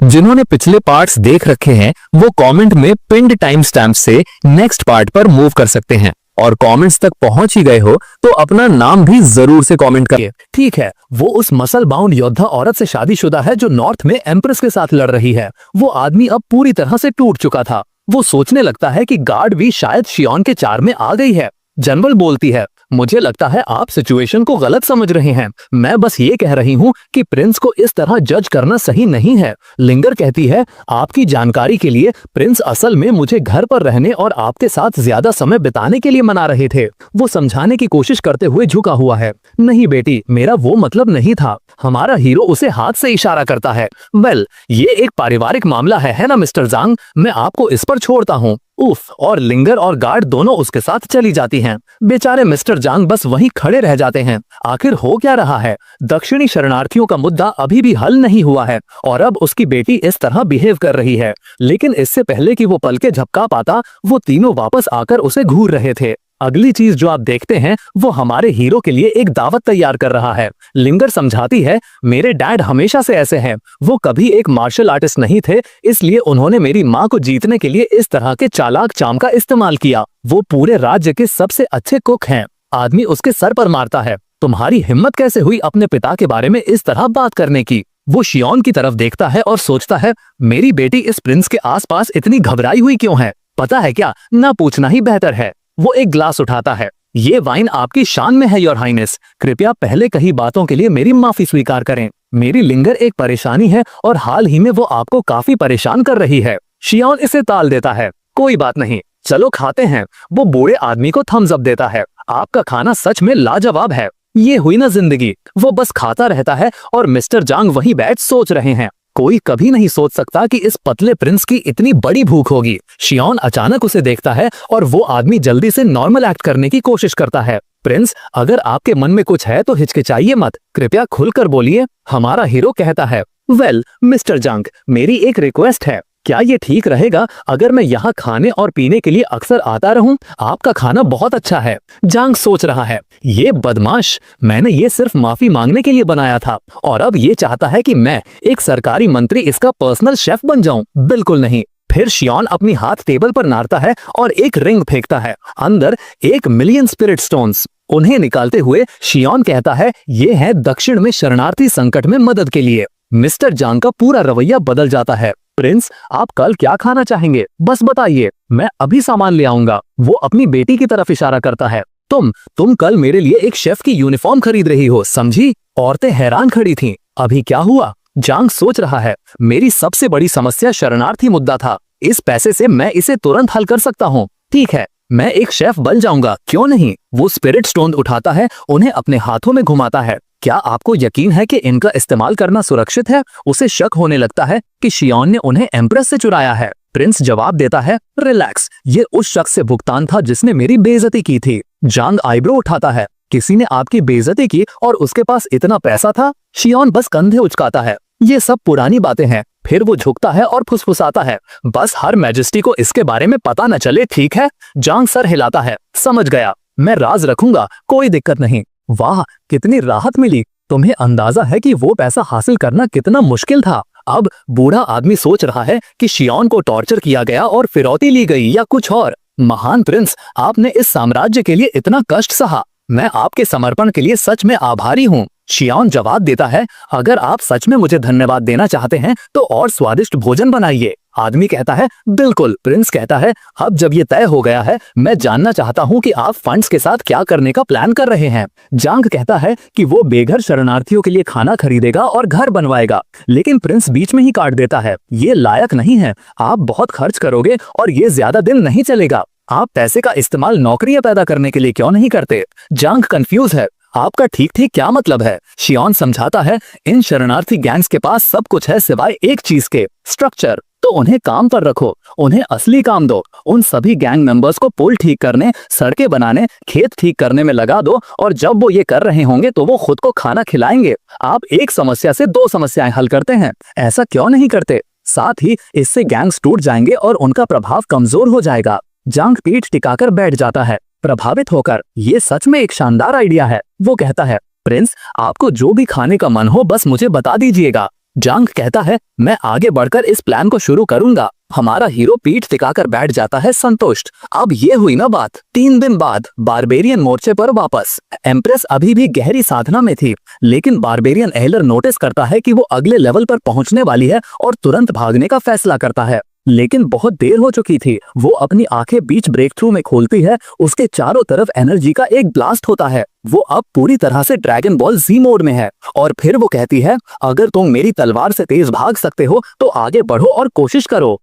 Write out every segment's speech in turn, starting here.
जिन्होंने पिछले पार्ट्स देख रखे हैं वो कमेंट में पिन्ड टाइम स्टैम्प से नेक्स्ट पार्ट पर मूव कर सकते हैं। और कमेंट्स तक पहुंच ही गए हो तो अपना नाम भी जरूर से कमेंट करिए। ठीक है, वो उस मसल बाउंड योद्धा औरत से शादीशुदा है जो नॉर्थ में एम्प्रेस के साथ लड़ रही है। वो आदमी अब पूरी तरह से टूट चुका था। वो सोचने लगता है कि गार्ड भी शायद शियोन के चार में आ गई है। जनरल बोलती है, मुझे लगता है आप सिचुएशन को गलत समझ रहे हैं। मैं बस ये कह रही हूँ कि प्रिंस को इस तरह जज करना सही नहीं है। लिंगर कहती है, आपकी जानकारी के लिए प्रिंस असल में मुझे घर पर रहने और आपके साथ ज्यादा समय बिताने के लिए मना रहे थे। वो समझाने की कोशिश करते हुए झुका हुआ है। नहीं बेटी, मेरा वो मतलब नहीं था। हमारा हीरो उसे हाथ से इशारा करता है। वेल, ये एक पारिवारिक मामला है ना मिस्टर जांग, मैं आपको इस पर छोड़ता हूँ। उफ, और लिंगर और गार्ड दोनों उसके साथ चली जाती हैं। बेचारे मिस्टर जांग बस वहीं खड़े रह जाते हैं। आखिर हो क्या रहा है? दक्षिणी शरणार्थियों का मुद्दा अभी भी हल नहीं हुआ है और अब उसकी बेटी इस तरह बिहेव कर रही है। लेकिन इससे पहले कि वो पलके झपका पाता, वो तीनों वापस आकर उसे घूर रहे थे। अगली चीज जो आप देखते हैं वो हमारे हीरो के लिए एक दावत तैयार कर रहा है। लिंगर समझाती है, मेरे डैड हमेशा से ऐसे हैं। वो कभी एक मार्शल आर्टिस्ट नहीं थे, इसलिए उन्होंने मेरी माँ को जीतने के लिए इस तरह के चालाक चाम का इस्तेमाल किया। वो पूरे राज्य के सबसे अच्छे कुक हैं। आदमी उसके सर पर मारता है, तुम्हारी हिम्मत कैसे हुई अपने पिता के बारे में इस तरह बात करने की? वो शियोन की तरफ देखता है और सोचता है, मेरी बेटी इस प्रिंस के आसपास इतनी घबराई हुई क्यों है? पता है क्या, ना पूछना ही बेहतर है। वो एक ग्लास उठाता है। ये वाइन आपकी शान में है योर हाइनेस, कृपया पहले कही बातों के लिए मेरी माफी स्वीकार करें। मेरी लिंगर एक परेशानी है और हाल ही में वो आपको काफी परेशान कर रही है। शियोन इसे टाल देता है, कोई बात नहीं, चलो खाते हैं। वो बूढ़े आदमी को थम्स अप देता है। आपका खाना सच में लाजवाब है। ये हुई ना जिंदगी। वो बस खाता रहता है और मिस्टर जांग वहीं बैठ सोच रहे हैं। कोई कभी नहीं सोच सकता कि इस पतले प्रिंस की इतनी बड़ी भूख होगी। शियोन अचानक उसे देखता है और वो आदमी जल्दी से नॉर्मल एक्ट करने की कोशिश करता है। प्रिंस, अगर आपके मन में कुछ है तो हिचकिचाइए मत, कृपया खुलकर बोलिए। हमारा हीरो कहता है, वेल मिस्टर जांग, मेरी एक रिक्वेस्ट है। क्या ये ठीक रहेगा अगर मैं यहाँ खाने और पीने के लिए अक्सर आता रहूं? आपका खाना बहुत अच्छा है। जांग सोच रहा है, ये बदमाश, मैंने ये सिर्फ माफी मांगने के लिए बनाया था और अब ये चाहता है कि मैं एक सरकारी मंत्री इसका पर्सनल शेफ बन जाऊं। बिल्कुल नहीं। फिर शियोन अपनी हाथ टेबल पर मारता है और एक रिंग फेंकता है। अंदर 1,000,000 स्पिरिट स्टोन्स। उन्हें निकालते हुए शियोन कहता है, ये है दक्षिण में शरणार्थी संकट में मदद के लिए। मिस्टर जांग का पूरा रवैया बदल जाता है। प्रिंस, आप कल क्या खाना चाहेंगे? बस बताइए, मैं अभी सामान ले आऊंगा। वो अपनी बेटी की तरफ इशारा करता है। तुम कल मेरे लिए एक शेफ की यूनिफॉर्म खरीद रही हो, समझी? औरतें हैरान खड़ी थीं। अभी क्या हुआ? जांग सोच रहा है, मेरी सबसे बड़ी समस्या शरणार्थी मुद्दा था। इस पैसे से मैं इसे तुरंत हल कर सकता हूँ। ठीक है, मैं एक शेफ बन जाऊंगा, क्यों नहीं? वो स्पिरिट स्टोन उठाता है, उन्हें अपने हाथों में घुमाता है। क्या आपको यकीन है कि इनका इस्तेमाल करना सुरक्षित है? उसे शक होने लगता है कि शियोन ने उन्हें एम्प्रेस से चुराया है। प्रिंस जवाब देता है, रिलैक्स, ये उस शख्स से भुगतान था जिसने मेरी बेइज्जती की थी। जांग आईब्रो उठाता है, किसी ने आपकी बेइज्जती की और उसके पास इतना पैसा था? शियोन बस कंधे उचकाता है, ये सब पुरानी बातें हैं। फिर वो झुकता है और फुसफुसाता है, बस हर मैजेस्टी को इसके बारे में पता न चले, ठीक है? जांग सर हिलाता है, समझ गया, मैं राज रखूंगा, कोई दिक्कत नहीं। वाह, कितनी राहत मिली। तुम्हें अंदाजा है कि वो पैसा हासिल करना कितना मुश्किल था? अब बूढ़ा आदमी सोच रहा है कि शियोन को टॉर्चर किया गया और फिरौती ली गई या कुछ और। महान प्रिंस, आपने इस साम्राज्य के लिए इतना कष्ट सहा, मैं आपके समर्पण के लिए सच में आभारी हूँ। शियोन जवाब देता है, अगर आप सच में मुझे धन्यवाद देना चाहते हैं तो और स्वादिष्ट भोजन बनाइए। आदमी कहता है, बिल्कुल। प्रिंस कहता है, अब जब ये तय हो गया है, मैं जानना चाहता हूँ कि आप फंड्स के साथ क्या करने का प्लान कर रहे हैं। जांग कहता है कि वो बेघर शरणार्थियों के लिए खाना खरीदेगा और घर बनवाएगा, लेकिन प्रिंस बीच में ही काट देता है, ये लायक नहीं है, आप बहुत खर्च करोगे और ये ज्यादा दिन नहीं चलेगा। आप पैसे का इस्तेमाल नौकरियां पैदा करने के लिए क्यों नहीं करते? जांग कंफ्यूज है, आपका ठीक ठीक क्या मतलब है? शियोन समझाता है, इन शरणार्थी गैंग्स के पास सब कुछ है सिवाय एक चीज के, स्ट्रक्चर। तो उन्हें काम पर रखो, उन्हें असली काम दो। उन सभी गैंग मेंबर्स को पुल ठीक करने, सड़कें बनाने, खेत ठीक करने में लगा दो और जब वो ये कर रहे होंगे तो वो खुद को खाना खिलाएंगे। आप एक समस्या से दो समस्याएं हल करते हैं, ऐसा क्यों नहीं करते? साथ ही इससे गैंग्स टूट जाएंगे और उनका प्रभाव कमजोर हो जाएगा। जांग पीठ टिकाकर बैठ जाता है, प्रभावित होकर। ये सच में एक शानदार आइडिया है। वो कहता है, प्रिंस, आपको जो भी खाने का मन हो बस मुझे बता दीजिएगा। जांग कहता है, मैं आगे बढ़कर इस प्लान को शुरू करूंगा। हमारा हीरो पीठ टिकाकर बैठ जाता है संतुष्ट। अब ये हुई ना बात। 3 दिन बाद बारबेरियन मोर्चे पर वापस। एम्प्रेस अभी भी गहरी साधना में थी, लेकिन बारबेरियन एहलर नोटिस करता है कि वो अगले लेवल पर पहुंचने वाली है और तुरंत भागने का फैसला करता है। लेकिन बहुत देर हो चुकी थी। वो अपनी आंखें बीच ब्रेक थ्रू में खोलती है। उसके चारों तरफ एनर्जी का एक ब्लास्ट होता है। वो अब पूरी तरह से ड्रैगन बॉल जी मोड में है। और फिर वो कहती है, अगर तुम मेरी तलवार से तेज भाग सकते हो तो आगे बढ़ो और कोशिश करो।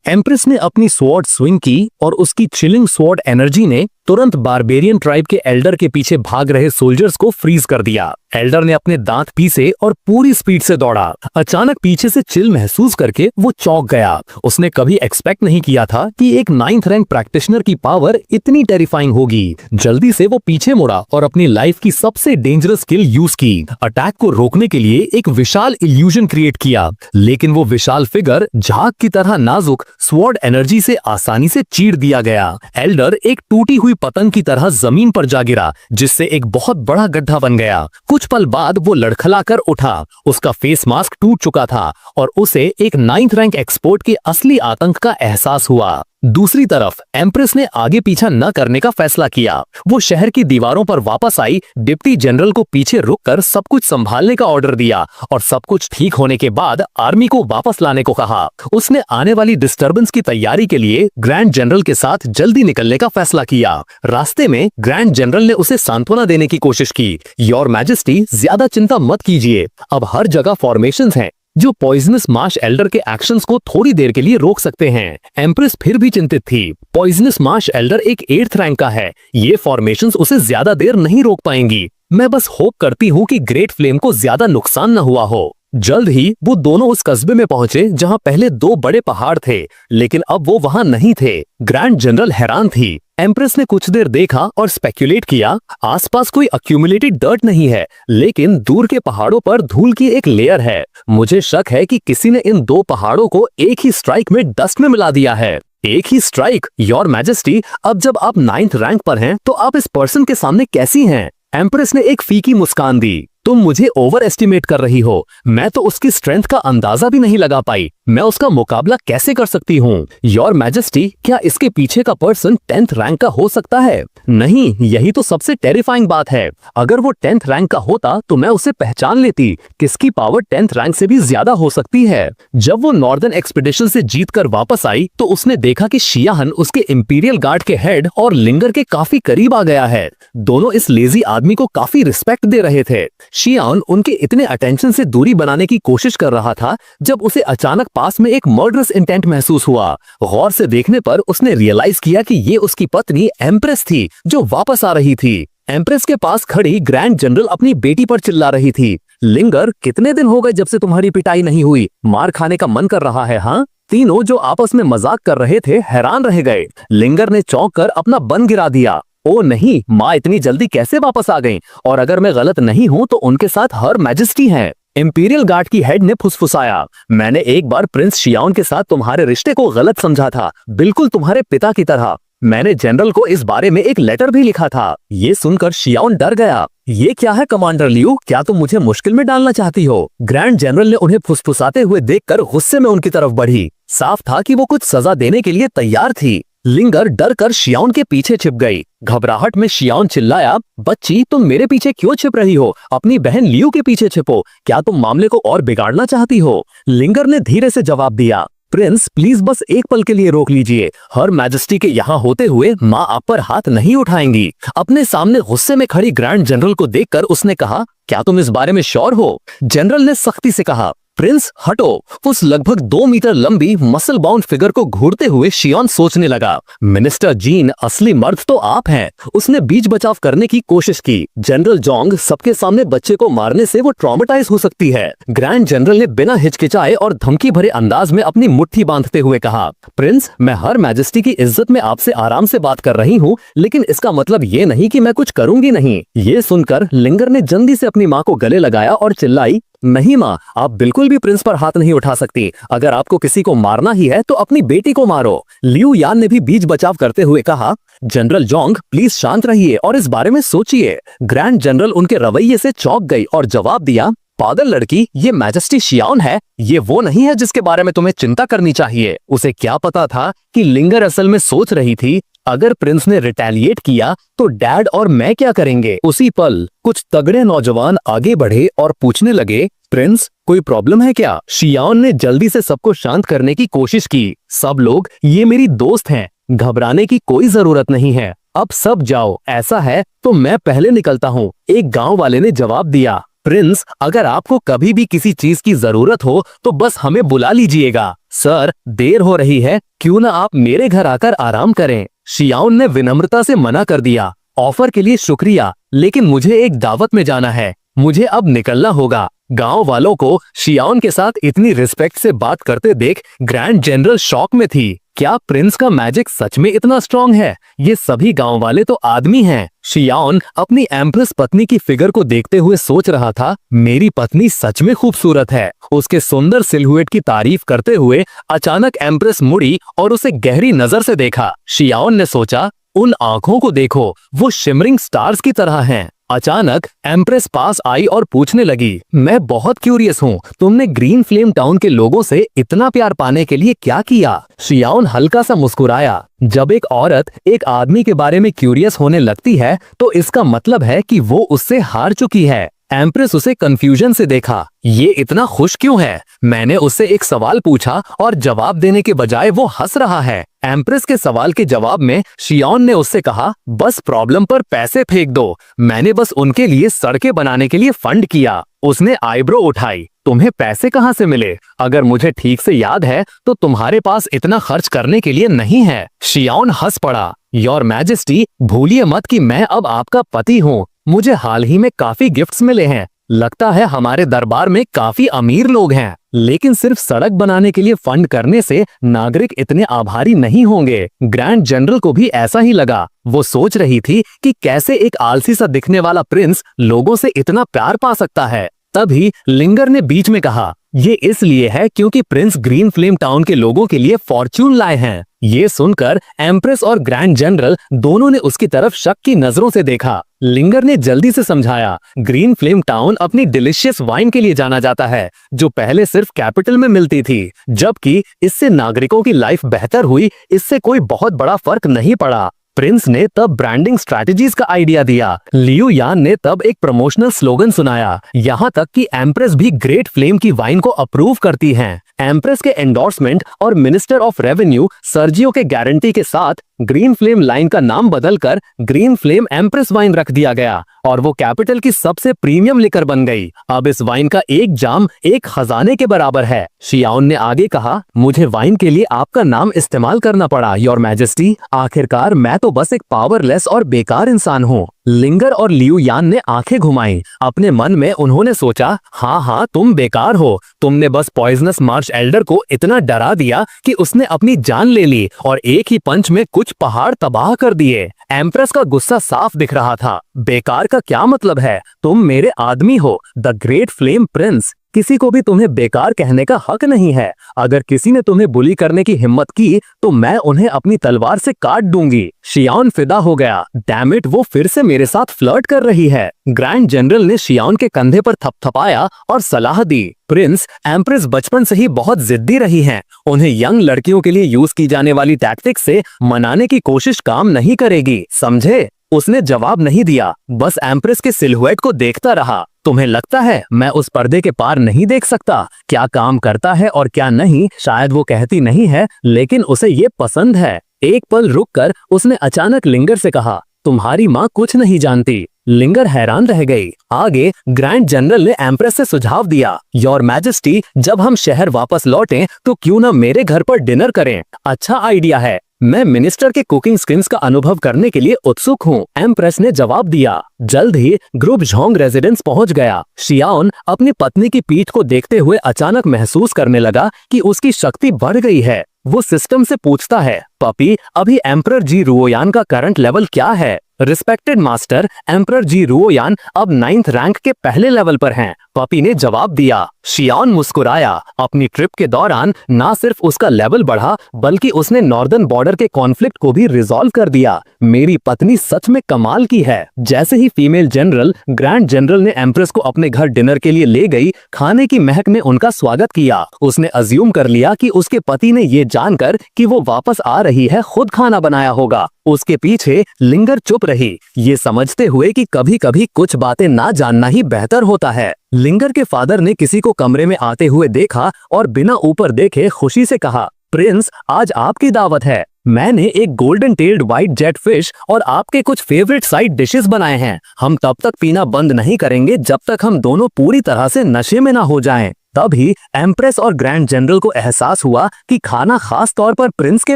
एम्प्रेस ने अपनी स्वॉर्ड स्विंग की और उसकी चिलिंग स्वॉर्ड एनर्जी ने तुरंत बारबेरियन ट्राइब के एल्डर के पीछे भाग रहे सोल्जर्स को फ्रीज कर दिया। एल्डर ने अपने दांत पीसे और पूरी स्पीड से दौड़ा। अचानक पीछे से चिल महसूस करके वो चौंक गया। उसने कभी एक्सपेक्ट नहीं किया था कि एक 9th रैंक प्रैक्टिशनर की पावर इतनी टेरिफाइंग होगी। जल्दी से वो पीछे मुड़ा और अपनी लाइफ की सबसे डेंजरस स्किल यूज की। अटैक को रोकने के लिए एक विशाल इल्यूजन क्रिएट किया, लेकिन वो विशाल फिगर झाग की तरह नाजुक स्वॉर्ड एनर्जी से आसानी से चीर दिया गया। एल्डर एक टूटी हुई पतंग की तरह जमीन पर जा गिरा, जिससे एक बहुत बड़ा गड्ढा बन गया। कुछ पल बाद वो लड़खड़ाकर उठा। उसका फेस मास्क टूट चुका था और उसे एक 9th रैंक एक्सपर्ट के असली आतंक का एहसास हुआ। दूसरी तरफ एम्प्रेस ने आगे पीछा न करने का फैसला किया। वो शहर की दीवारों पर वापस आई, डिप्टी जनरल को पीछे रुककर सब कुछ संभालने का ऑर्डर दिया और सब कुछ ठीक होने के बाद आर्मी को वापस लाने को कहा। उसने आने वाली डिस्टर्बेंस की तैयारी के लिए ग्रैंड जनरल के साथ जल्दी निकलने का फैसला किया। रास्ते में ग्रैंड जनरल ने उसे सांत्वना देने की कोशिश की। योर मैजेस्टी, ज्यादा चिंता मत कीजिए। अब हर जगह फॉर्मेशंस हैं जो पॉइजनस मार्श एल्डर के एक्शंस को थोड़ी देर के लिए रोक सकते हैं। एम्प्रेस फिर भी चिंतित थी। पॉइजनस मार्श एल्डर एक 8th रैंक का है। ये फॉर्मेशंस उसे ज्यादा देर नहीं रोक पाएंगी। मैं बस होप करती हूँ कि ग्रेट फ्लेम को ज्यादा नुकसान न हुआ हो। जल्द ही वो दोनों उस कस्बे में पहुंचे जहां पहले 2 बड़े पहाड़ थे, लेकिन अब वो वहां नहीं थे। ग्रैंड जनरल हैरान थी। एम्प्रेस ने कुछ देर देखा और स्पेक्यूलेट किया। आसपास कोई अक्यूमुलेटेड डर्ट नहीं है, लेकिन दूर के पहाड़ों पर धूल की एक लेयर है। मुझे शक है कि किसी ने इन 2 पहाड़ों को एक ही स्ट्राइक में डस्ट में मिला दिया है। एक ही स्ट्राइक? योर मैजेस्टी, अब जब आप 9th रैंक पर हैं तो आप इस पर्सन के सामने कैसी हैं? एम्प्रेस ने एक फीकी मुस्कान दी। तुम मुझे ओवर एस्टिमेट कर रही हो। मैं तो उसकी स्ट्रेंथ का अंदाजा भी नहीं लगा पाई। मैं उसका मुकाबला कैसे कर सकती हूँ? योर मैजेस्टी, क्या इसके पीछे का पर्सन 10th रैंक का हो सकता है? नहीं, यही तो सबसे टेरिफाइंग बात है। अगर वो 10th रैंक का होता तो मैं उसे पहचान लेती। किसकी पावर 10th रैंक से भी ज्यादा हो सकती है। जब वो नॉर्दर्न एक्सपीडिशन से जीतकर वापस आई तो उसने देखा कि शियाहन उसके इंपीरियल गार्ड के हेड और लिंगर के काफी करीब आ गया है। दोनों इस लेजी आदमी को काफी रिस्पेक्ट दे रहे थे। शियान उनके इतने अटेंशन से दूरी बनाने की कोशिश कर रहा था जब उसे अचानक पास में एक मर्डरस इंटेंट महसूस हुआ। गौर से देखने पर उसने रियलाइज किया कि ये उसकी पत्नी एम्प्रेस थी जो वापस आ रही थी। एम्प्रेस के पास खड़ी ग्रैंड जनरल अपनी बेटी पर चिल्ला रही थी, लिंगर, कितने दिन हो गए जब से तुम्हारी पिटाई नहीं हुई? मार खाने का मन कर रहा है? हाँ? तीनों जो आपस में मजाक कर रहे थे हैरान रह गए। लिंगर ने चौंक कर अपना बन गिरा दिया। ओ नहीं, माँ इतनी जल्दी कैसे वापस आ गईं? और अगर मैं गलत नहीं हूं तो उनके साथ हर मैजेस्टी हैं। इंपीरियल गार्ड की हेड ने फुसफुसाया, मैंने एक बार प्रिंस शियाओन के साथ तुम्हारे रिश्ते को गलत समझा था, बिल्कुल तुम्हारे पिता की तरह। मैंने जनरल को इस बारे में एक लेटर भी लिखा था। ये सुनकर शियाओन डर गया। ये क्या है कमांडर लियू, क्या तुम मुझे मुश्किल में डालना चाहती हो? ग्रैंड जनरल ने उन्हें फुसफुसाते हुए देखकर गुस्से में उनकी तरफ बढ़ी। साफ था कि वो कुछ सजा देने के लिए तैयार थी। लिंगर डर कर शियाओन के पीछे छिप गई। घबराहट में शियाओन चिल्लाया, बच्ची तुम मेरे पीछे क्यों छिप रही हो? अपनी बहन लियू के पीछे छिपो। क्या तुम मामले को और बिगाड़ना चाहती हो? लिंगर ने धीरे से जवाब दिया, प्रिंस प्लीज बस एक पल के लिए रोक लीजिए। हर मैजेस्टी के यहाँ होते हुए माँ आप पर हाथ नहीं उठाएंगी। अपने सामने गुस्से में खड़ी ग्रैंड जनरल को देखकर उसने कहा, क्या तुम इस बारे में श्योर हो? जनरल ने सख्ती से कहा, प्रिंस हटो। उस लगभग 2 मीटर लंबी मसल बाउंड फिगर को घूरते हुए शियान सोचने लगा, मिनिस्टर जीन, असली मर्द तो आप हैं। उसने बीच बचाव करने की कोशिश की। जनरल जोंग, सबके सामने बच्चे को मारने से वो ट्रॉमेटाइज हो सकती है। ग्रैंड जनरल ने बिना हिचकिचाए और धमकी भरे अंदाज में अपनी मुट्ठी बांधते हुए कहा, प्रिंस मैं हर मैजेस्टी की इज्जत में आपसे आराम से बात कर रही हूँ, लेकिन इसका मतलब ये नहीं कि मैं कुछ करूंगी नहीं। ये सुनकर लिंगर ने जल्दी से अपनी माँ को गले लगाया और चिल्लाई, नहीं माँ, आप बिल्कुल भी प्रिंस पर हाथ नहीं उठा सकती। अगर आपको किसी को मारना ही है तो अपनी बेटी को मारो। लियू यान ने भी बीच बचाव करते हुए कहा, जनरल जोंग प्लीज शांत रहिए और इस बारे में सोचिए। ग्रैंड जनरल उनके रवैये से चौंक गई और जवाब दिया, पागल लड़की, ये मैजेस्टी शियान है, ये वो नहीं है जिसके बारे में तुम्हें चिंता करनी चाहिए। उसे क्या पता था कि लिंगर असल में सोच रही थी अगर प्रिंस ने रिटेलिएट किया तो डैड और मैं क्या करेंगे। उसी पल कुछ तगड़े नौजवान आगे बढ़े और पूछने लगे, प्रिंस कोई प्रॉब्लम है क्या? शियान ने जल्दी से सबको शांत करने की कोशिश की। सब लोग, ये मेरी दोस्त हैं, घबराने की कोई जरूरत नहीं है, अब सब जाओ, ऐसा है तो मैं पहले निकलता हूँ, एक गांव वाले ने जवाब दिया। प्रिंस, अगर आपको कभी भी किसी चीज की जरूरत हो तो बस हमें बुला लीजिएगा। सर, देर हो रही है, क्यों ना आप मेरे घर आकर आराम करें। शियान ने विनम्रता से मना कर दिया। ऑफर के लिए शुक्रिया, लेकिन मुझे एक दावत में जाना है, मुझे अब निकलना होगा। गांव वालों को शियान के साथ इतनी रिस्पेक्ट से बात करते देख ग्रैंड जनरल शॉक में थी। क्या प्रिंस का मैजिक सच में इतना स्ट्रॉन्ग है? ये सभी गांव वाले तो आदमी हैं। शियान अपनी एम्प्रेस पत्नी की फिगर को देखते हुए सोच रहा था, मेरी पत्नी सच में खूबसूरत है। उसके सुंदर सिलहुएट की तारीफ करते हुए अचानक एम्प्रेस मुड़ी और उसे गहरी नजर से देखा। शियान ने सोचा, उन आंखों को देखो, वो शिमरिंग स्टार्स की तरह हैं। अचानक एम्प्रेस पास आई और पूछने लगी, मैं बहुत क्यूरियस हूँ, तुमने ग्रीन फ्लेम टाउन के लोगों से इतना प्यार पाने के लिए क्या किया? शियान हल्का सा मुस्कुराया। जब एक औरत एक आदमी के बारे में क्यूरियस होने लगती है तो इसका मतलब है कि वो उससे हार चुकी है। एम्प्रेस उसे कंफ्यूजन से देखा। ये इतना खुश क्यों है? मैंने उससे एक सवाल पूछा और जवाब देने के बजाय वो हंस रहा है। एम्प्रेस के सवाल के जवाब में शियान ने उससे कहा, बस प्रॉब्लम पर पैसे फेंक दो, मैंने बस उनके लिए सड़कें बनाने के लिए फंड किया। उसने आईब्रो उठाई। तुम्हें पैसे कहाँ से मिले? अगर मुझे ठीक से याद है तो तुम्हारे पास इतना खर्च करने के लिए नहीं है। शियान हंस पड़ा। योर मैजेस्टी, भूलिए मत कि मैं अब आपका पति हूँ। मुझे हाल ही में काफी गिफ्ट्स मिले हैं। लगता है हमारे दरबार में काफी अमीर लोग हैं, लेकिन सिर्फ सड़क बनाने के लिए फंड करने से नागरिक इतने आभारी नहीं होंगे। ग्रैंड जनरल को भी ऐसा ही लगा। वो सोच रही थी कि कैसे एक आलसी सा दिखने वाला प्रिंस लोगों से इतना प्यार पा सकता है। तभी लिंगर ने बीच में कहा, ये इसलिए है क्योंकि प्रिंस ग्रीन फ्लेम टाउन के लोगों के लिए फॉर्च्यून लाए हैं। ये सुनकर एम्प्रेस और ग्रैंड जनरल दोनों ने उसकी तरफ शक की नजरों से देखा। लिंगर ने जल्दी से समझाया, ग्रीन फ्लेम टाउन अपनी डिलीशियस वाइन के लिए जाना जाता है, जो पहले सिर्फ कैपिटल में मिलती थी, जबकि इससे नागरिकों की लाइफ बेहतर हुई, इससे कोई बहुत बड़ा फर्क नहीं पड़ा। प्रिंस ने तब ब्रांडिंग स्ट्रैटेजीज का आइडिया दिया। लियू यान ने तब एक प्रमोशनल स्लोगन सुनाया, यहाँ तक कि एम्प्रेस भी ग्रेट फ्लेम की वाइन को अप्रूव करती हैं। एम्प्रेस के एंडोर्समेंट और मिनिस्टर ऑफ रेवेन्यू सर्जियो के गारंटी के साथ ग्रीन फ्लेम लाइन का नाम बदलकर ग्रीन फ्लेम एम्प्रेस वाइन रख दिया गया और वो कैपिटल की सबसे प्रीमियम लिकर बन गई। अब इस वाइन का एक जाम एक खजाने के बराबर है। शियान ने आगे कहा, मुझे वाइन के लिए आपका नाम इस्तेमाल करना पड़ा, योर मैजेस्टी। आखिरकार मैं तो बस एक पावरलेस और बेकार इंसान हूँ। लिंगर और लियू यान ने आंखें घुमाई। अपने मन में उन्होंने सोचा, हाँ, तुम बेकार हो। तुमने बस पॉइजनस मार्च एल्डर को इतना डरा दिया कि उसने अपनी जान ले ली और एक ही पंच में कुछ पहाड़ तबाह कर दिए। एम्प्रेस का गुस्सा साफ दिख रहा था। बेकार का क्या मतलब है? तुम मेरे आदमी हो, द ग्रेट फ्लेम प्रिंस। किसी को भी तुम्हें बेकार कहने का हक नहीं है। अगर किसी ने तुम्हें बुली करने की हिम्मत की तो मैं उन्हें अपनी तलवार से काट दूंगी। शियान फिदा हो गया। डैम इट, वो फिर से मेरे साथ फ्लर्ट कर रही है। ग्रैंड जनरल ने शियान के कंधे पर थपथपाया और सलाह दी, प्रिंस, एम्प्रेस बचपन से ही बहुत जिद्दी रही हैं। उन्हें यंग लड़कियों के लिए यूज की जाने वाली टैक्टिक से मनाने की कोशिश काम नहीं करेगी, समझे? उसने जवाब नहीं दिया, बस एम्प्रेस के सिलहुएट को देखता रहा। तुम्हें लगता है मैं उस पर्दे के पार नहीं देख सकता? क्या काम करता है और क्या नहीं, शायद वो कहती नहीं है, लेकिन उसे ये पसंद है। एक पल रुककर उसने अचानक लिंगर से कहा, तुम्हारी माँ कुछ नहीं जानती। लिंगर हैरान रह गई। आगे ग्रैंड जनरल ने एम्प्रेस से सुझाव दिया, योर मैजेस्टी, जब हम शहर वापस लौटें तो क्यों ना मेरे घर पर डिनर करें? अच्छा आइडिया है। मैं मिनिस्टर के कुकिंग स्किल्स का अनुभव करने के लिए उत्सुक हूँ, एम्प्रेस ने जवाब दिया। जल्द ही ग्रुप झोंग रेजिडेंस पहुंच गया। शियान अपनी पत्नी की पीठ को देखते हुए अचानक महसूस करने लगा कि उसकी शक्ति बढ़ गई है। वो सिस्टम से पूछता है, पपी, अभी एम्परर जी रुओयान का करंट लेवल क्या है? रिस्पेक्टेड मास्टर, एम्परर जी रुओयान अब 9th रैंक के पहले लेवल पर हैं। पपी ने जवाब दिया। शियान मुस्कुराया। अपनी ट्रिप के दौरान ना सिर्फ उसका लेवल बढ़ा, बल्कि उसने नॉर्दर्न बॉर्डर के कॉन्फ्लिक्ट को भी रिजॉल्व कर दिया। मेरी पत्नी सच में कमाल की है। जैसे ही फीमेल जनरल ग्रैंड जनरल ने एम्प्रेस को अपने घर डिनर के लिए ले गई, खाने की महक ने उनका स्वागत किया। उसने अज्यूम कर लिया कि उसके पति ने ये जानकर कि वो वापस आ रही है, खुद खाना बनाया होगा। उसके पीछे लिंगर चुप रही, ये समझते हुए कि कभी कभी कुछ बातें ना जानना ही बेहतर होता है। लिंगर के फादर ने किसी को कमरे में आते हुए देखा और बिना ऊपर देखे खुशी से कहा, प्रिंस, आज आपकी दावत है। मैंने एक golden tailed white jet fish और आपके कुछ फेवरेट साइड डिशेस बनाए हैं। हम तब तक पीना बंद नहीं करेंगे जब तक हम दोनों पूरी तरह से नशे में ना हो जाएं। तभी एम्प्रेस और ग्रैंड जनरल को एहसास हुआ कि खाना खास तौर पर प्रिंस के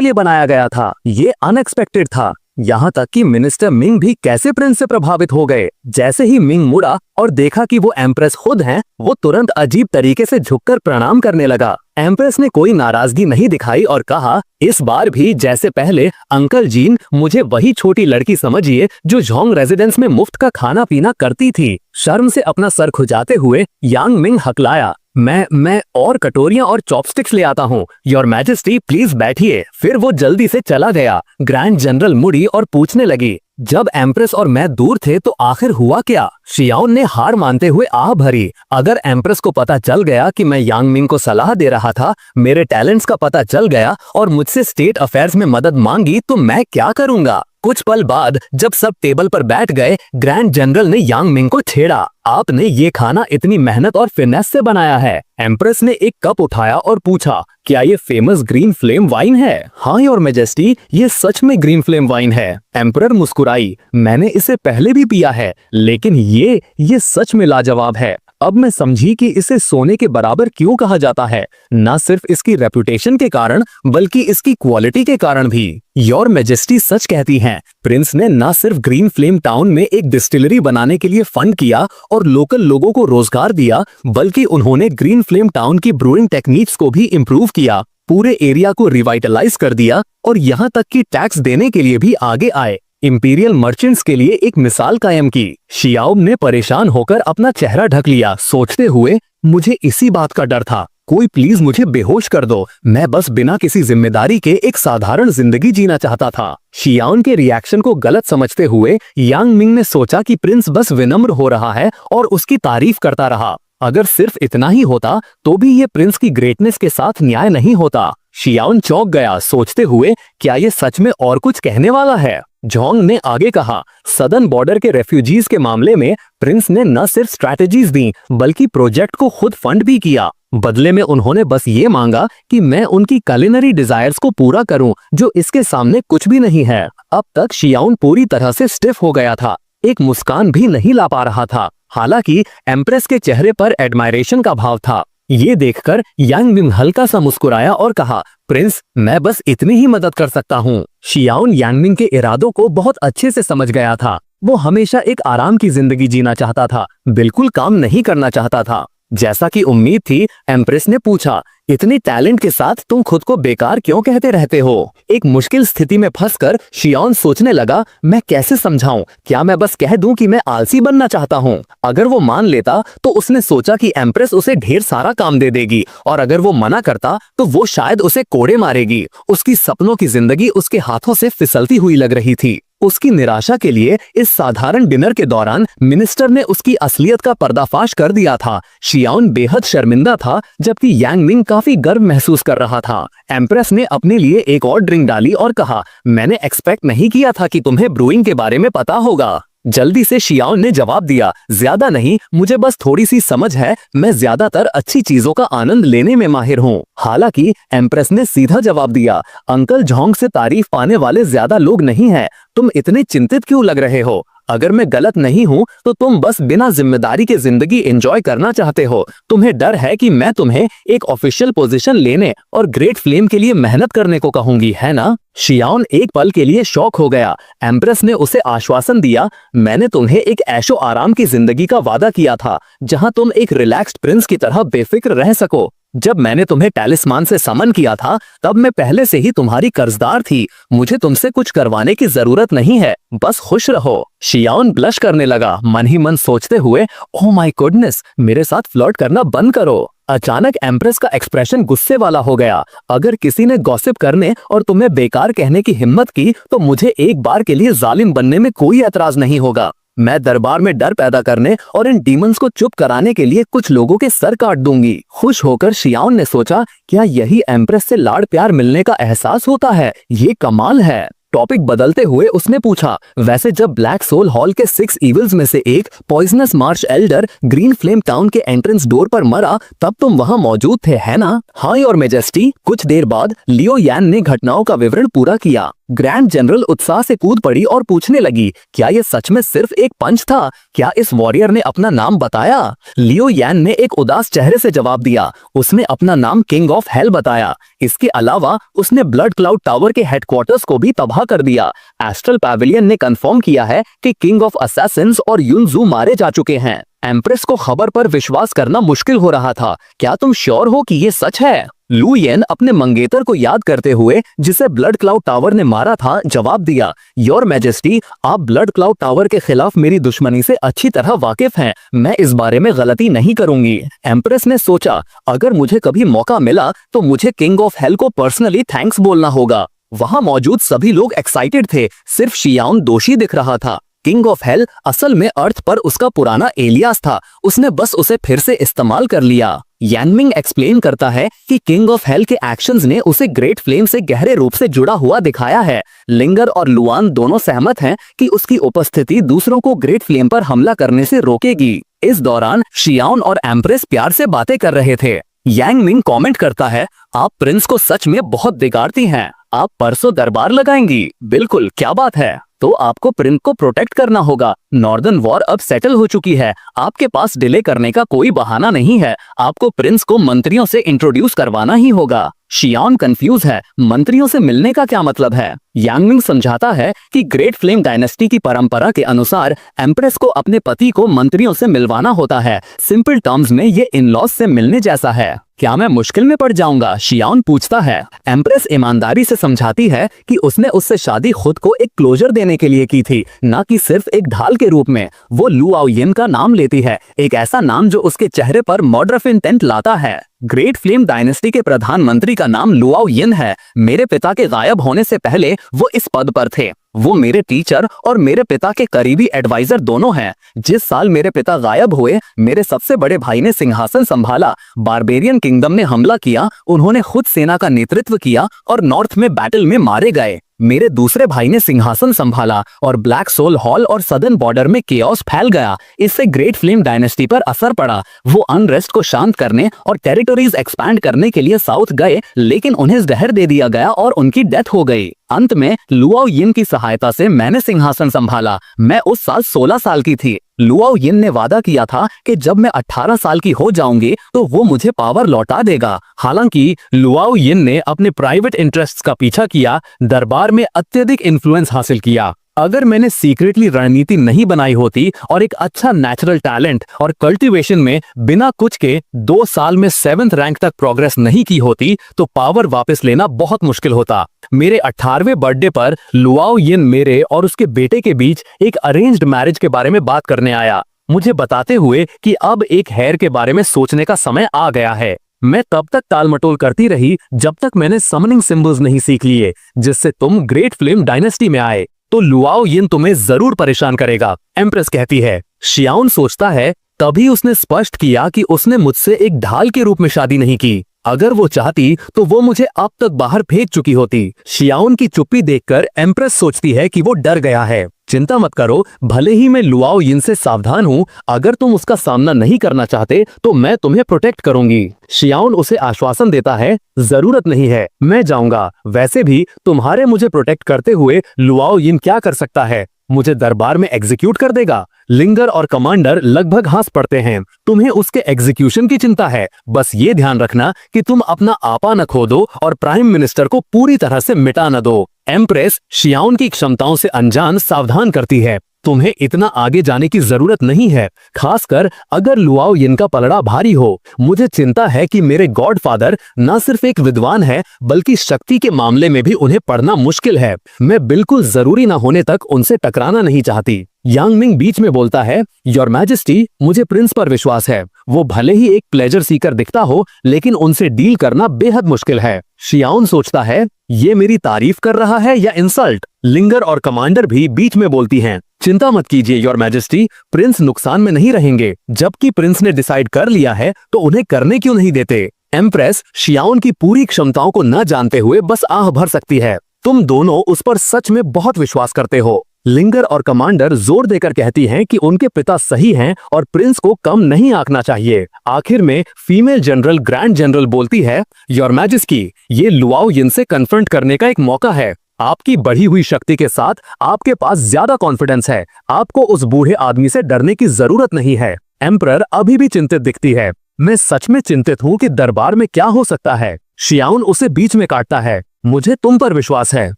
लिए बनाया गया था। ये अनएक्सपेक्टेड था। यहाँ तक कि मिनिस्टर मिंग भी कैसे प्रिंस से प्रभावित हो गए। जैसे ही मिंग मुड़ा और देखा कि वो एम्प्रेस खुद हैं, वो तुरंत अजीब तरीके से झुककर प्रणाम करने लगा। एम्प्रेस ने कोई नाराजगी नहीं दिखाई और कहा, इस बार भी जैसे पहले, अंकल जीन, मुझे वही छोटी लड़की समझिए जो झोंग रेजिडेंस में मुफ्त का खाना पीना करती थी। शर्म से अपना सर खुजाते हुए यांग मिंग हकलाया, मैं और कटोरियां और चॉपस्टिक्स ले आता हूँ। योर मैजेस्टी, प्लीज बैठिए। फिर वो जल्दी से चला गया। ग्रैंड जनरल मुड़ी और पूछने लगी, जब एम्प्रेस और मैं दूर थे तो आखिर हुआ क्या? शियाओन ने हार मानते हुए आह भरी। अगर एम्प्रेस को पता चल गया कि मैं यांग मिंग को सलाह दे रहा था, मेरे टैलेंट्स का पता चल गया और मुझसे स्टेट अफेयर्स में मदद मांगी, तो मैं क्या करूंगा? कुछ पल बाद जब सब टेबल पर बैठ गए, ग्रैंड जनरल ने यांग मिंग को छेड़ा, आपने ये खाना इतनी मेहनत और फिनेस से बनाया है। एम्प्रेस ने एक कप उठाया और पूछा, क्या ये फेमस ग्रीन फ्लेम वाइन है? हाँ योर मैजेस्टी, ये सच में ग्रीन फ्लेम वाइन है। एम्परर मुस्कुराई, मैंने इसे पहले भी पिया है, लेकिन ये सच में लाजवाब है। अब मैं समझी कि इसे सोने के बराबर क्यों कहा जाता है, न सिर्फ इसकी रेपुटेशन के कारण बल्कि इसकी क्वालिटी के कारण भी। योर मैजेस्टी सच कहती हैं। प्रिंस ने न सिर्फ ग्रीन फ्लेम टाउन में एक डिस्टिलरी बनाने के लिए फंड किया और लोकल लोगों को रोजगार दिया, बल्कि उन्होंने ग्रीन फ्लेम टाउन की ब्रूइंग टेक्निक्स को भी इम्प्रूव किया, पूरे एरिया को रिवाइटलाइज कर दिया और यहाँ तक कि टैक्स देने के लिए भी आगे आए। इंपीरियल मर्चेंट्स के लिए एक मिसाल कायम की। शियाओब ने परेशान होकर अपना चेहरा ढक लिया, सोचते हुए, मुझे इसी बात का डर था। कोई प्लीज मुझे बेहोश कर दो, मैं बस बिना किसी जिम्मेदारी के एक साधारण जिंदगी जीना चाहता था। शियाओन के रिएक्शन को गलत समझते हुए यांग मिंग ने सोचा कि प्रिंस बस विनम्र हो रहा है और उसकी तारीफ करता रहा। अगर सिर्फ इतना ही होता तो भी ये प्रिंस की ग्रेटनेस के साथ न्याय नहीं होता। शियाओन चौंक गया, सोचते हुए, क्या ये सच में और कुछ कहने वाला है? झोंग ने आगे कहा, सदर्न बॉर्डर के रेफ्यूजीज के मामले में प्रिंस ने न सिर्फ स्ट्रैटेजीज दी बल्कि प्रोजेक्ट को खुद फंड भी किया। बदले में उन्होंने बस ये मांगा कि मैं उनकी कुलिनरी डिजायर्स को पूरा करूं, जो इसके सामने कुछ भी नहीं है। अब तक शियाओन पूरी तरह से स्टिफ हो गया था, एक मुस्कान भी नहीं ला पा रहा था। हालांकि एम्प्रेस के चेहरे पर एडमायरेशन का भाव था। ये देखकर यांग मिंग हल्का सा मुस्कुराया और कहा, प्रिंस, मैं बस इतनी ही मदद कर सकता हूँ। शियाओन यांग मिंग के इरादों को बहुत अच्छे से समझ गया था। वो हमेशा एक आराम की जिंदगी जीना चाहता था, बिल्कुल काम नहीं करना चाहता था। जैसा कि उम्मीद थी, एम्प्रेस ने पूछा, इतनी टैलेंट के साथ तुम खुद को बेकार क्यों कहते रहते हो? एक मुश्किल स्थिति में फंसकर शियाओन सोचने लगा, मैं कैसे समझाऊं? क्या मैं बस कह दूं कि मैं आलसी बनना चाहता हूं? अगर वो मान लेता तो उसने सोचा कि एम्प्रेस उसे ढेर सारा काम दे देगी, और अगर वो मना करता तो वो शायद उसे कोड़े मारेगी। उसकी सपनों की जिंदगी उसके हाथों से फिसलती हुई लग रही थी। उसकी निराशा के लिए इस साधारण डिनर के दौरान मिनिस्टर ने उसकी असलियत का पर्दाफाश कर दिया था। शियाओन बेहद शर्मिंदा था, जबकि यांग मिंग काफी गर्व महसूस कर रहा था। एम्प्रेस ने अपने लिए एक और ड्रिंक डाली और कहा, मैंने एक्सपेक्ट नहीं किया था कि तुम्हें ब्रूइंग के बारे में पता होगा। जल्दी से शियाओन ने जवाब दिया, ज्यादा नहीं, मुझे बस थोड़ी सी समझ है, मैं ज्यादातर अच्छी चीजों का आनंद लेने में माहिर हूँ। हालांकि एम्प्रेस ने सीधा जवाब दिया, अंकल झोंग से तारीफ पाने वाले ज्यादा लोग नहीं हैं, तुम इतने चिंतित क्यों लग रहे हो? अगर मैं गलत नहीं हूँ तो तुम बस बिना जिम्मेदारी के जिंदगी एंजॉय करना चाहते हो। तुम्हें डर है कि मैं तुम्हें एक ऑफिशियल पोजीशन लेने और ग्रेट फ्लेम के लिए मेहनत करने को कहूंगी, है ना? शियाओन एक पल के लिए शॉक हो गया। एम्प्रेस ने उसे आश्वासन दिया, मैंने तुम्हें एक ऐशो आराम की जिंदगी का वादा किया था, जहां तुम एक रिलैक्स्ड प्रिंस की तरह बेफिक्र रह सको। जब मैंने तुम्हें टैलिस्मान से समन किया था तब मैं पहले से ही तुम्हारी कर्जदार थी। मुझे तुमसे कुछ करवाने की जरूरत नहीं है, बस खुश रहो। शियाओन ब्लश करने लगा, मन ही मन सोचते हुए, ओह माय गुडनेस, मेरे साथ फ्लर्ट करना बंद करो। अचानक एम्प्रेस का एक्सप्रेशन गुस्से वाला हो गया। अगर किसी ने गॉसिप करने और तुम्हें बेकार कहने की हिम्मत की तो मुझे एक बार के लिए जालिम बनने में कोई एतराज नहीं होगा। मैं दरबार में डर पैदा करने और इन डीमंस को चुप कराने के लिए कुछ लोगों के सर काट दूंगी। खुश होकर शियाओन ने सोचा, क्या यही एम्प्रेस से लाड़ प्यार मिलने का एहसास होता है? ये कमाल है। टॉपिक बदलते हुए उसने पूछा, वैसे जब ब्लैक सोल हॉल के 6 इविल्स में से एक पॉइजनस मार्च एल्डर ग्रीन फ्लेम टाउन के एंट्रेंस डोर पर मरा तब तुम वहां मौजूद थे, है ना? हाँ योर मेजेस्टी। कुछ देर बाद लियो यान ने घटनाओं का विवरण पूरा किया। ग्रैंड जनरल उत्साह से कूद पड़ी और पूछने लगी, क्या ये सच में सिर्फ एक पंच था? क्या इस वॉरियर ने अपना नाम बताया? लियो यान ने एक उदास चेहरे से जवाब दिया, उसने अपना नाम किंग ऑफ हेल बताया। इसके अलावा उसने ब्लड क्लाउड टावर के हेडक्वार्टर्स को भी तबाह कर दिया। एस्ट्रल पैविलियन ने कंफर्म किया है कि किंग ऑफ असैसिन्स और युनजू मारे जा चुके हैं। एम्प्रेस को खबर पर विश्वास करना मुश्किल हो रहा था। क्या तुम श्योर हो कि ये सच है? लू येन अपने मंगेतर को याद करते हुए, जिसे ब्लड क्लाउड टावर ने मारा था, जवाब दिया, योर मैजेस्टी, आप ब्लड क्लाउड टावर के खिलाफ मेरी दुश्मनी से अच्छी तरह वाकिफ हैं। मैं इस बारे में गलती नहीं करूंगी। एम्प्रेस ने सोचा, अगर मुझे कभी मौका मिला तो मुझे किंग ऑफ हेल को पर्सनली थैंक्स बोलना होगा। वहां मौजूद सभी लोग एक्साइटेड थे, सिर्फ शियाओन दोषी दिख रहा था। किंग ऑफ हेल असल में अर्थ पर उसका पुराना एलियास था, उसने बस उसे फिर से इस्तेमाल कर लिया। यानमिंग एक्सप्लेन करता है कि किंग ऑफ हेल के एक्शंस ने उसे ग्रेट फ्लेम से गहरे रूप से जुड़ा हुआ दिखाया है। लिंगर और लुआन दोनों सहमत हैं कि उसकी उपस्थिति दूसरों को ग्रेट फ्लेम पर हमला करने से रोकेगी। इस दौरान शियाओन और एम्प्रेस प्यार से बातें कर रहे थे। यांग मिंग कमेंट करता है, आप प्रिंस को सच में बहुत बिगाड़ती हैं। आप परसों दरबार लगाएंगी? बिल्कुल, क्या बात है। तो आपको प्रिंस को प्रोटेक्ट करना होगा। नॉर्दर्न वॉर अब सेटल हो चुकी है, आपके पास डिले करने का कोई बहाना नहीं है। आपको प्रिंस को मंत्रियों से इंट्रोड्यूस करवाना ही होगा। शियाओन कंफ्यूज है, मंत्रियों से मिलने का क्या मतलब है? यांगमिंग समझाता है कि ग्रेट फ्लेम डायनेस्टी की परंपरा के अनुसार एम्प्रेस को अपने पति को मंत्रियों से मिलवाना होता है। सिंपल टर्म्स में ये इन-लॉज से मिलने जैसा है। क्या मैं मुश्किल में पड़ जाऊंगा? शियाओन पूछता है। एम्प्रेस ईमानदारी से समझाती है कि उसने उससे शादी खुद को एक क्लोजर देने के लिए की थी, न कि सिर्फ एक ढाल के रूप में। वो लू आओयिन का नाम लेती है, एक ऐसा नाम जो उसके चेहरे पर मर्डर ऑफ इंटेंट लाता है। ग्रेट फ्लेम डायनेस्टी के प्रधानमंत्री का नाम लू आओयिन है। मेरे पिता के गायब होने से पहले वो इस पद पर थे। वो मेरे टीचर और मेरे पिता के करीबी एडवाइजर दोनों हैं। जिस साल मेरे पिता गायब हुए, मेरे सबसे बड़े भाई ने सिंहासन संभाला। बारबेरियन किंगडम ने हमला किया, उन्होंने खुद सेना का नेतृत्व किया और नॉर्थ में बैटल में मारे गए। मेरे दूसरे भाई ने सिंहासन संभाला और ब्लैक सोल हॉल और सदर्न बॉर्डर में केओस फैल गया। इससे ग्रेट फ्लेम डायनेस्टी पर असर पड़ा। वो अनरेस्ट को शांत करने और टेरिटोरीज एक्सपैंड करने के लिए साउथ गए, लेकिन उन्हें जहर दे दिया गया और उनकी डेथ हो गई। अंत में लू आओयिन की सहायता से मैंने सिंहासन संभाला। मैं उस साल 16 साल की थी। लू आओयिन ने वादा किया था कि जब मैं 18 साल की हो जाऊंगी तो वो मुझे पावर लौटा देगा। हालांकि लू आओयिन ने अपने प्राइवेट इंटरेस्ट्स का पीछा किया, दरबार में अत्यधिक इन्फ्लुएंस हासिल किया। अगर मैंने सीक्रेटली रणनीति नहीं बनाई होती और एक अच्छा नेचुरल टैलेंट और कल्टीवेशन में बिना कुछ के 2 साल में 7th रैंक तक प्रोग्रेस नहीं की होती तो पावर वापस लेना बहुत मुश्किल होता। मेरे 18वें बर्थडे पर लू आओयिन मेरे और उसके बेटे के बीच एक अरेंज्ड मैरिज के बारे में बात करने आया, मुझे बताते हुए कि अब एक हेयर के बारे में सोचने का समय आ गया है। मैं तब तक टालमटोल करती रही जब तक मैंने समनिंग सिंबल्स नहीं सीख लिए, जिससे तुम ग्रेट फ्लेम डायनेस्टी में आए। तो लू आओयिन तुम्हें जरूर परेशान करेगा, एम्प्रेस कहती है। शियाओन सोचता है, तभी उसने स्पष्ट किया कि उसने मुझसे एक ढाल के रूप में शादी नहीं की। अगर वो चाहती तो वो मुझे अब तक बाहर फेंक चुकी होती। शियाओन की चुप्पी देखकर एम्प्रेस सोचती है कि वो डर गया है। चिंता मत करो, भले ही मैं लू आओयिन से सावधान हूँ, अगर तुम उसका सामना नहीं करना चाहते तो मैं तुम्हें प्रोटेक्ट करूंगी। शियाओन उसे आश्वासन देता है, जरूरत नहीं है, मैं जाऊंगा। वैसे भी तुम्हारे मुझे प्रोटेक्ट करते हुए लू आओयिन क्या कर सकता है? मुझे दरबार में एग्जीक्यूट कर देगा। लिंगर और कमांडर लगभग हंस पड़ते हैं। तुम्हें उसके एग्जीक्यूशन की चिंता है, बस ये ध्यान रखना कि तुम अपना आपा न खो दो और प्राइम मिनिस्टर को पूरी तरह से मिटा न दो। एम्प्रेस शियाओन की क्षमताओं से अनजान सावधान करती है, तुम्हें इतना आगे जाने की जरूरत नहीं है, खासकर अगर लुआओ यिन का पलड़ा भारी हो। मुझे चिंता है कि मेरे गॉडफादर न सिर्फ एक विद्वान है बल्कि शक्ति के मामले में भी उन्हें पढ़ना मुश्किल है। मैं बिल्कुल जरूरी ना होने तक उनसे टकराना नहीं चाहती। यांग मिंग बीच में बोलता है, योर मैजेस्टी, मुझे प्रिंस पर विश्वास है। वो भले ही एक प्लेजर सीकर दिखता हो, लेकिन उनसे डील करना बेहद मुश्किल है। शियाओन सोचता है, ये मेरी तारीफ कर रहा है या इंसल्ट। लिंगर और कमांडर भी बीच में बोलती हैं, चिंता मत कीजिए योर मैजेस्टी, प्रिंस नुकसान में नहीं रहेंगे। जबकि प्रिंस ने डिसाइड कर लिया है तो उन्हें करने क्यों नहीं देते। एम्प्रेस शियाओन की पूरी क्षमताओं को न जानते हुए बस आह भर सकती है। तुम दोनों उस पर सच में बहुत विश्वास करते हो। लिंगर और कमांडर जोर देकर कहती हैं कि उनके पिता सही हैं और प्रिंस को कम नहीं आंकना चाहिए। आखिर में फीमेल जनरल ग्रैंड जनरल बोलती है, योर मैजेस्टी, ये लुआओ यिन से कन्फ्रंट करने का एक मौका है। आपकी बढ़ी हुई शक्ति के साथ आपके पास ज्यादा कॉन्फिडेंस है। आपको उस बूढ़े आदमी से डरने की जरूरत नहीं है। एम्परर अभी भी चिंतित दिखती है। मैं सच में चिंतित हूँ कि दरबार में क्या हो सकता है। शियाउन उसे बीच में काटता है, मुझे तुम पर विश्वास है।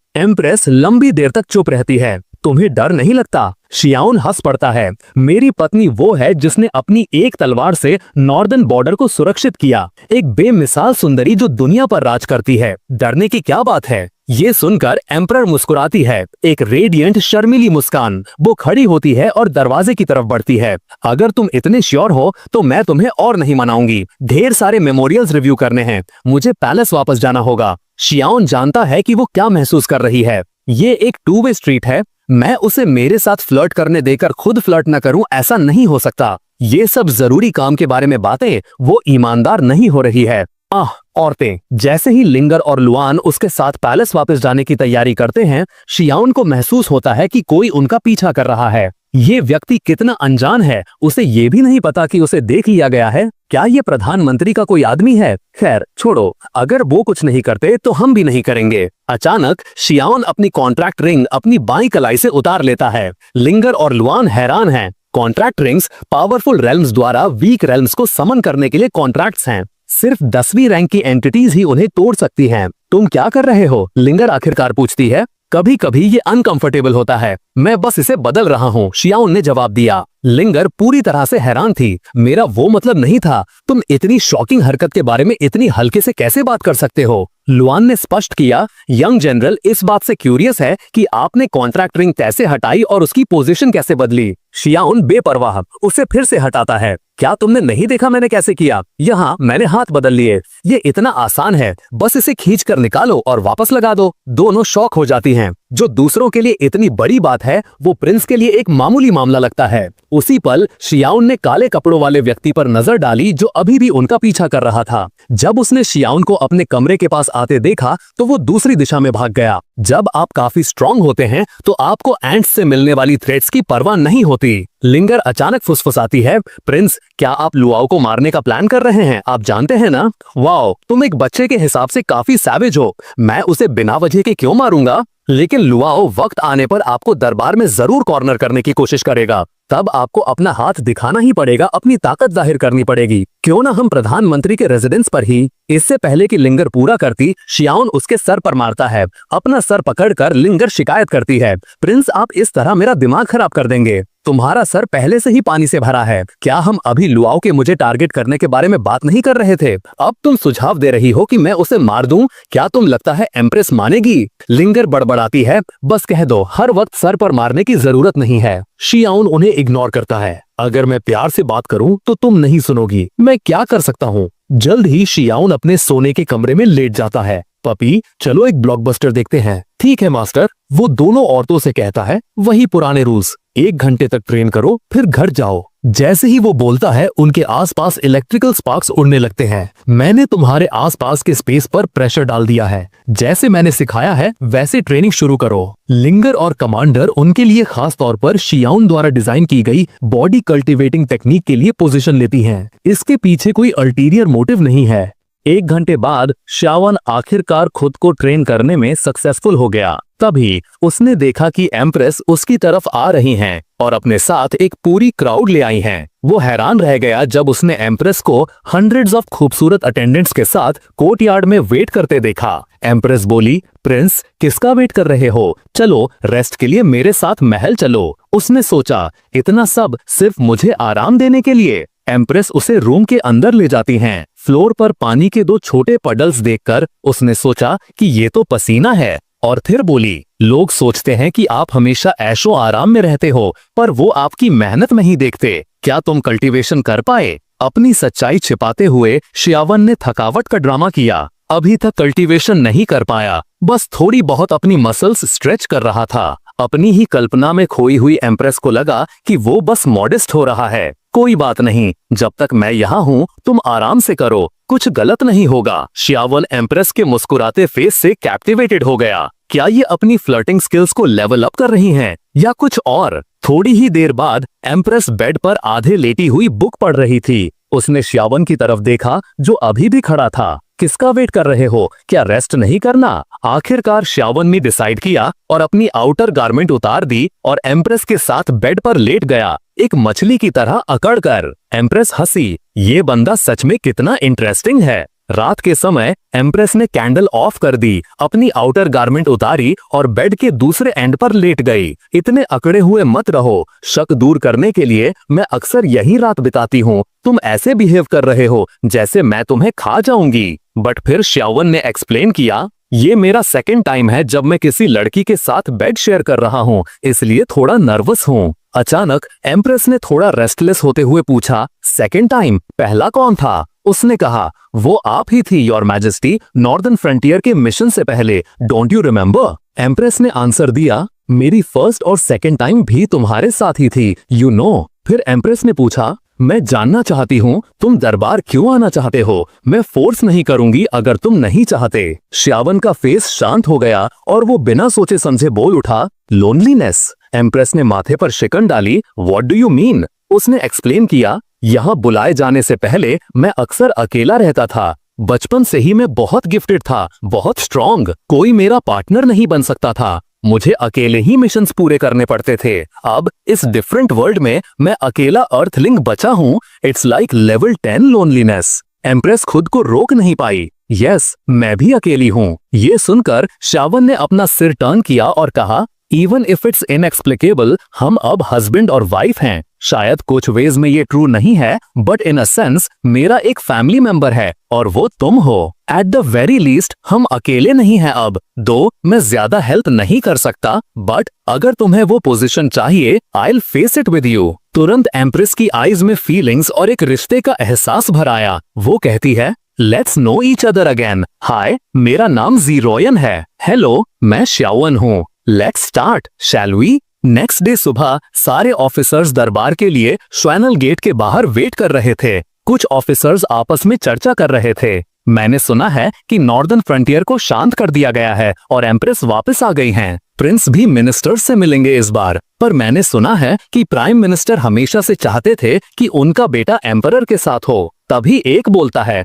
एम्प्रेस लंबी देर तक चुप रहती है। तुम्हें डर नहीं लगता? शियाउन हंस पड़ता है, मेरी पत्नी वो है जिसने अपनी एक तलवार से नॉर्दर्न बॉर्डर को सुरक्षित किया। एक बेमिसाल सुंदरी जो दुनिया पर राज करती है। डरने की क्या बात है? ये सुनकर एम्परर मुस्कुराती है, एक रेडिएंट शर्मीली मुस्कान। वो खड़ी होती है और दरवाजे की तरफ बढ़ती है। अगर तुम इतने श्योर हो तो मैं तुम्हें और नहीं मनाऊंगी। ढेर सारे मेमोरियल्स रिव्यू करने हैं, मुझे पैलेस वापस जाना होगा। शियाउन जानता है कि वो क्या महसूस कर रही है। ये एक टू वे स्ट्रीट है। मैं उसे मेरे साथ फ्लर्ट करने देकर खुद फ्लर्ट न करूं, ऐसा नहीं हो सकता। ये सब जरूरी काम के बारे में बातें, वो ईमानदार नहीं हो रही है। औरतें। जैसे ही लिंगर और लुआन उसके साथ पैलेस वापस जाने की तैयारी करते हैं, शियाउन को महसूस होता है कि कोई उनका पीछा कर रहा है। ये व्यक्ति कितना अनजान है, उसे ये भी नहीं पता कि उसे देख लिया गया है। क्या ये प्रधानमंत्री का कोई आदमी है? खैर छोड़ो, अगर वो कुछ नहीं करते तो हम भी नहीं करेंगे। अचानक शियाउन अपनी कॉन्ट्रैक्ट रिंग अपनी बाईं कलाई से उतार लेता है। लिंगर और लुआन हैरान हैं। कॉन्ट्रैक्ट रिंग्स पावरफुल रेल्म्स द्वारा वीक रेल्म्स को समन करने के लिए कॉन्ट्रैक्ट्स हैं। सिर्फ 10वीं रैंक की एंटिटीज ही उन्हें तोड़ सकती हैं। तुम क्या कर रहे हो? लिंगर आखिरकार पूछती है। कभी कभी ये अनकंफर्टेबल होता है, मैं बस इसे बदल रहा हूँ, शियाउन ने जवाब दिया। लिंगर पूरी तरह से हैरान थी। मेरा वो मतलब नहीं था। तुम इतनी शॉकिंग हरकत के बारे में इतनी हल्के से कैसे बात कर सकते हो? लुआन ने स्पष्ट किया, यंग जनरल इस बात से क्यूरियस है कि आपने कॉन्ट्रैक्ट रिंग कैसे हटाई और उसकी पोजीशन कैसे बदली। शियाउन बेपरवाह उसे फिर से हटाता है। क्या तुमने नहीं देखा मैंने कैसे किया? यहाँ मैंने हाथ बदल लिए। ये इतना आसान है, बस इसे खींच कर निकालो और वापस लगा दो। दोनों शॉक हो जाती हैं। जो दूसरों के लिए इतनी बड़ी बात है, वो प्रिंस के लिए एक मामूली मामला लगता है। उसी पल शियाउन ने काले कपड़ों वाले व्यक्ति पर नजर डाली जो अभी भी उनका पीछा कर रहा था। जब उसने शियाउन को अपने कमरे के पास आते देखा तो वो दूसरी दिशा में भाग गया। जब आप काफी स्ट्रांग होते हैं तो आपको एंट्स से मिलने वाली थ्रेट्स की परवाह नहीं होती। लिंगर अचानक फुसफुसाती है, प्रिंस क्या आप लुआओ को मारने का प्लान कर रहे हैं? आप जानते हैं ना, वाओ तुम एक बच्चे के हिसाब से काफी सैवेज हो। मैं उसे बिना वजह के क्यों मारूंगा? लेकिन लुआओ वक्त आने पर आपको दरबार में जरूर कॉर्नर करने की कोशिश करेगा। तब आपको अपना हाथ दिखाना ही पड़ेगा, अपनी ताकत जाहिर करनी पड़ेगी। क्यों ना हम प्रधानमंत्री के रेजिडेंस पर ही। इससे पहले कि लिंगर पूरा करती, शियाउन उसके सर पर मारता है। अपना सर पकड़कर लिंगर शिकायत करती है, प्रिंस आप इस तरह मेरा दिमाग खराब कर देंगे। तुम्हारा सर पहले से ही पानी से भरा है। क्या हम अभी लुआओ के मुझे टारगेट करने के बारे में बात नहीं कर रहे थे? अब तुम सुझाव दे रही हो कि मैं उसे मार दूं? क्या तुम लगता है एम्प्रेस मानेगी? लिंगर बड़बड़ाती है, बस कह दो, हर वक्त सर पर मारने की जरूरत नहीं है। शियाउन उन्हें इग्नोर करता है। अगर मैं प्यार से बात करूं तो तुम नहीं सुनोगी। मैं क्या कर सकता हूं? जल्द ही शियाउन अपने सोने के कमरे में लेट जाता है। पपी चलो एक ब्लॉकबस्टर देखते हैं। ठीक है मास्टर, वो दोनों औरतों से कहता है। वही पुराने रूल्स, 1 घंटे तक ट्रेन करो फिर घर जाओ। जैसे ही वो बोलता है उनके आसपास इलेक्ट्रिकल स्पार्क्स उड़ने लगते हैं। मैंने तुम्हारे आसपास के स्पेस पर प्रेशर डाल दिया है। जैसे मैंने सिखाया है वैसे ट्रेनिंग शुरू करो। लिंगर और कमांडर उनके लिए खास तौर पर शियाउन द्वारा डिजाइन की गई बॉडी कल्टीवेटिंग टेक्निक के लिए पोजीशन लेती हैं। इसके पीछे कोई अल्टीरियर मोटिव नहीं है। 1 घंटे बाद शियाउन आखिरकार खुद को ट्रेन करने में सक्सेसफुल हो गया। तभी उसने देखा कि एम्प्रेस उसकी तरफ आ रही हैं और अपने साथ एक पूरी क्राउड ले आई हैं। वो हैरान रह गया जब उसने एम्प्रेस को हंड्रेड्स ऑफ खूबसूरत अटेंडेंट्स के साथ कोर्टयार्ड में वेट करते देखा। एम्प्रेस बोली, प्रिंस किसका वेट कर रहे हो? चलो रेस्ट के लिए मेरे साथ महल चलो। उसने सोचा, इतना सब सिर्फ मुझे आराम देने के लिए। एम्प्रेस उसे रूम के अंदर ले जाती हैं। फ्लोर पर पानी के 2 छोटे पडल्स देखकर उसने सोचा कि ये तो पसीना है, और फिर बोली, लोग सोचते हैं कि आप हमेशा ऐशो आराम में रहते हो, पर वो आपकी मेहनत नहीं देखते। क्या तुम कल्टीवेशन कर पाए? अपनी सच्चाई छिपाते हुए श्यावन ने थकावट का ड्रामा किया। अभी तक कल्टीवेशन नहीं कर पाया, बस थोड़ी बहुत अपनी मसल्स स्ट्रेच कर रहा था। अपनी ही कल्पना में खोई हुई एम्प्रेस को लगा कि वो बस मॉडेस्ट हो रहा है। कोई बात नहीं, जब तक मैं यहाँ हूँ तुम आराम से करो, कुछ गलत नहीं होगा। श्यावन एम्प्रेस के मुस्कुराते फेस से कैप्टिवेटेड हो गया। क्या ये अपनी फ्लर्टिंग स्किल्स को लेवल अप कर रही हैं या कुछ और? थोड़ी ही देर बाद एम्प्रेस बेड पर आधे लेटी हुई बुक पढ़ रही थी। उसने श्यावन की तरफ देखा जो अभी भी खड़ा था। किसका वेट कर रहे हो? क्या रेस्ट नहीं करना? आखिरकार श्यावन ने डिसाइड किया और अपनी आउटर गारमेंट उतार दी और एम्प्रेस के साथ बेड पर लेट गया, एक मछली की तरह अकड़कर। एम्प्रेस हंसी, ये बंदा सच में कितना इंटरेस्टिंग है। रात के समय एम्प्रेस ने कैंडल ऑफ कर दी, अपनी आउटर गारमेंट उतारी और बेड के दूसरे एंड पर लेट गई। इतने अकड़े हुए मत रहो, शक दूर करने के लिए मैं अक्सर यही रात बिताती हूँ। तुम ऐसे बिहेव कर रहे हो जैसे मैं तुम्हें खा जाऊंगी। बट फिर श्यावन ने एक्सप्लेन किया, ये मेरा सेकंड टाइम है जब मैं किसी लड़की के साथ बेड शेयर कर रहा हूँ, इसलिए थोड़ा नर्वस हूँ। अचानक एम्प्रेस ने थोड़ा रेस्टलेस होते हुए पूछा, सेकंड टाइम? पहला कौन था? उसने कहा, वो आप ही थी योर मैजेस्टी, नॉर्दर्न फ्रंटियर के मिशन से पहले, डोंट यू रिमेम्बर? एम्प्रेस ने आंसर दिया, मेरी फर्स्ट और सेकंड टाइम भी तुम्हारे साथ ही थी, यू नो। फिर एम्प्रेस ने पूछा, मैं जानना चाहती हूँ तुम दरबार क्यों आना चाहते हो? मैं फोर्स नहीं करूंगी अगर तुम नहीं चाहते। श्यावन का फेस शांत हो गया और वो बिना सोचे समझे बोल उठा, लोनलीनेस। एम्प्रेस ने माथे पर शिकन डाली, व्हाट डू यू मीन? उसने एक्सप्लेन किया, यहाँ बुलाए जाने से पहले मैं अक्सर अकेला रहता था। बचपन से ही मैं बहुत गिफ्टेड था, बहुत स्ट्रॉन्ग, कोई मेरा पार्टनर नहीं बन सकता था। मुझे अकेले ही मिशंस पूरे करने पड़ते थे। अब इस डिफरेंट वर्ल्ड में मैं अकेला अर्थलिंग बचा हूँ। It's like level 10 loneliness. Empress खुद को रोक नहीं पाई, यस मैं भी अकेली हूँ। ये सुनकर श्यावन ने अपना सिर टर्न किया और कहा, इवन इफ इट्स इनएक्सप्लिकेबल, हम अब हस्बैंड और वाइफ हैं। शायद कुछ वेज में ये ट्रू नहीं है, बट इन अ सेंस मेरा एक फैमिली मेंबर है और वो तुम हो। एट द वेरी लीस्ट हम अकेले नहीं हैं अब। दो मैं ज्यादा हेल्प नहीं कर सकता, बट अगर तुम्हें वो पोजीशन चाहिए, I will face it with you. तुरंत एम्प्रेस की आईज में फीलिंग्स और एक रिश्ते का एहसास भर आया। वो कहती है, let's know each other again. Hi, मेरा नाम ज़ीरोयन है। हेलो, मैं श्यावन हूँ। Let's start, shall we? Next day सुबह सारे ऑफिसर्स दरबार के लिए श्वैनल गेट के बाहर वेट कर रहे थे। कुछ ऑफिसर्स आपस में चर्चा कर रहे थे। मैंने सुना है कि नॉर्दर्न फ्रंटियर को शांत कर दिया गया है और एम्प्रेस वापस आ गई हैं। प्रिंस भी मिनिस्टर्स से मिलेंगे इस बार, पर मैंने सुना है कि प्राइम मिनिस्टर हमेशा से चाहते थे कि उनका बेटा एम्परर के साथ हो। तभी एक बोलता है,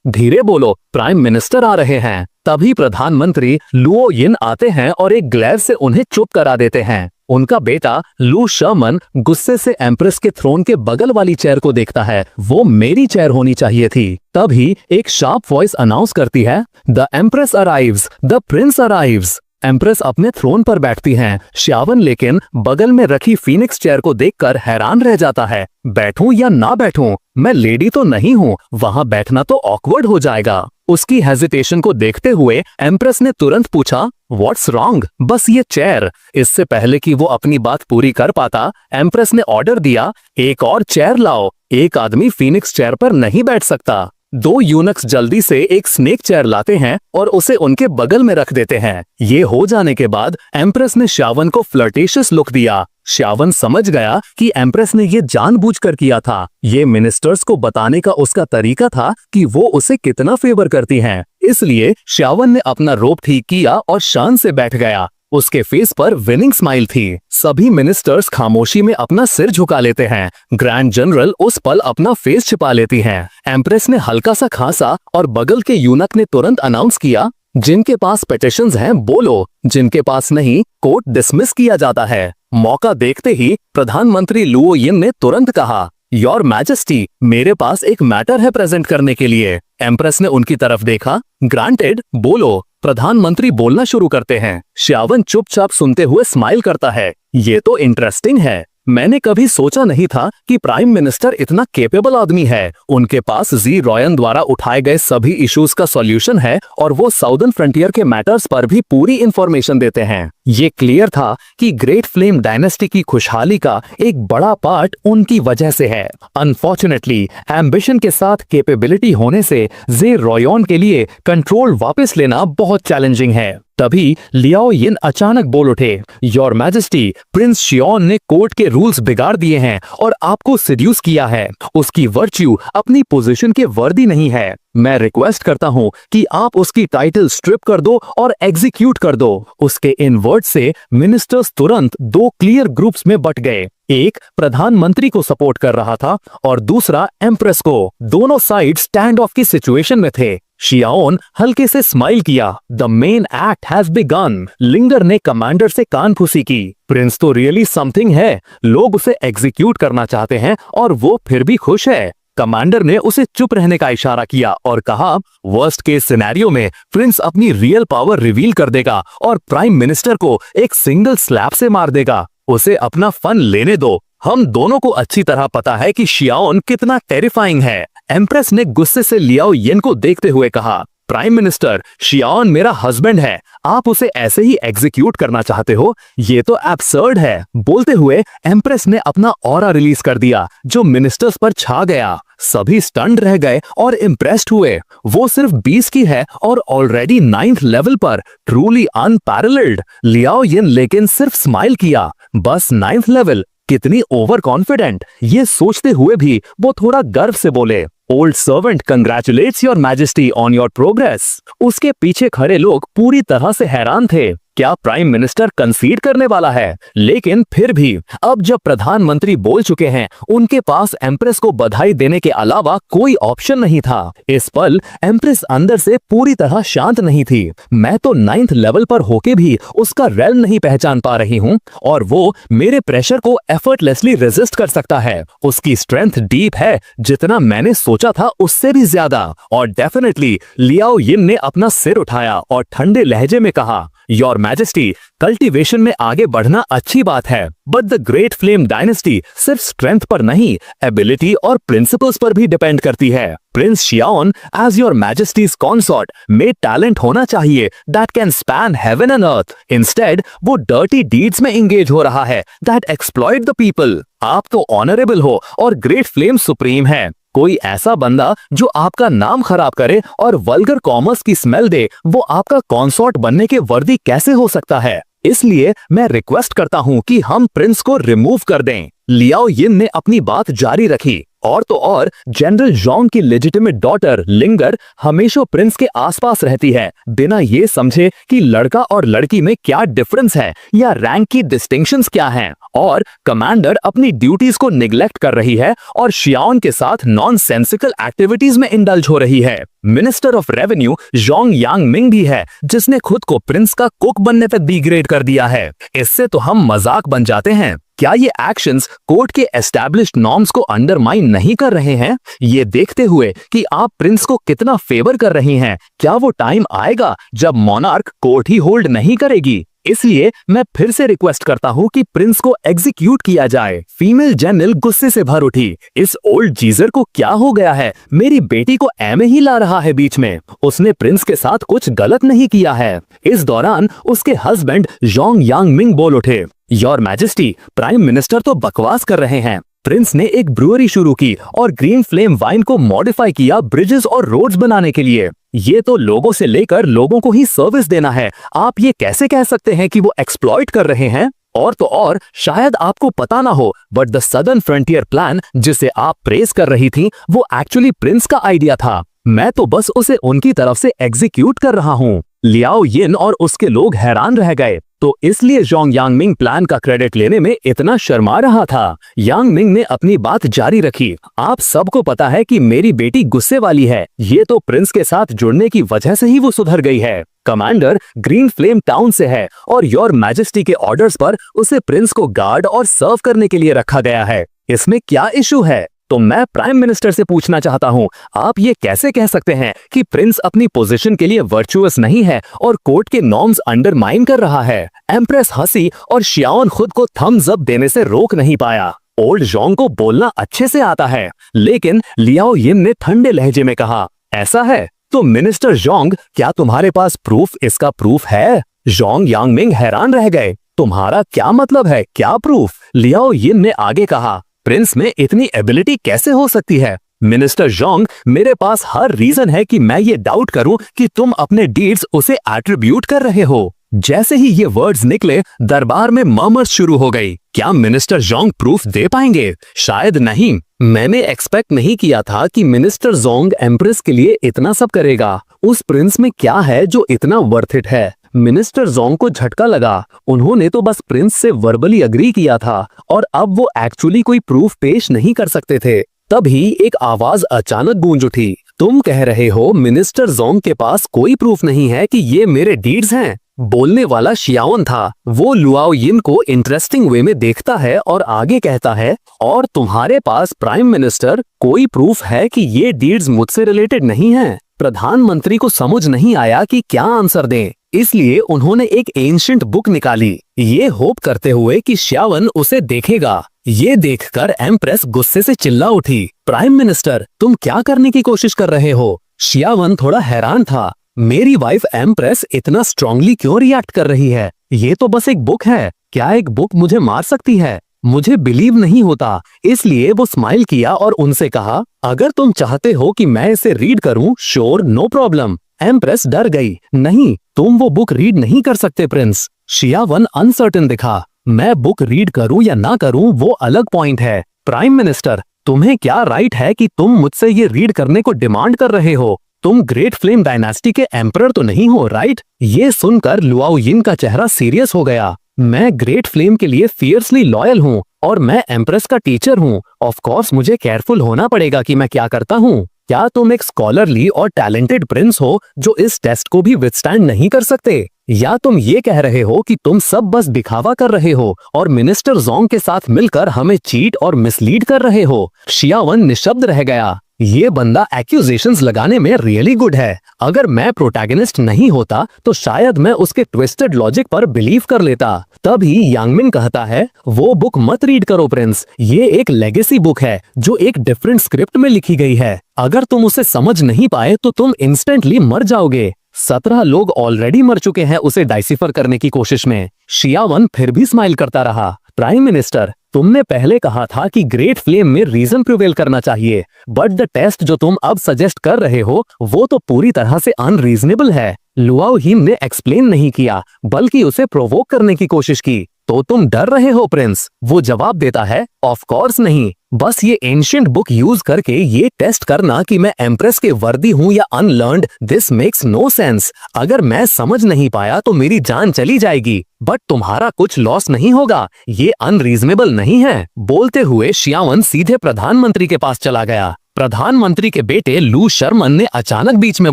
धीरे बोलो, प्राइम मिनिस्टर आ रहे हैं। तभी प्रधानमंत्री लुओ यिन आते हैं और एक ग्लेर से उन्हें चुप करा देते हैं। उनका बेटा लू शर्मन गुस्से से एम्प्रेस के थ्रोन के बगल वाली चेयर को देखता है। वो मेरी चेयर होनी चाहिए थी। तभी एक शार्प वॉइस अनाउंस करती है, the empress arrives, the Prince arrives. Empress अपने थ्रोन पर बैठती हैं। श्यावन लेकिन बगल में रखी फीनिक्स चेयर को देखकर हैरान रह जाता है। बैठूं या ना बैठूं, मैं लेडी तो नहीं हूँ, वहां बैठना तो ऑकवर्ड हो जाएगा। उसकी हेजिटेशन को देखते हुए एम्प्रेस ने तुरंत पूछा, व्हाट्स रॉन्ग? बस ये चेयर। इससे पहले कि वो अपनी बात पूरी कर पाता, एम्प्रेस ने ऑर्डर दिया, एक और चेयर लाओ। एक आदमी फीनिक्स चेयर पर नहीं बैठ सकता। दो यूनक्स जल्दी से एक स्नेक चेयर लाते हैं और उसे उनके बगल में रख देते हैं। ये हो जाने के बाद एम्प्रेस ने श्यावन को फ्लर्टेशियस लुक दिया। श्यावन समझ गया कि एम्प्रेस ने ये जानबूझकर किया था। ये मिनिस्टर्स को बताने का उसका तरीका था कि वो उसे कितना फेवर करती हैं। इसलिए श्यावन ने अपना रोब ठीक किया और शान से बैठ गया। उसके फेस पर विनिंग स्माइल थी। सभी मिनिस्टर्स खामोशी में अपना सिर झुका लेते हैं। ग्रैंड जनरल उस पल अपना फेस छिपा लेती हैं। एम्प्रेस ने हल्का सा खांसा और बगल के यूनक ने तुरंत अनाउंस किया, जिनके पास पिटिशंस हैं बोलो, जिनके पास नहीं कोर्ट डिसमिस किया जाता है। मौका देखते ही प्रधानमंत्री लुओ यिन ने तुरंत कहा, योर मैजेस्टी, मेरे पास एक मैटर है प्रेजेंट करने के लिए। एम्प्रेस ने उनकी तरफ देखा। ग्रांटेड, बोलो। प्रधानमंत्री बोलना शुरू करते हैं। श्यावन चुपचाप सुनते हुए स्माइल करता है। ये तो इंटरेस्टिंग है। मैंने कभी सोचा नहीं था कि प्राइम मिनिस्टर इतना केपेबल आदमी है। उनके पास जी रॉयन द्वारा उठाए गए सभी इश्यूज का सॉल्यूशन है और वो साउदर्न फ्रंटियर के मैटर्स पर भी पूरी इंफॉर्मेशन देते हैं। ये क्लियर था कि ग्रेट फ्लेम डायनेस्टी की खुशहाली का एक बड़ा पार्ट उनकी वजह से है। अनफॉर्चुनेटली एम्बिशन के साथ केपेबिलिटी होने से जे रॉयन के लिए कंट्रोल वापस लेना बहुत चैलेंजिंग है। तभी लियाओ यिन अचानक बोल उठे, योर मैजेस्टी, प्रिंस शियोन ने कोर्ट के रूल्स बिगाड़ दिए हैं और आपको सिड्यूस किया है। उसकी वर्च्यू अपनी पोजीशन के वर्दी नहीं है। मैं रिक्वेस्ट करता हूं कि आप उसकी टाइटल स्ट्रिप कर दो और एग्जीक्यूट कर दो। उसके इन वर्ड से मिनिस्टर्स तुरंत दो क्लियर ग्रुप्स में बट गए। एक प्रधानमंत्री को सपोर्ट कर रहा था और दूसरा एम्प्रेस को। दोनों साइड स्टैंड ऑफ की सिचुएशन में थे। शियाओन हल्के से स्माइल किया। The main act has begun. लिंगर ने कमांडर से कानफूसी की। प्रिंस तो रियली समथिंग है। लोग उसे एग्जीक्यूट करना चाहते हैं और वो फिर भी खुश है। कमांडर ने उसे चुप रहने का इशारा किया और कहा, वर्स्ट केस सिनेरियो में प्रिंस अपनी रियल पावर रिवील कर देगा और प्राइम मिनिस्टर को एक सिंगल स्लैप से मार देगा। उसे अपना फन लेने दो। हम दोनों को अच्छी तरह पता है कि शियाओन कितना टेरिफाइंग है। एम्प्रेस ने गुस्से से लियाओ यिन को देखते हुए कहा, प्राइम मिनिस्टर, शियाओन मेरा हस्बैंड है। आप उसे ऐसे ही एग्जीक्यूट करना चाहते हो? ये तो एब्सर्ड है। बोलते हुए एम्प्रेस ने अपना ऑरा रिलीज कर दिया जो मिनिस्टर्स पर छा गया। सभी स्टन्ड रह गए और इम्प्रेस्ड हुए। वो सिर्फ 20 की है और ऑलरेडी 9th लेवल पर। Truly unparalleled. लियाओ यिन लेकिन सिर्फ स्माइल किया। बस 9th लेवल, कितनी ओवर कॉन्फिडेंट। ये सोचते हुए भी वो थोड़ा गर्व से बोले, old servant congratulates your majesty on your progress. उसके पीछे खड़े लोग पूरी तरह से हैरान थे। क्या प्राइम मिनिस्टर कंसीड करने वाला है? लेकिन फिर भी अब जब प्रधानमंत्री बोल चुके हैं, उनके पास एम्प्रेस को बधाई देने के अलावा कोई ऑप्शन नहीं था। इस पल एम्प्रेस अंदर से पूरी तरह शांत नहीं थी। मैं तो 9th लेवल पर होके भी उसका रेल्म नहीं पहचान पा रही हूँ और वो मेरे प्रेशर को एफर्टलेसली रेजिस्ट कर सकता है। उसकी स्ट्रेंथ डीप है, जितना मैंने सोचा था उससे भी ज्यादा। और डेफिनेटली लियाओ यिन ने अपना सिर उठाया और ठंडे लहजे में कहा, योर मैजेस्टी, कल्टीवेशन में आगे बढ़ना अच्छी बात है, but the great flame dynasty सिर्फ स्ट्रेंथ पर नहीं, एबिलिटी और प्रिंसिपल्स पर भी डिपेंड करती है। प्रिंस शियाओन एज योर मैजेस्टीज कॉन्सॉर्ट में टैलेंट होना चाहिए that can span heaven and earth. Instead वो डर्टी डीड्स में इंगेज हो रहा है दैट एक्सप्लॉइट द पीपल। आप तो ऑनरेबल हो और ग्रेट फ्लेम सुप्रीम है। कोई ऐसा बंदा जो आपका नाम खराब करे और वल्गर कॉमर्स की स्मेल दे, वो आपका कॉन्सॉर्ट बनने के वर्दी कैसे हो सकता है? इसलिए मैं रिक्वेस्ट करता हूं कि हम प्रिंस को रिमूव कर दें। लियाओ यिन ने अपनी बात जारी रखी। और तो और जनरल जोंग की लेजिटिमेट डॉटर लिंगर हमेशा प्रिंस के आसपास रहती है, बिना ये समझे कि लड़का और लड़की में क्या डिफरेंस है या रैंक की डिस्टिंक्शंस क्या हैं। और कमांडर अपनी ड्यूटीज को निगलेक्ट कर रही है और शियाओन के साथ नॉनसेंसिकल एक्टिविटीज में इंडल्ज हो रही है। Minister of revenue Jong Yang Ming भी है, जिसने खुद को प्रिंस का कुक बनने तक डिग्रेड कर दिया है। इससे तो हम मजाक बन जाते हैं। क्या ये एक्शंस कोर्ट के एस्टैब्लिश्ड नॉर्म्स को अंडरमाइन नहीं कर रहे हैं? ये देखते हुए कि आप प्रिंस को कितना फेवर कर रही हैं, क्या वो टाइम आएगा जब मोनार्क कोर्ट ही होल्ड नहीं करेगी? इसलिए मैं फिर से रिक्वेस्ट करता हूँ कि प्रिंस को एग्जीक्यूट किया जाए। फीमेल जनरल गुस्से से भर उठी। इस ओल्ड जीजर को क्या हो गया है? मेरी बेटी को ऐमे ही ला रहा है बीच में। उसने प्रिंस के साथ कुछ गलत नहीं किया है। इस दौरान उसके हस्बैंड जोंग यांग मिंग बोल उठे, योर मैजेस्टी, प्राइम मिनिस्टर तो बकवास कर रहे हैं। प्रिंस ने एक ब्रूअरी शुरू की और ग्रीन फ्लेम वाइन को मॉडिफाई किया ब्रिजेस और रोड्स बनाने के लिए। ये तो लोगों से लेकर लोगों को ही सर्विस देना है। आप ये कैसे कह सकते हैं कि वो एक्सप्लॉइट कर रहे हैं? और तो और शायद आपको पता ना हो, but the southern frontier plan जिसे आप प्रेज कर रही थी, वो एक्चुअली प्रिंस का आइडिया था। मैं तो बस उसे उनकी तरफ से एग्जीक्यूट कर रहा हूँ। लियाओ यिन और उसके लोग हैरान रह गए। तो इसलिए जोंग यांगमिंग प्लान का क्रेडिट लेने में इतना शर्मा रहा था। यांगमिंग ने अपनी बात जारी रखी, आप सबको पता है कि मेरी बेटी गुस्से वाली है, ये तो प्रिंस के साथ जुड़ने की वजह से ही वो सुधर गई है। कमांडर ग्रीन फ्लेम टाउन से है और योर मैजेस्टी के ऑर्डर्स पर उसे प्रिंस को गार्ड और सर्व करने के लिए रखा गया है, इसमें क्या इशू है? तो मैं प्राइम मिनिस्टर से पूछना चाहता हूँ, आप ये कैसे कह सकते हैं कि प्रिंस अपनी पोजीशन के लिए वर्चुअस नहीं है और कोर्ट के नॉर्म्स अंडरमाइन कर रहा है? एम्प्रेस हंसी और शियाओन खुद को थम्स अप देने से रोक नहीं पाया। ओल्ड जोंग को बोलना अच्छे से आता है, लेकिन लियाओ यिन ने ठंडे लहजे में कहा, ऐसा है तो मिनिस्टर जोंग, क्या तुम्हारे पास प्रूफ इसका प्रूफ है? जोंग यांगमिंग हैरान रह गए, तुम्हारा क्या मतलब है, क्या प्रूफ? लियाओ यिन ने आगे कहा, प्रिंस में इतनी एबिलिटी कैसे हो सकती है? मिनिस्टर जोंग, मेरे पास हर रीजन है कि मैं ये डाउट करूं कि तुम अपने डीड्स उसे एट्रीब्यूट कर रहे हो। जैसे ही ये वर्ड्स निकले, दरबार में मर्मर्स शुरू हो गई। क्या मिनिस्टर जोंग प्रूफ दे पाएंगे? शायद नहीं। मैंने एक्सपेक्ट नहीं किया था कि मिनिस्टर जोंग एम्प्रेस के लिए इतना सब करेगा। उस प्रिंस में क्या है जो इतना वर्थ इट है? मिनिस्टर जोंग को झटका लगा, उन्होंने तो बस प्रिंस से वर्बली अग्री किया था और अब वो एक्चुअली कोई प्रूफ पेश नहीं कर सकते थे। तभी एक आवाज अचानक गूंज उठी, तुम कह रहे हो मिनिस्टर जोंग के पास कोई प्रूफ नहीं है कि ये मेरे डीड्स हैं? बोलने वाला शियाओन था। वो लुआओ यिन को इंटरेस्टिंग वे में देखता है और आगे कहता है, और तुम्हारे पास प्राइम मिनिस्टर कोई प्रूफ है कि ये डीड्स मुझसे रिलेटेड नहीं है? प्रधानमंत्री को समझ नहीं आया कि क्या आंसर दें, इसलिए उन्होंने एक एंशिएंट बुक निकाली, ये होप करते हुए कि शियावन उसे देखेगा। ये देखकर एम्प्रेस गुस्से से चिल्ला उठी, प्राइम मिनिस्टर, तुम क्या करने की कोशिश कर रहे हो? शियावन थोड़ा हैरान था, मेरी वाइफ एम्प्रेस इतना स्ट्रांगली क्यों रिएक्ट कर रही है? ये तो बस एक बुक है, क्या एक बुक मुझे मार सकती है? मुझे बिलीव नहीं होता। इसलिए वो स्माइल किया और उनसे कहा, अगर तुम चाहते हो कि मैं इसे रीड करूं, श्योर, नो प्रॉब्लम। एम्प्रेस डर गई, नहीं, तुम वो बुक रीड नहीं कर सकते प्रिंस। शियावन अनसर्टेन दिखा, मैं बुक रीड करूं या ना करूं वो अलग पॉइंट है। प्राइम मिनिस्टर, तुम्हें क्या राइट है कि तुम मुझसे ये रीड करने को डिमांड कर रहे हो? तुम ग्रेट फ्लेम डायनेस्टी के एम्परर तो नहीं हो, राइट? ये सुनकर लुआओ यिन का चेहरा सीरियस हो गया। मैं ग्रेट फ्लेम के लिए फियर्सली लॉयल हूँ और मैं एम्प्रेस का टीचर हूँ। ऑफ कोर्स मुझे केयरफुल होना पड़ेगा कि मैं क्या करता हूँ। क्या तुम एक स्कॉलरली और टैलेंटेड प्रिंस हो जो इस टेस्ट को भी विथस्टैंड नहीं कर सकते? या तुम ये कह रहे हो कि तुम सब बस दिखावा कर रहे हो और मिनिस्टर जोंग के साथ मिलकर हमें चीट और मिसलीड कर रहे हो? शियावन निशब्द रह गया। ये बंदा एक्यूजेशंस लगाने में रियली गुड है। अगर मैं प्रोटैगनिस्ट नहीं होता तो शायद मैं उसके ट्विस्टेड लॉजिक पर बिलीव कर लेता। तभी यांगमिन कहता है, वो बुक मत रीड करो प्रिंस, ये एक लेगेसी बुक है जो एक डिफरेंट स्क्रिप्ट में लिखी गई है। अगर तुम उसे समझ नहीं पाए तो तुम इंस्टेंटली मर जाओगे। 17 लोग ऑलरेडी मर चुके हैं उसे डाइसिफर करने की कोशिश में। शियावन फिर भी स्माइल करता रहा। प्राइम मिनिस्टर, तुमने पहले कहा था कि ग्रेट फ्लेम में रीजन प्रिवेल करना चाहिए, बट द टेस्ट जो तुम अब सजेस्ट कर रहे हो वो तो पूरी तरह से अनरीजनेबल है। लुआओ यिन ने एक्सप्लेन नहीं किया बल्कि उसे प्रोवोक करने की कोशिश की। तो तुम डर रहे हो प्रिंस? वो जवाब देता है, ऑफ कोर्स नहीं, बस ये एंशिएंट बुक यूज करके ये टेस्ट करना कि मैं एम्प्रेस के वर्दी हूँ या अनलर्नड, दिस मेक्स नो सेंस। अगर मैं समझ नहीं पाया तो मेरी जान चली जाएगी, बट तुम्हारा कुछ लॉस नहीं होगा। ये अनरीजनेबल नहीं है। बोलते हुए शियावन सीधे प्रधानमंत्री के पास चला गया। प्रधानमंत्री के बेटे लू शर्मन ने अचानक बीच में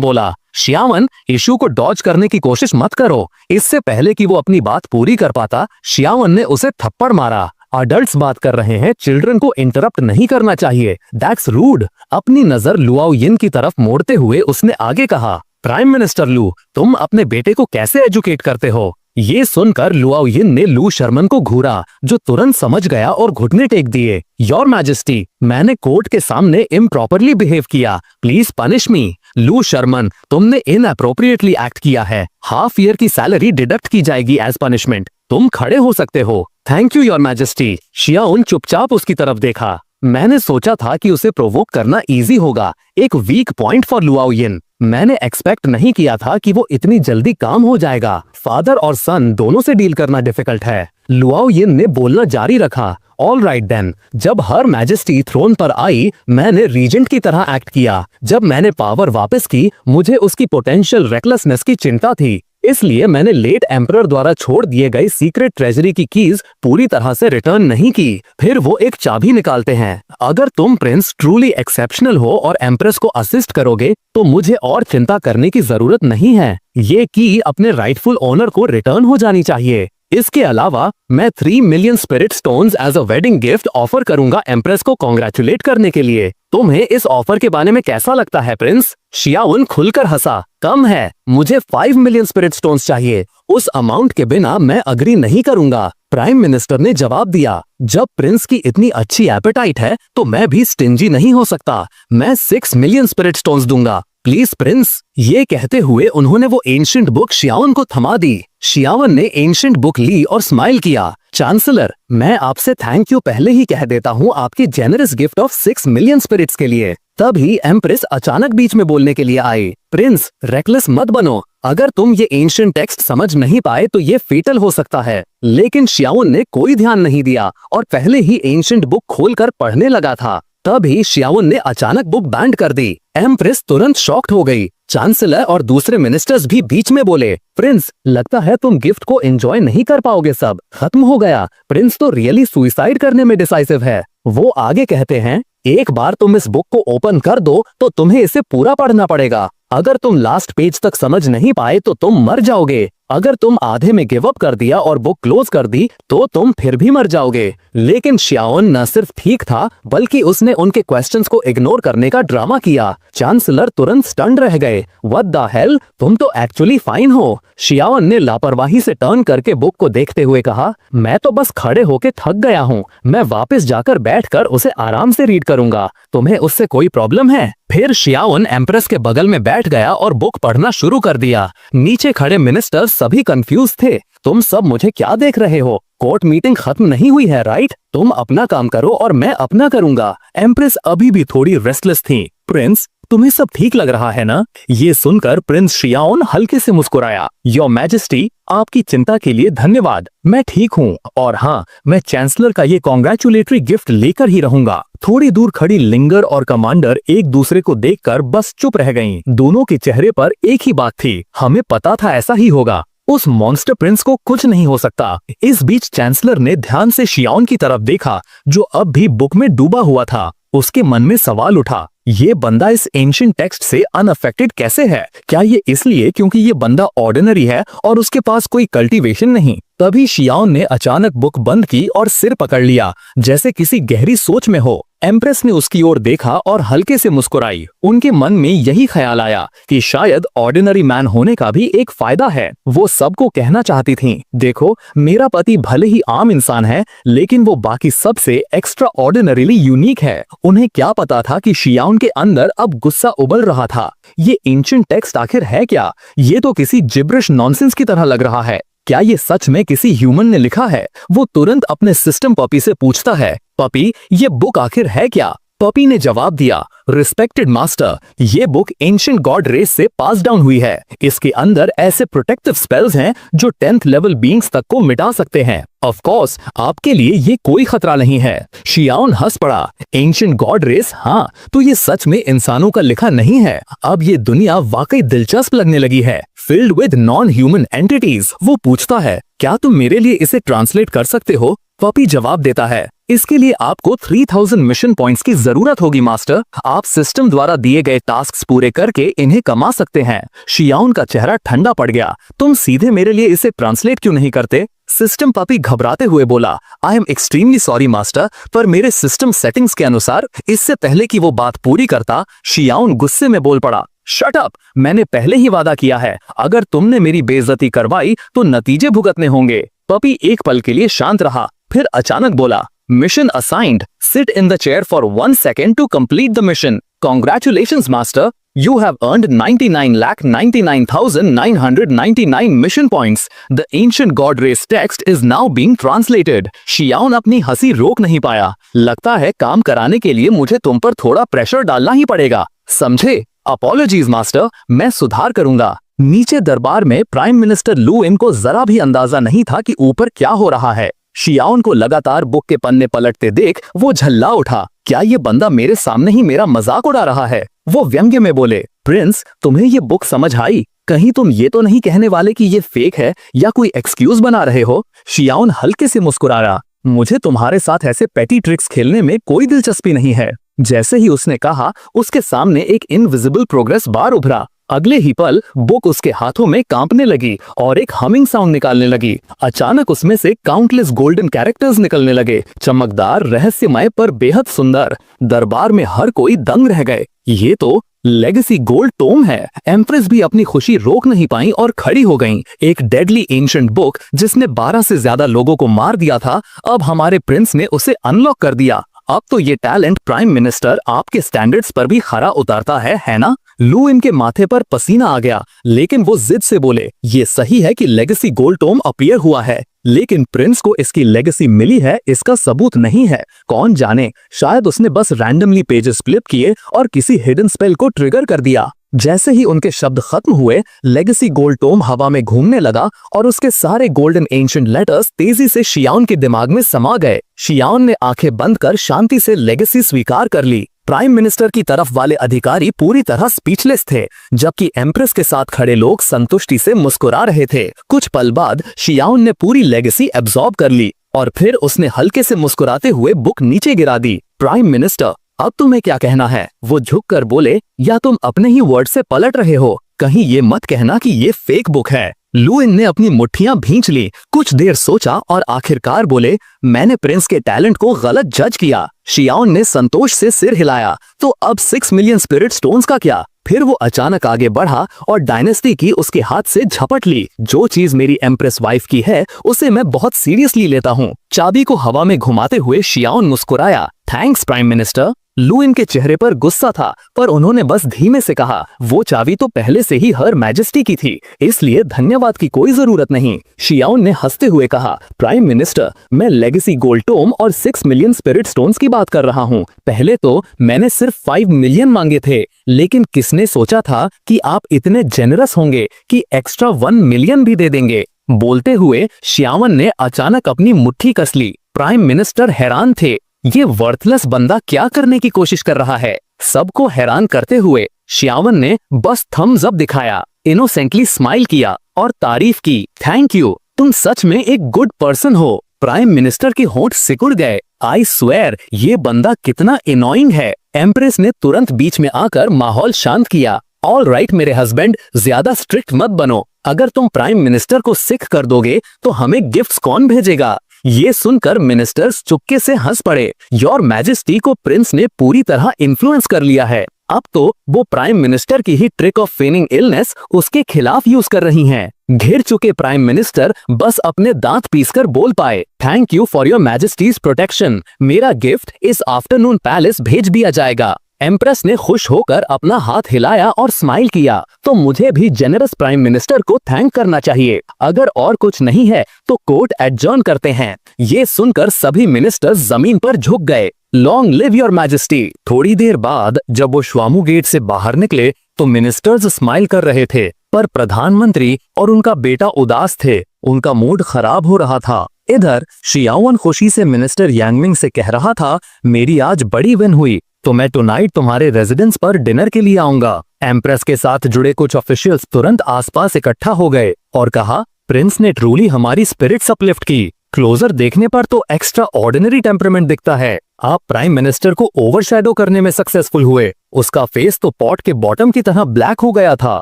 बोला, शियावन, इशू को डॉज करने की कोशिश मत करो। इससे पहले कि वो अपनी बात पूरी कर पाता, शियावन ने उसे थप्पड़ मारा। अडल्ट्स बात कर रहे हैं, चिल्ड्रन को इंटरप्ट नहीं करना चाहिए, दैट्स रूड। अपनी नजर लुआओ यिन की तरफ मोड़ते हुए उसने आगे कहा, प्राइम मिनिस्टर लू, तुम अपने बेटे को कैसे एजुकेट करते हो? ये सुनकर लुआओ यिन ने लू शर्मन को घूरा, जो तुरंत समझ गया और घुटने टेक दिए। योर मैजेस्टी, मैंने कोर्ट के सामने इम्प्रॉपरली बिहेव किया, please punish me. Lu Sherman, तुमने इनअप्रोप्रिएटली एक्ट किया है, हाफ ईयर की सैलरी डिडक्ट की जाएगी एज पनिशमेंट। तुम खड़े हो सकते हो। Thank you your majesty. शियाओन चुपचाप उसकी तरफ देखा। मैंने सोचा था कि उसे प्रोवोक करना इजी होगा, एक वीक पॉइंट फॉर लुआओ यिन। मैंने एक्सपेक्ट नहीं किया था कि वो इतनी जल्दी काम हो जाएगा। फादर और सन दोनों से डील करना डिफिकल्ट है। लुआओ यिन ने बोलना जारी रखा, ऑल राइट देन, जब हर मैजेस्टी थ्रोन पर आई मैंने रीजेंट की तरह एक्ट किया। जब मैंने पावर वापस की मुझे उसकी पोटेंशियल रेकलेसनेस की चिंता थी। इसलिए मैंने लेट एम्परर द्वारा छोड़ दिए गए सीक्रेट ट्रेजरी की कीज पूरी तरह से रिटर्न नहीं की। फिर वो एक चाबी निकालते हैं। अगर तुम प्रिंस ट्रूली एक्सेप्शनल हो और एम्प्रेस को असिस्ट करोगे तो मुझे और चिंता करने की जरूरत नहीं है। ये की अपने राइटफुल ओनर को रिटर्न हो जानी चाहिए। इसके अलावा मैं 3 million spirit stones as a wedding gift offer करूंगा एम्प्रेस को कांग्रेचुलेट करने के लिए। तुम्हें इस ऑफर के बारे में कैसा लगता है प्रिंस? शियाउन खुलकर हंसा। कम है, मुझे 5 मिलियन स्पिरिट स्टोन्स चाहिए। उस अमाउंट के बिना मैं अग्री नहीं करूंगा। प्राइम मिनिस्टर ने जवाब दिया, जब प्रिंस की इतनी अच्छी एपेटाइट है तो मैं भी स्टिंजी नहीं हो सकता। मैं 6 मिलियन स्पिरिट स्टोन्स दूंगा। Please Prince. ये कहते हुए उन्होंने वो एंशिएंट बुक शियावन को थमा दी। शियावन ने एंशिएंट बुक ली और स्माइल किया। चांसलर, मैं आपसे थैंक यू पहले ही कह देता हूँ आपकी generous gift of 6 million spirits के लिए। तभी एम्प्रेस अचानक बीच में बोलने के लिए आई। प्रिंस, रेकलेस मत बनो। अगर तुम ये एंशिएंट टेक्स्ट समझ नहीं पाए तो ये फेटल हो सकता है। लेकिन शियावन ने कोई ध्यान नहीं दिया और पहले ही एंशिएंट बुक खोलकर पढ़ने लगा था। तभी शियावन ने अचानक बुक बैंड कर दी। एम्प्रेस तुरंत शॉक्ड हो गई। चांसलर और दूसरे मिनिस्टर्स भी बीच में बोले, प्रिंस, लगता है तुम गिफ्ट को एंजॉय नहीं कर पाओगे। सब खत्म हो गया। प्रिंस तो रियली सुसाइड करने में डिसाइसिव है। वो आगे कहते हैं, एक बार तुम इस बुक को ओपन कर दो तो तुम्हें इसे पूरा पढ़ना पड़ेगा। अगर तुम लास्ट पेज तक समझ नहीं पाए तो तुम मर जाओगे। अगर तुम आधे में गिव अप कर दिया और बुक क्लोज कर दी तो तुम फिर भी मर जाओगे। लेकिन शियाओन न सिर्फ ठीक था बल्कि उसने उनके क्वेश्चंस को इग्नोर करने का ड्रामा किया। चांसलर तुरंत स्टन्ड रह गए। व्हाट द हेल, तुम तो एक्चुअली फाइन हो। शियाओन ने लापरवाही से टर्न करके बुक को देखते हुए कहा, मैं तो बस खड़े होके थक गया हूँ। मैं वापस जाकर बैठकर उसे आराम से रीड करूंगा। तुम्हें उससे कोई प्रॉब्लम है? फिर शियाओन एम्प्रेस के बगल में बैठ गया और बुक पढ़ना शुरू कर दिया। नीचे खड़े मिनिस्टर्स सभी कंफ्यूज थे। तुम सब मुझे क्या देख रहे हो? कोर्ट मीटिंग खत्म नहीं हुई है, राइट? तुम अपना काम करो और मैं अपना करूंगा। एम्प्रेस अभी भी थोड़ी रेस्टलेस थी। प्रिंस, तुम्हें सब ठीक लग रहा है ना? ये सुनकर प्रिंस शियाओन हल्के से मुस्कुराया। योर मैजेस्टी, आपकी चिंता के लिए धन्यवाद। मैं ठीक हूँ और हाँ, मैं चांसलर का ये कॉन्ग्रेचुलेटरी गिफ्ट लेकर ही रहूंगा। थोड़ी दूर खड़ी लिंगर और कमांडर एक दूसरे को देखकर बस चुप रह गईं। दोनों के चेहरे पर एक ही बात थी, हमें पता था ऐसा ही होगा। उस मॉन्स्टर प्रिंस को कुछ नहीं हो सकता। इस बीच चांसलर ने ध्यान से शियाओन की तरफ देखा जो अब भी बुक में डूबा हुआ था। उसके मन में सवाल उठा, ये बंदा इस एंशिएंट टेक्स्ट से अनअफेक्टेड कैसे है? क्या ये इसलिए क्योंकि ये बंदा ऑर्डिनरी है और उसके पास कोई कल्टीवेशन नहीं? तभी शियाओन ने अचानक बुक बंद की और सिर पकड़ लिया जैसे किसी गहरी सोच में हो। एम्प्रेस ने उसकी ओर देखा और हल्के से मुस्कुराई। उनके मन में यही ख्याल आया कि शायद ऑर्डिनरी मैन होने का भी एक फायदा है। वो सबको कहना चाहती थीं, देखो, मेरा पति भले ही आम इंसान है लेकिन वो बाकी सबसे एक्स्ट्रा ऑर्डिनरीली यूनिक है। उन्हें क्या पता था कि शियाओन के अंदर अब गुस्सा उबल रहा था। ये एंशिएंट टेक्स्ट आखिर है क्या? ये तो किसी जिब्रिश नॉनसेंस की तरह लग रहा है। क्या ये सच में किसी ह्यूमन ने लिखा है? वो तुरंत अपने सिस्टम पपी से पूछता है, पपी, ये बुक आखिर है क्या? पपी ने जवाब दिया, रिस्पेक्टेड मास्टर, ये बुक एंशिएंट गॉड रेस से पास डाउन हुई है। इसके अंदर ऐसे प्रोटेक्टिव स्पेल्स हैं जो 10th लेवल बीइंग्स तक को मिटा सकते हैं। ऑफ कोर्स, आपके लिए ये कोई खतरा नहीं है। शियाओन हंस पड़ा। एंशिएंट गॉड रेस, हाँ, तो ये सच में इंसानों का लिखा नहीं है। अब ये दुनिया वाकई दिलचस्प लगने लगी है, filled with non human entities. वो पूछता है, क्या तुम मेरे लिए इसे ट्रांसलेट कर सकते हो? पपी जवाब देता है, इसके लिए आपको 3000 मिशन पॉइंट्स की जरूरत होगी मास्टर। आप सिस्टम द्वारा दिए गए टास्क्स पूरे करके इन्हें कमा सकते हैं। शियाओन का चेहरा ठंडा पड़ गया। तुम सीधे मेरे लिए इसे ट्रांसलेट क्यों नहीं करते? सिस्टम पपी घबराते हुए बोला, I am extremely sorry master, पर मेरे सिस्टम सेटिंग्स के अनुसार इससे पहले कि वो बात पूरी करता, शियाओन गुस्से में बोल पड़ा, शट अप, मैंने पहले ही वादा किया है, अगर तुमने मेरी बेइज्जती करवाई तो नतीजे भुगतने होंगे। पपी एक पल के लिए शांत रहा, फिर अचानक बोला, mission assigned, sit in the chair for 1 second to complete the mission. Congratulations, Master. You have earned 99,99,999 mission points. The ancient god race text is now being translated. शियाओन अपनी हंसी रोक नहीं पाया। लगता है काम कराने के लिए मुझे तुम पर थोड़ा प्रेशर डालना ही पड़ेगा, समझे? अपॉलॉजीज मास्टर, मैं सुधार करूंगा। नीचे दरबार में प्राइम मिनिस्टर लू इन को जरा भी अंदाजा नहीं था कि ऊपर क्या हो रहा है। शियाओन को लगातार बुक के पन्ने पलटते देख वो झल्ला उठा। क्या ये बंदा मेरे सामने ही मेरा मजाक उड़ा रहा है? वो व्यंग्य में बोले, प्रिंस, तुम्हें ये बुक समझ आई? कहीं तुम ये तो नहीं कहने वाले कि ये फेक है या कोई एक्सक्यूज बना रहे हो? शियाओन हल्के से मुस्कुराया। मुझे तुम्हारे साथ ऐसे पेटी ट्रिक्स खेलने में कोई दिलचस्पी नहीं है। जैसे ही उसने कहा, उसके सामने एक इनविजिबल प्रोग्रेस बार उभरा। अगले ही पल बुक उसके हाथों में कांपने लगी और एक हमिंग साउंड निकालने लगी। अचानक उसमें से काउंटलेस गोल्डन कैरेक्टर्स निकलने लगे, चमकदार, रहस्यमय पर बेहद सुंदर। दरबार में हर कोई दंग रह गए। ये तो लेगेसी गोल्ड टोम है। एम्प्रेस भी अपनी खुशी रोक नहीं पाई और खड़ी हो गईं। एक डेडली एंशिएंट बुक जिसने 12 से ज्यादा लोगों को मार दिया था, अब हमारे प्रिंस ने उसे अनलॉक कर दिया। अब तो ये टैलेंट प्राइम मिनिस्टर आपके स्टैंडर्ड्स पर भी खरा उतारता है ना? लू इनके माथे पर पसीना आ गया, लेकिन वो जिद से बोले, ये सही है कि लेगेसी गोल्ड टोम अपीयर हुआ है, लेकिन प्रिंस को इसकी लेगेसी मिली है, इसका सबूत नहीं है। कौन जाने, शायद उसने बस रैंडमली पेजेस फ्लिप किए और किसी हिडन स्पेल को ट्रिगर कर दिया। जैसे ही उनके शब्द खत्म हुए, लेगेसी गोल्ड टोम हवा में घूमने लगा और उसके सारे गोल्डन एंशिएंट लेटर्स तेजी से शियाओन के दिमाग में समा गए। शियाओन ने आंखें बंद कर शांति से लेगेसी स्वीकार कर ली। प्राइम मिनिस्टर की तरफ वाले अधिकारी पूरी तरह स्पीचलेस थे, जबकि एम्प्रेस के साथ खड़े लोग संतुष्टि से मुस्कुरा रहे थे। कुछ पल बाद शियाओन ने पूरी लेगेसी एब्जॉर्ब कर ली और फिर उसने हल्के से मुस्कुराते हुए बुक नीचे गिरा दी। प्राइम मिनिस्टर, अब तुम्हें क्या कहना है? वो झुककर बोले, या तुम अपने ही वर्ड से पलट रहे हो? कहीं ये मत कहना कि ये फेक बुक है। लुइन ने अपनी मुट्ठियां भींच ली, कुछ देर सोचा और आखिरकार बोले, मैंने प्रिंस के टैलेंट को गलत जज किया। शियाओन ने संतोष से सिर हिलाया। तो अब 6 मिलियन स्पिरिट स्टोन्स का क्या? फिर वो अचानक आगे बढ़ा और डायनेस्टी की उसके हाथ से झपट ली। जो चीज मेरी एम्प्रेस वाइफ की है, उसे मैं बहुत सीरियसली लेता हूँ। चाबी को हवा में घुमाते हुए शियाओन मुस्कुराया। Thanks prime minister. लुइन के चेहरे पर गुस्सा था, पर उन्होंने बस धीमे से कहा, वो चाबी तो पहले से ही हर मैजेस्टी की थी, इसलिए धन्यवाद की कोई जरूरत नहीं। शियाओन ने हंसते हुए कहा, प्राइम मिनिस्टर, मैं लेगेसी गोल्ड टोम और 6 मिलियन स्पिरिट स्टोन्स की बात कर रहा हूँ। पहले तो मैंने सिर्फ 5 मिलियन मांगे थे, लेकिन किसने सोचा था कि आप इतने जेनरस होंगे कि एक्स्ट्रा 1 मिलियन भी दे देंगे। बोलते हुए शियावन ने अचानक अपनी मुट्ठी कस ली। प्राइम मिनिस्टर हैरान थे, ये वर्थलेस बंदा क्या करने की कोशिश कर रहा है? सबको हैरान करते हुए शियावन ने बस थम्स अप दिखाया, इनोसेंटली स्माइल किया और तारीफ की। थैंक यू, तुम सच में एक गुड पर्सन हो। प्राइम मिनिस्टर के होंठ सिकुड़ गए। आई स्वेयर, ये बंदा कितना एनोइंग है। एम्प्रेस ने तुरंत बीच में आकर माहौल शांत किया। ऑल राइट मेरे हस्बैंड, ज्यादा स्ट्रिक्ट मत बनो। अगर तुम प्राइम मिनिस्टर को सिक कर दोगे तो हमें गिफ्ट्स कौन भेजेगा? ये सुनकर मिनिस्टर्स चुपके से हंस पड़े। योर मैजेस्टी को प्रिंस ने पूरी तरह इन्फ्लुएंस कर लिया है। अब तो वो प्राइम मिनिस्टर की ही ट्रिक ऑफ फेनिंग इलनेस उसके खिलाफ यूज कर रही हैं। घिर चुके प्राइम मिनिस्टर बस अपने दांत पीसकर बोल पाए, thank you for your Majesty's protection. मेरा गिफ्ट इस आफ्टरनून पैलेस भेज दिया जाएगा। एम्प्रेस ने खुश होकर अपना हाथ हिलाया और स्माइल किया। तो मुझे भी जेनरस प्राइम मिनिस्टर को थैंक करना चाहिए। अगर और कुछ नहीं है तो कोर्ट एडजर्न करते हैं। ये सुनकर सभी मिनिस्टर्स जमीन पर झुक गए। Long live your majesty. थोड़ी देर बाद जब वो श्वामू गेट से बाहर निकले तो मिनिस्टर्स स्माइल कर रहे थे, पर प्रधानमंत्री और उनका बेटा उदास थे। उनका मूड खराब हो रहा था। इधर शियावन खुशी से मिनिस्टर यांगमिंग से कह रहा था, मेरी आज बड़ी विन हुई, तो मैं टुनाइट तुम्हारे रेजिडेंस पर डिनर के लिए आऊंगा। एम्प्रेस के साथ जुड़े कुछ ऑफिशियल्स तुरंत आसपास इकट्ठा हो गए और कहा, प्रिंस ने ट्रूली हमारी स्पिरिट्स अपलिफ्ट की। क्लोजर देखने पर तो एक्स्ट्रा ऑर्डिनरी टेम्परामेंट दिखता है। आप प्राइम मिनिस्टर को ओवरशैडो करने में सक्सेसफुल हुए। उसका फेस तो पॉट के बॉटम की तरह ब्लैक हो गया था।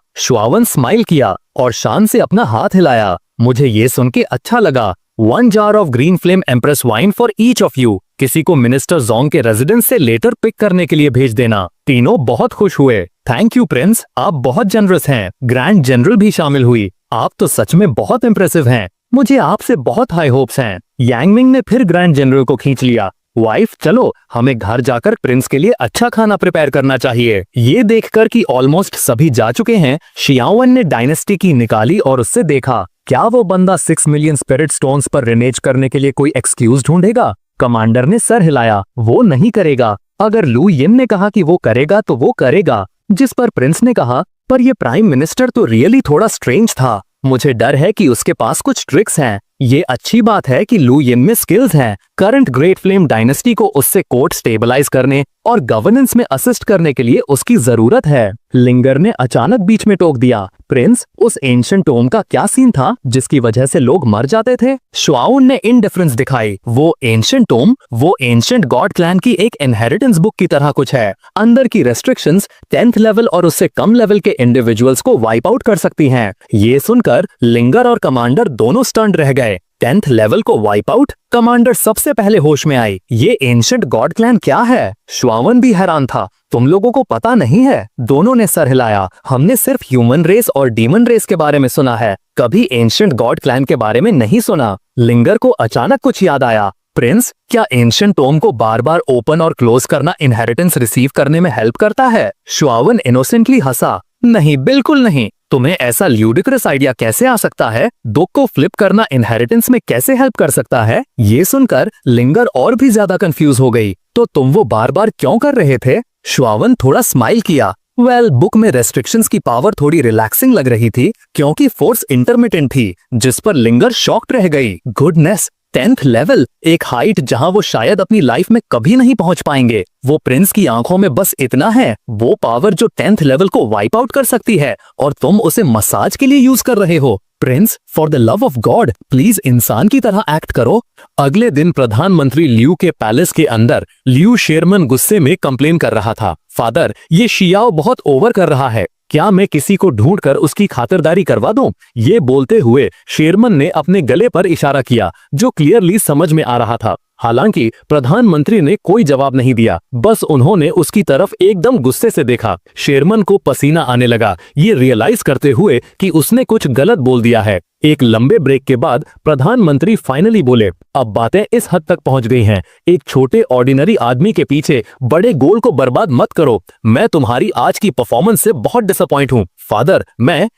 श्वावन स्माइल किया और शान से अपना हाथ हिलाया। मुझे ये सुन के अच्छा लगा। 1 jar of green flame empress wine for each of you। किसी को मिनिस्टर जोंग के रेजिडेंस से लेटर पिक करने के लिए भेज देना। तीनों बहुत खुश हुए। थैंक यू प्रिंस, आप बहुत जनरस हैं। ग्रैंड जनरल भी शामिल हुई। आप तो सच में बहुत इंप्रेसिव हैं। मुझे आपसे बहुत हाई होप्स हैं। यांगमिंग ने फिर ग्रैंड जनरल को खींच लिया। वाइफ, चलो हमें घर जाकर प्रिंस के लिए अच्छा खाना प्रिपेयर करना चाहिए। ये देखकर कि ऑलमोस्ट सभी जा चुके हैं, शियावन ने डायनेस्टी की निकाली और उससे देखा, क्या वो बंदा 6 मिलियन स्पिरिट स्टोन्स पर रिनेज करने के लिए कोई एक्सक्यूज ढूंढेगा? कमांडर ने सर हिलाया, वो नहीं करेगा। अगर लू यिन ने कहा कि वो करेगा तो वो करेगा। जिस पर प्रिंस ने कहा, पर ये प्राइम मिनिस्टर तो रियली थोड़ा स्ट्रेंज था। मुझे डर है कि उसके पास कुछ ट्रिक्स हैं। ये अच्छी बात है कि लू यिन में स्किल्स हैं। करंट ग्रेट फ्लेम डायनेस्टी को उससे कोर्ट स्टेबलाइज करने और गवर्नेंस में असिस्ट करने के लिए उसकी जरूरत है। लिंगर ने अचानक बीच में टोक दिया, प्रिंस, उस एंशिएंट टोम का क्या सीन था जिसकी वजह से लोग मर जाते थे? श्वाउन ने इंडिफरेंस दिखाई। वो एंशिएंट टोम वो एंशिएंट गॉड क्लैन की एक इनहेरिटेंस बुक की तरह कुछ है। अंदर की रेस्ट्रिक्शंस 10th लेवल और उससे कम लेवल के इंडिविजुअल्स को वाइप आउट कर सकती हैं। ये सुनकर लिंगर और कमांडर दोनों स्टन्ड रह गए। 10th लेवल को वाइप आउट? कमांडर सबसे पहले होश में आई। ये एंशिएंट गॉड क्लैन क्या है? श्वावन भी हैरान था। तुम लोगों को पता नहीं है? दोनों ने सर हिलाया। हमने सिर्फ ह्यूमन रेस और डीमन रेस के बारे में सुना है, कभी एंशिएंट गॉड क्लैन के बारे में नहीं सुना। लिंगर को अचानक कुछ याद आया। प्रिंस, क्या एंशिएंट टोम को बार बार ओपन और क्लोज करना इनहेरिटेंस रिसीव करने में हेल्प करता है? श्वावन इनोसेंटली हंसा। नहीं, बिल्कुल नहीं। तुम्हें ऐसा ल्यूडिक्रस आइडिया कैसे आ सकता है? दुख को फ्लिप करना इनहेरिटेंस में कैसे हेल्प कर सकता है? ये सुनकर लिंगर और भी ज्यादा कंफ्यूज हो गई। तो तुम वो बार बार क्यों कर रहे थे? श्वावन थोड़ा स्माइल किया। बुक में रेस्ट्रिक्शंस की पावर थोड़ी रिलैक्सिंग लग रही थी क्योंकि फोर्स इंटरमिटेंट थी, जिस पर लिंगर शॉक्ड रह गई। गुडनेस, 10th लेवल, एक हाइट जहां वो शायद अपनी लाइफ में कभी नहीं पहुंच पाएंगे। वो प्रिंस की आंखों में बस इतना है, वो पावर जो 10th लेवल को वाइप आउट कर सकती है, और तुम उसे मसाज के लिए यूज कर रहे हो। Prince, for the love of God, please इंसान की तरह एक्ट करो। अगले दिन प्रधानमंत्री ल्यू के पैलेस के अंदर ल्यू शेरमन गुस्से में कंप्लेन कर रहा था, फादर, ये शियाओ बहुत ओवर कर रहा है, क्या मैं किसी को ढूंढकर उसकी खातिरदारी करवा दूं? ये बोलते हुए शेरमन ने अपने गले पर इशारा किया, जो क्लियरली समझ में आ रहा था। हालांकि प्रधानमंत्री ने कोई जवाब नहीं दिया, बस उन्होंने उसकी तरफ एकदम गुस्से से देखा। शेरमन को पसीना आने लगा, ये रियलाइज करते हुए कि उसने कुछ गलत बोल दिया है। एक लंबे ब्रेक के बाद प्रधानमंत्री फाइनली बोले, अब बातें इस हद तक पहुंच गई हैं, एक छोटे ऑर्डिनरी आदमी के पीछे बड़े गोल को बर्बाद मत करो। मैं तुम्हारी आज की परफॉर्मेंस से बहुत डिसअपॉइंट हूं। फादर,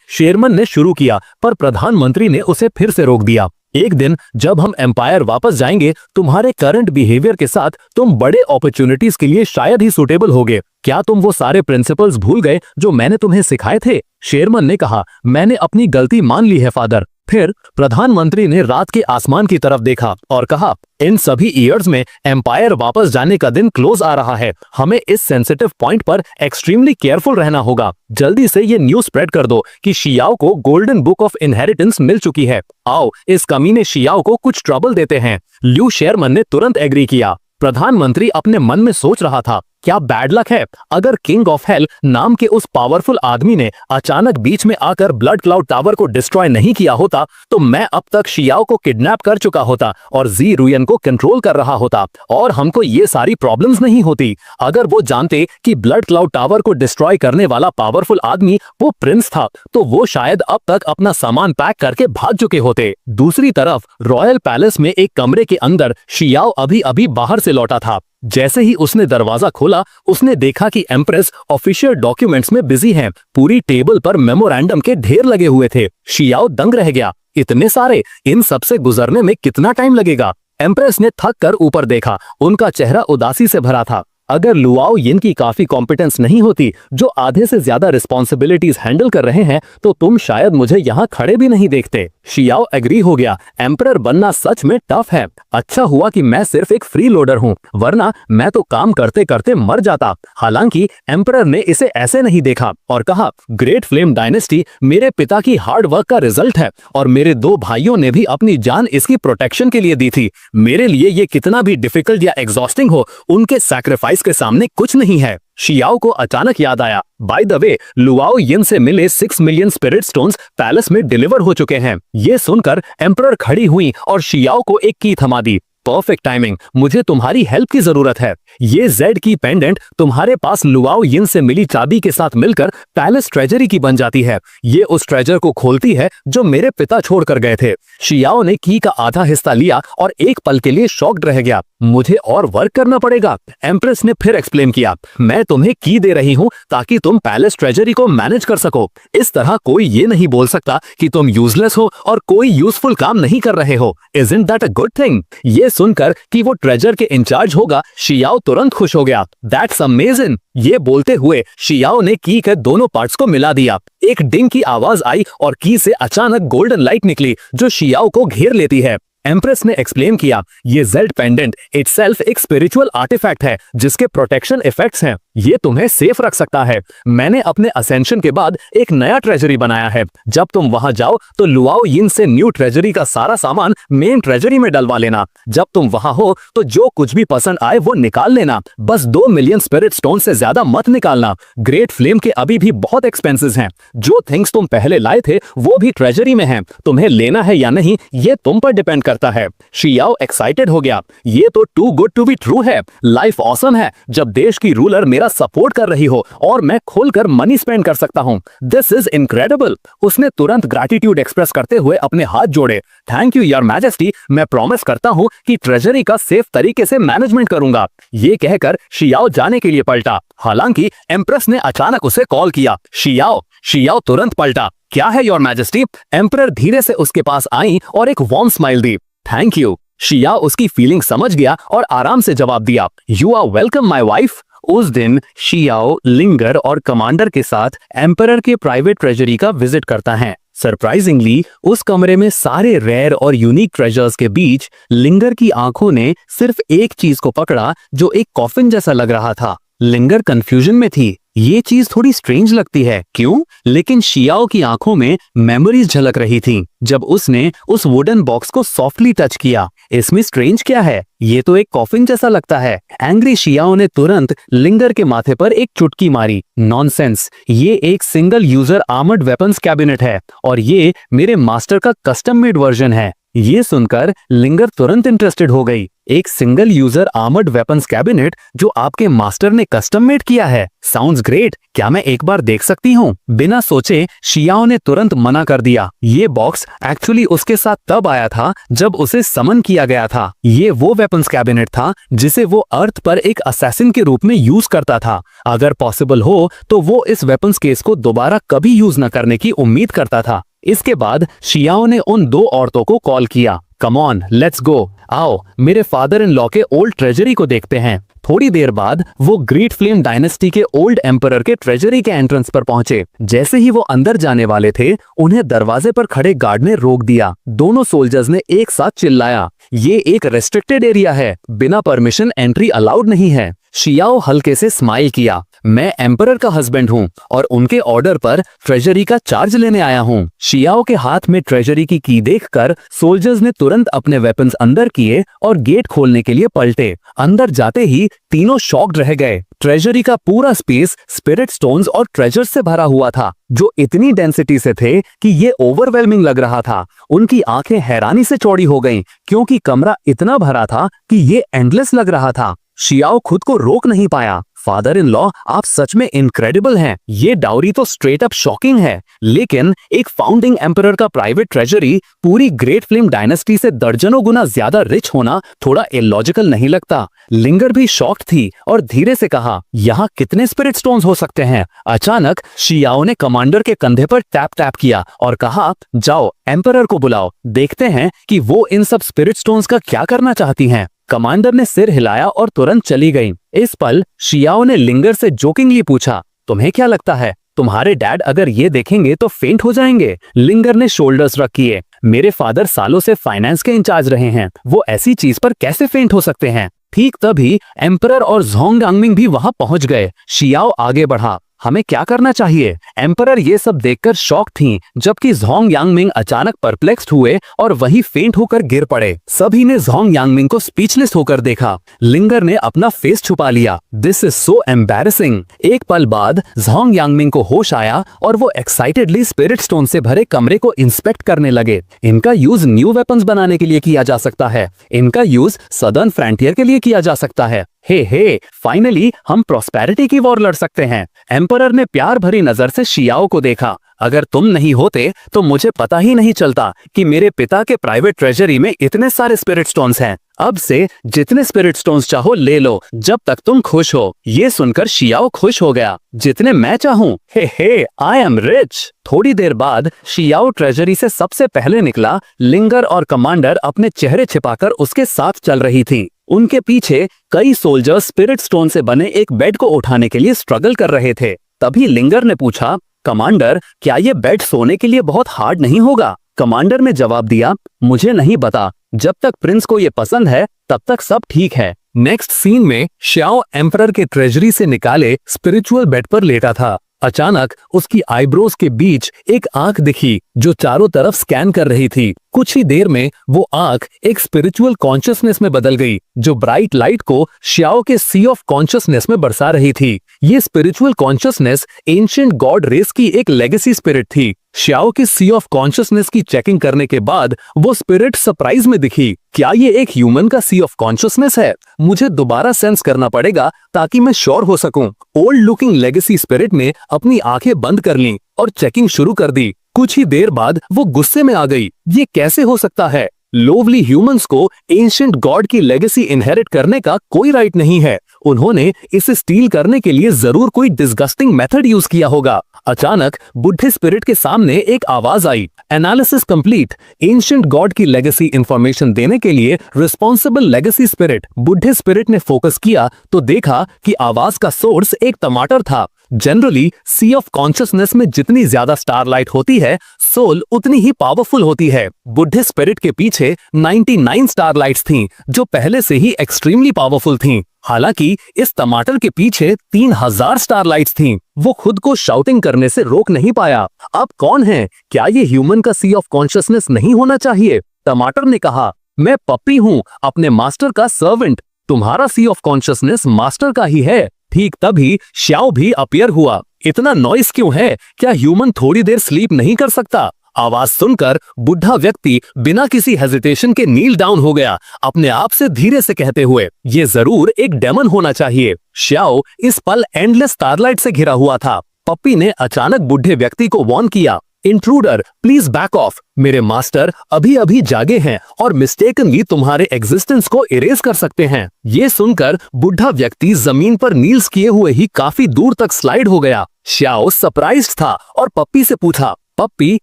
शेरमन ने शुरू किया, पर प्रधानमंत्री ने उसे फिर से रोक दिया। एक दिन जब हम एम्पायर वापस जाएंगे, तुम्हारे करंट बिहेवियर के साथ तुम बड़े अपॉर्चुनिटीज के लिए शायद ही सुटेबल होगे। क्या तुम वो सारे प्रिंसिपल्स भूल गए जो मैंने तुम्हें सिखाए थे? शेरमन ने कहा, मैंने अपनी गलती मान ली है फादर। फिर प्रधानमंत्री ने रात के आसमान की तरफ देखा और कहा, इन सभी ईयर्स में एम्पायर वापस जाने का दिन क्लोज आ रहा है। हमें इस सेंसिटिव पॉइंट पर एक्सट्रीमली केयरफुल रहना होगा। जल्दी से ये न्यूज स्प्रेड कर दो कि शियाओ को गोल्डन बुक ऑफ इनहेरिटेंस मिल चुकी है। आओ, इस कमीने शियाओ को कुछ ट्रबल देते हैं। ल्यू शेरमन ने तुरंत एग्री किया। प्रधानमंत्री अपने मन में सोच रहा था, क्या बैड लक है, अगर किंग ऑफ हेल नाम के उस पावरफुल आदमी ने अचानक बीच में आकर ब्लड क्लाउड टावर को डिस्ट्रॉय नहीं किया होता, तो मैं अब तक शियाओ को किडनैप कर चुका होता और जी रुयन को कंट्रोल कर रहा होता, और हमको ये सारी प्रॉब्लम्स नहीं होती। अगर वो जानते कि ब्लड क्लाउड टावर को डिस्ट्रॉय करने वाला पावरफुल आदमी वो प्रिंस था, तो वो शायद अब तक अपना सामान पैक करके भाग चुके होते। दूसरी तरफ रॉयल पैलेस में एक कमरे के अंदर शियाओ अभी अभी बाहर से लौटा था। जैसे ही उसने दरवाजा खोला, उसने देखा कि एम्प्रेस ऑफिशियल डॉक्यूमेंट्स में बिजी हैं। पूरी टेबल पर मेमोरेंडम के ढेर लगे हुए थे। शियाओ दंग रह गया, इतने सारे, इन सब से गुजरने में कितना टाइम लगेगा? एम्प्रेस ने थक कर ऊपर देखा, उनका चेहरा उदासी से भरा था। अगर लुआओ यिन की काफी कॉम्पिटेंस नहीं होती, जो आधे से ज्यादा रिस्पॉन्सिबिलिटीज हैंडल कर रहे हैं, तो तुम शायद मुझे यहाँ खड़े भी नहीं देखते। शियाओ एग्री हो गया, एम्परर बनना सच में टफ है। अच्छा हुआ कि मैं सिर्फ एक फ्री लोडर हूँ, वरना मैं तो काम करते करते मर जाता। हालांकि एम्परर ने इसे ऐसे नहीं देखा और कहा, ग्रेट फ्लेम डायनेस्टी मेरे पिता की हार्ड वर्क का रिजल्ट है, और मेरे 2 भाइयों ने भी अपनी जान इसकी प्रोटेक्शन के लिए दी थी। मेरे लिए ये कितना भी डिफिकल्ट या एग्जॉस्टिंग हो, उनके सैक्रिफाइस के सामने कुछ नहीं है। शियाओ को अचानक याद आया, बाय द वे, लुआओ यिन से मिले 6 मिलियन स्पिरिट स्टोन्स पैलेस में डिलीवर हो चुके हैं। ये सुनकर एम्परर खड़ी हुई और शियाओ को एक की थमा दी। परफेक्ट टाइमिंग, मुझे तुम्हारी हेल्प की जरूरत है। ये जेड की पेंडेंट तुम्हारे पास लुआओ यिन से मिली चाबी के साथ मिलकर पैलेस ट्रेजरी की बन जाती है। ये उस ट्रेजर को खोलती है जो मेरे पिता छोड़ कर गए थे। शियाओ ने की का आधा हिस्सा लिया और एक पल के लिए शॉक्ड रह गया। मुझे और वर्क करना पड़ेगा। एम्प्रेस ने फिर एक्सप्लेन किया, मैं तुम्हें की दे रही हूँ ताकि तुम पैलेस ट्रेजरी को मैनेज कर सको। इस तरह कोई ये नहीं बोल सकता कि तुम यूजलेस हो और कोई यूजफुल काम नहीं कर रहे हो। Isn't that a good thing? ये सुनकर कि वो ट्रेजर के इंचार्ज होगा, शियाओ तुरंत खुश हो गया। That's amazing! ये बोलते हुए शियाओ ने की के दोनों पार्ट्स को मिला दिया। एक डिंग की आवाज आई और की से अचानक गोल्डन लाइट निकली जो शियाओ को घेर लेती है। एम्प्रेस ने एक्सप्लेन किया, ये जेल्ड पेंडेंट इटसेल्फ एक स्पिरिचुअल आर्टिफैक्ट है जिसके प्रोटेक्शन इफेक्ट्स हैं। ये तुम्हें सेफ रख सकता है। मैंने अपने असेंशन के बाद एक नया ट्रेजरी बनाया है। जब तुम वहां जाओ तो लुआओ यिन से न्यू ट्रेजरी का सारा सामान मेन ट्रेजरी में डलवा लेना। जब तुम वहां हो तो जो कुछ भी पसंद आए वो निकाल लेना। बस 2 मिलियन स्पिरिट स्टोन से ज्यादा मत निकालना। ग्रेट फ्लेम के अभी भी बहुत एक्सपेंसेस हैं। जो थिंग्स तुम पहले लाए थे वो भी ट्रेजरी में हैं। तुम्हें लेना है या नहीं ये तुम पर डिपेंड करता है। शियाओ एक्साइटेड हो गया। ये तो too good to be true है। लाइफ ऑसम है जब देश की रूलर मेरा सपोर्ट कर रही हो और मैं खोलकर मनी स्पेंड कर सकता हूँ। This is incredible. उसने तुरंत ग्रैटिट्यूड एक्सप्रेस करते हुए अपने हाथ जोड़े। थैंक यू योर मैजेस्टी, मैं प्रॉमिस करता हूँ कि ट्रेजरी का सेफ तरीके से मैनेजमेंट करूंगा। ये कहकर शियाओ जाने के लिए पलटा। हालांकि एम्प्रेस ने अचानक उसे कॉल किया। शियाओ तुरंत पलटा। क्या है योर मैजेस्टी? एम्परर धीरे से उसके पास आई और एक वार्म स्माइल दी। Thank you. शियाओ उसकी फीलिंग समझ गया और आराम से जवाब दिया, you are welcome my wife. उस दिन शियाओ लिंगर और कमांडर के साथ एम्परर के प्राइवेट ट्रेजरी का विजिट करता है। सरप्राइजिंगली उस कमरे में सारे रेयर और यूनिक ट्रेजर्स के बीच लिंगर की आंखों ने सिर्फ एक चीज को पकड़ा जो एक कॉफिन जैसा लग रहा था। लिंगर कंफ्यूजन में थी। ये चीज थोड़ी स्ट्रेंज लगती है, क्यों? लेकिन शियाओ की आंखों में मेमोरीज झलक रही थी जब उसने उस वुडन बॉक्स को सॉफ्टली टच किया। इसमें स्ट्रेंज क्या है? ये तो एक कॉफिन जैसा लगता है। एंग्री शियाओ ने तुरंत लिंगर के माथे पर एक चुटकी मारी। नॉनसेंस, ये एक single user armoured weapons cabinet है और ये मेरे मास्टर का कस्टम मेड वर्जन है। ये सुनकर लिंगर तुरंत इंटरेस्टेड हो गई। एक single user armoured weapons cabinet जो आपके मास्टर ने कस्टम मेड किया है। Sounds great. क्या मैं एक बार देख सकती हूँ? बिना सोचे शियाओ ने तुरंत मना कर दिया। ये बॉक्स एक्चुअली उसके साथ तब आया था जब उसे समन किया गया था। ये वो वेपन्स कैबिनेट था जिसे वो अर्थ पर एक असैसिन के रूप में यूज करता था। अगर पॉसिबल हो तो वो इस वेपन्स केस को दोबारा कभी यूज न करने की उम्मीद करता था। इसके बाद शियाओ ने उन 2 औरतों को कॉल किया। Come on, let's go. आओ मेरे फादर इन लॉ के ओल्ड ट्रेजरी को देखते हैं। थोड़ी देर बाद वो ग्रेट फ्लेम डायनेस्टी के ओल्ड एम्परर के ट्रेजरी के एंट्रेंस पर पहुंचे। जैसे ही वो अंदर जाने वाले थे उन्हें दरवाजे पर खड़े गार्ड ने रोक दिया। दोनों सोल्जर्स ने एक साथ चिल्लाया, ये एक रेस्ट्रिक्टेड एरिया है, बिना परमिशन एंट्री अलाउड नहीं है। शियाओ हल्के से स्माइल किया, मैं एम्परर का हस्बैंड हूँ और उनके ऑर्डर पर ट्रेजरी का चार्ज लेने आया हूँ। शियाओ के हाथ में ट्रेजरी की की देखकर सोल्जर्स ने तुरंत अपने वेपन्स अंदर किए और गेट खोलने के लिए पलटे। अंदर जाते ही तीनों शॉक्ड रह गए। ट्रेजरी का पूरा स्पेस स्पिरिट स्टोन्स और ट्रेजर्स से भरा हुआ था जो इतनी डेंसिटी से थे कि ये ओवरवेलमिंग लग रहा था। उनकी आंखें हैरानी से चौड़ी हो गईं क्योंकि कमरा इतना भरा था कि ये एंडलेस लग रहा था। शियाओ खुद को रोक नहीं पाया। फादर इन लॉ, आप सच में इनक्रेडिबल हैं। ये डाउरी तो स्ट्रेट अप शॉकिंग है, लेकिन एक फाउंडिंग एम्परर का प्राइवेट ट्रेजरी पूरी ग्रेट फ्लेम डायनेस्टी से दर्जनों गुना ज्यादा रिच होना थोड़ा इलॉजिकल नहीं लगता। लिंगर भी शॉक्ड थी और धीरे से कहा, यहाँ कितने स्पिरिट स्टोन्स हो सकते हैं? अचानक शियाओ ने कमांडर के कंधे पर टैप टैप किया और कहा, जाओ एम्परर को बुलाओ, देखते हैं कि वो इन सब स्पिरिट स्टोन्स का क्या करना चाहती हैं। कमांडर ने सिर हिलाया और तुरंत चली गई। इस पल शियाओ ने लिंगर से जोकिंगली पूछा, तुम्हें क्या लगता है तुम्हारे डैड अगर ये देखेंगे तो फेंट हो जाएंगे? लिंगर ने शोल्डर्स रख किए। मेरे फादर सालों से फाइनेंस के इंचार्ज रहे हैं, वो ऐसी चीज पर कैसे फेंट हो सकते हैं? ठीक तभी एम्परर और ज़ोंग यांगमिंग भी वहां पहुंच गए। शियाओ आगे बढ़ा, हमें क्या करना चाहिए? एम्परर ये सब देखकर शॉक थीं, जबकि ज़ोंग यांगमिंग अचानक परप्लेक्स्ड हुए और वहीं फेंट होकर गिर पड़े। सभी ने ज़ोंग यांगमिंग को स्पीचलेस होकर देखा। लिंगर ने अपना फेस छुपा लिया। This is so embarrassing. एक पल बाद ज़ोंग यांगमिंग को होश आया और वो एक्साइटेडली स्पिरिट स्टोन से भरे कमरे को इंस्पेक्ट करने लगे। इनका यूज न्यू वेपन्स बनाने के लिए किया जा सकता है। इनका यूज सदर्न फ्रंटियर के लिए किया जा सकता है। हे फाइनली हम प्रॉस्पेरिटी की वॉर लड़ सकते हैं। एम्परर ने प्यार भरी नजर से शियाओ को देखा। अगर तुम नहीं होते तो मुझे पता ही नहीं चलता कि मेरे पिता के प्राइवेट ट्रेजरी में इतने सारे स्पिरिट स्टोन्स हैं। अब से जितने स्पिरिट स्टोन्स चाहो ले लो जब तक तुम खुश हो। ये सुनकर शियाओ खुश हो गया। जितने मैं चाहूं, हे आई एम रिच। थोड़ी देर बाद शियाओ ट्रेजरी से सबसे पहले निकला। लिंगर और कमांडर अपने चेहरे छिपाकर उसके साथ चल रही थी। उनके पीछे कई सोल्जर्स स्पिरिट स्टोन से बने एक बेड को उठाने के लिए स्ट्रगल कर रहे थे। तभी लिंगर ने पूछा, कमांडर क्या ये बेड सोने के लिए बहुत हार्ड नहीं होगा? कमांडर ने जवाब दिया, मुझे नहीं पता, जब तक प्रिंस को ये पसंद है तब तक सब ठीक है। नेक्स्ट सीन में श्याओ एम्परर के ट्रेजरी से निकाले स्पिरिचुअल बेड पर लेटा था। अचानक उसकी आईब्रोज के बीच एक आंख दिखी जो चारों तरफ स्कैन कर रही थी। कुछ ही देर में वो आंख एक स्पिरिचुअल कॉन्शियसनेस में बदल गई जो ब्राइट लाइट को श्याओ के सी ऑफ कॉन्शियसनेस में बरसा रही थी। ये spiritual consciousness ancient god race की एक लेगेसी स्पिरिट थी। श्याओ के सी ऑफ कॉन्शियसनेस की चेकिंग करने के बाद वो स्पिरिट सरप्राइज में दिखी। क्या ये एक ह्यूमन का सी ऑफ कॉन्शियसनेस है? मुझे दोबारा सेंस करना पड़ेगा ताकि मैं श्योर हो सकूं। ओल्ड लुकिंग लेगेसी स्पिरिट ने अपनी आंखें बंद कर लीं और चेकिंग शुरू कर दी। कुछ ही देर बाद वो गुस्से में आ गई। ये कैसे हो सकता है? लोवली ह्यूमंस को एंशिएंट गॉड की लेगेसी इनहेरिट करने का कोई राइट नहीं है। उन्होंने इसे स्टील करने के लिए जरूर कोई डिस्गस्टिंग मेथड यूज किया होगा। अचानक बुढ़े स्पिरिट के सामने एक आवाज आई, एनालिसिस कंप्लीट। एंशिएंट गॉड की लेगेसी इंफॉर्मेशन देने के लिए रिस्पॉन्सिबल लेगेसी स्पिरिट। बुढ़े स्पिरिट ने फोकस किया तो देखा कि आवाज का सोर्स एक टमाटर था। जनरली सी ऑफ कॉन्शियसनेस में जितनी ज्यादा स्टारलाइट होती है, सोल उतनी ही पावरफुल होती है। बुढ़े स्पिरिट के पीछे 99 स्टारलाइट्स थीं, जो पहले से ही एक्सट्रीमली पावरफुल थीं। हालांकि इस टमाटर के पीछे 3000 स्टारलाइट्स थीं। वो खुद को शाउटिंग करने से रोक नहीं पाया। अब कौन है? क्या ये ह्यूमन का सी ऑफ कॉन्शियसनेस नहीं होना चाहिए? टमाटर ने कहा, मैं पप्पी हूँ, अपने मास्टर का सर्वेंट। तुम्हारा सी ऑफ कॉन्शियसनेस मास्टर का ही है। ठीक तभी श्याओ भी अपीयर हुआ। इतना नॉइस क्यों है? क्या ह्यूमन थोड़ी देर स्लीप नहीं कर सकता? आवाज सुनकर बुढ़ा व्यक्ति बिना किसी हेजिटेशन के नील डाउन हो गया, अपने आप से धीरे से कहते हुए, ये जरूर एक डेमन होना चाहिए। श्याओ इस पल एंडलेस स्टारलाइट से घिरा हुआ था। पप्पी ने अचानक बुढ़े व्यक्ति को वार्न किया, इंट्रूडर प्लीज बैक ऑफ। मेरे मास्टर अभी अभी जागे हैं और मिस्टेकनली तुम्हारे एग्जिस्टेंस को इरेज कर सकते हैं। ये सुनकर बुढ़ा व्यक्ति जमीन पर नील्स किए हुए ही काफी दूर तक स्लाइड हो गया। श्याओ सरप्राइज्ड था और पप्पी से पूछा, पप्पी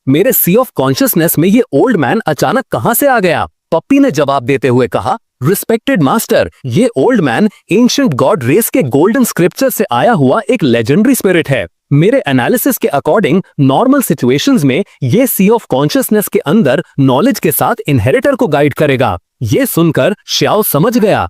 मेरे सी ऑफ कॉन्शियसनेस में ये ओल्ड मैन अचानक कहां से आ गया? पप्पी ने जवाब देते हुए कहा, रिस्पेक्टेड मास्टर, ये old man ancient god race के गोल्डन स्क्रिप्चर से आया हुआ एक लेजेंडरी स्पिरिट है। मेरे एनालिसिस के अकॉर्डिंग नॉर्मल सिचुएशंस में ये सी ऑफ कॉन्शियसनेस के अंदर नॉलेज के साथ इनहेरिटर को गाइड करेगा। ये सुनकर श्याओ समझ गया,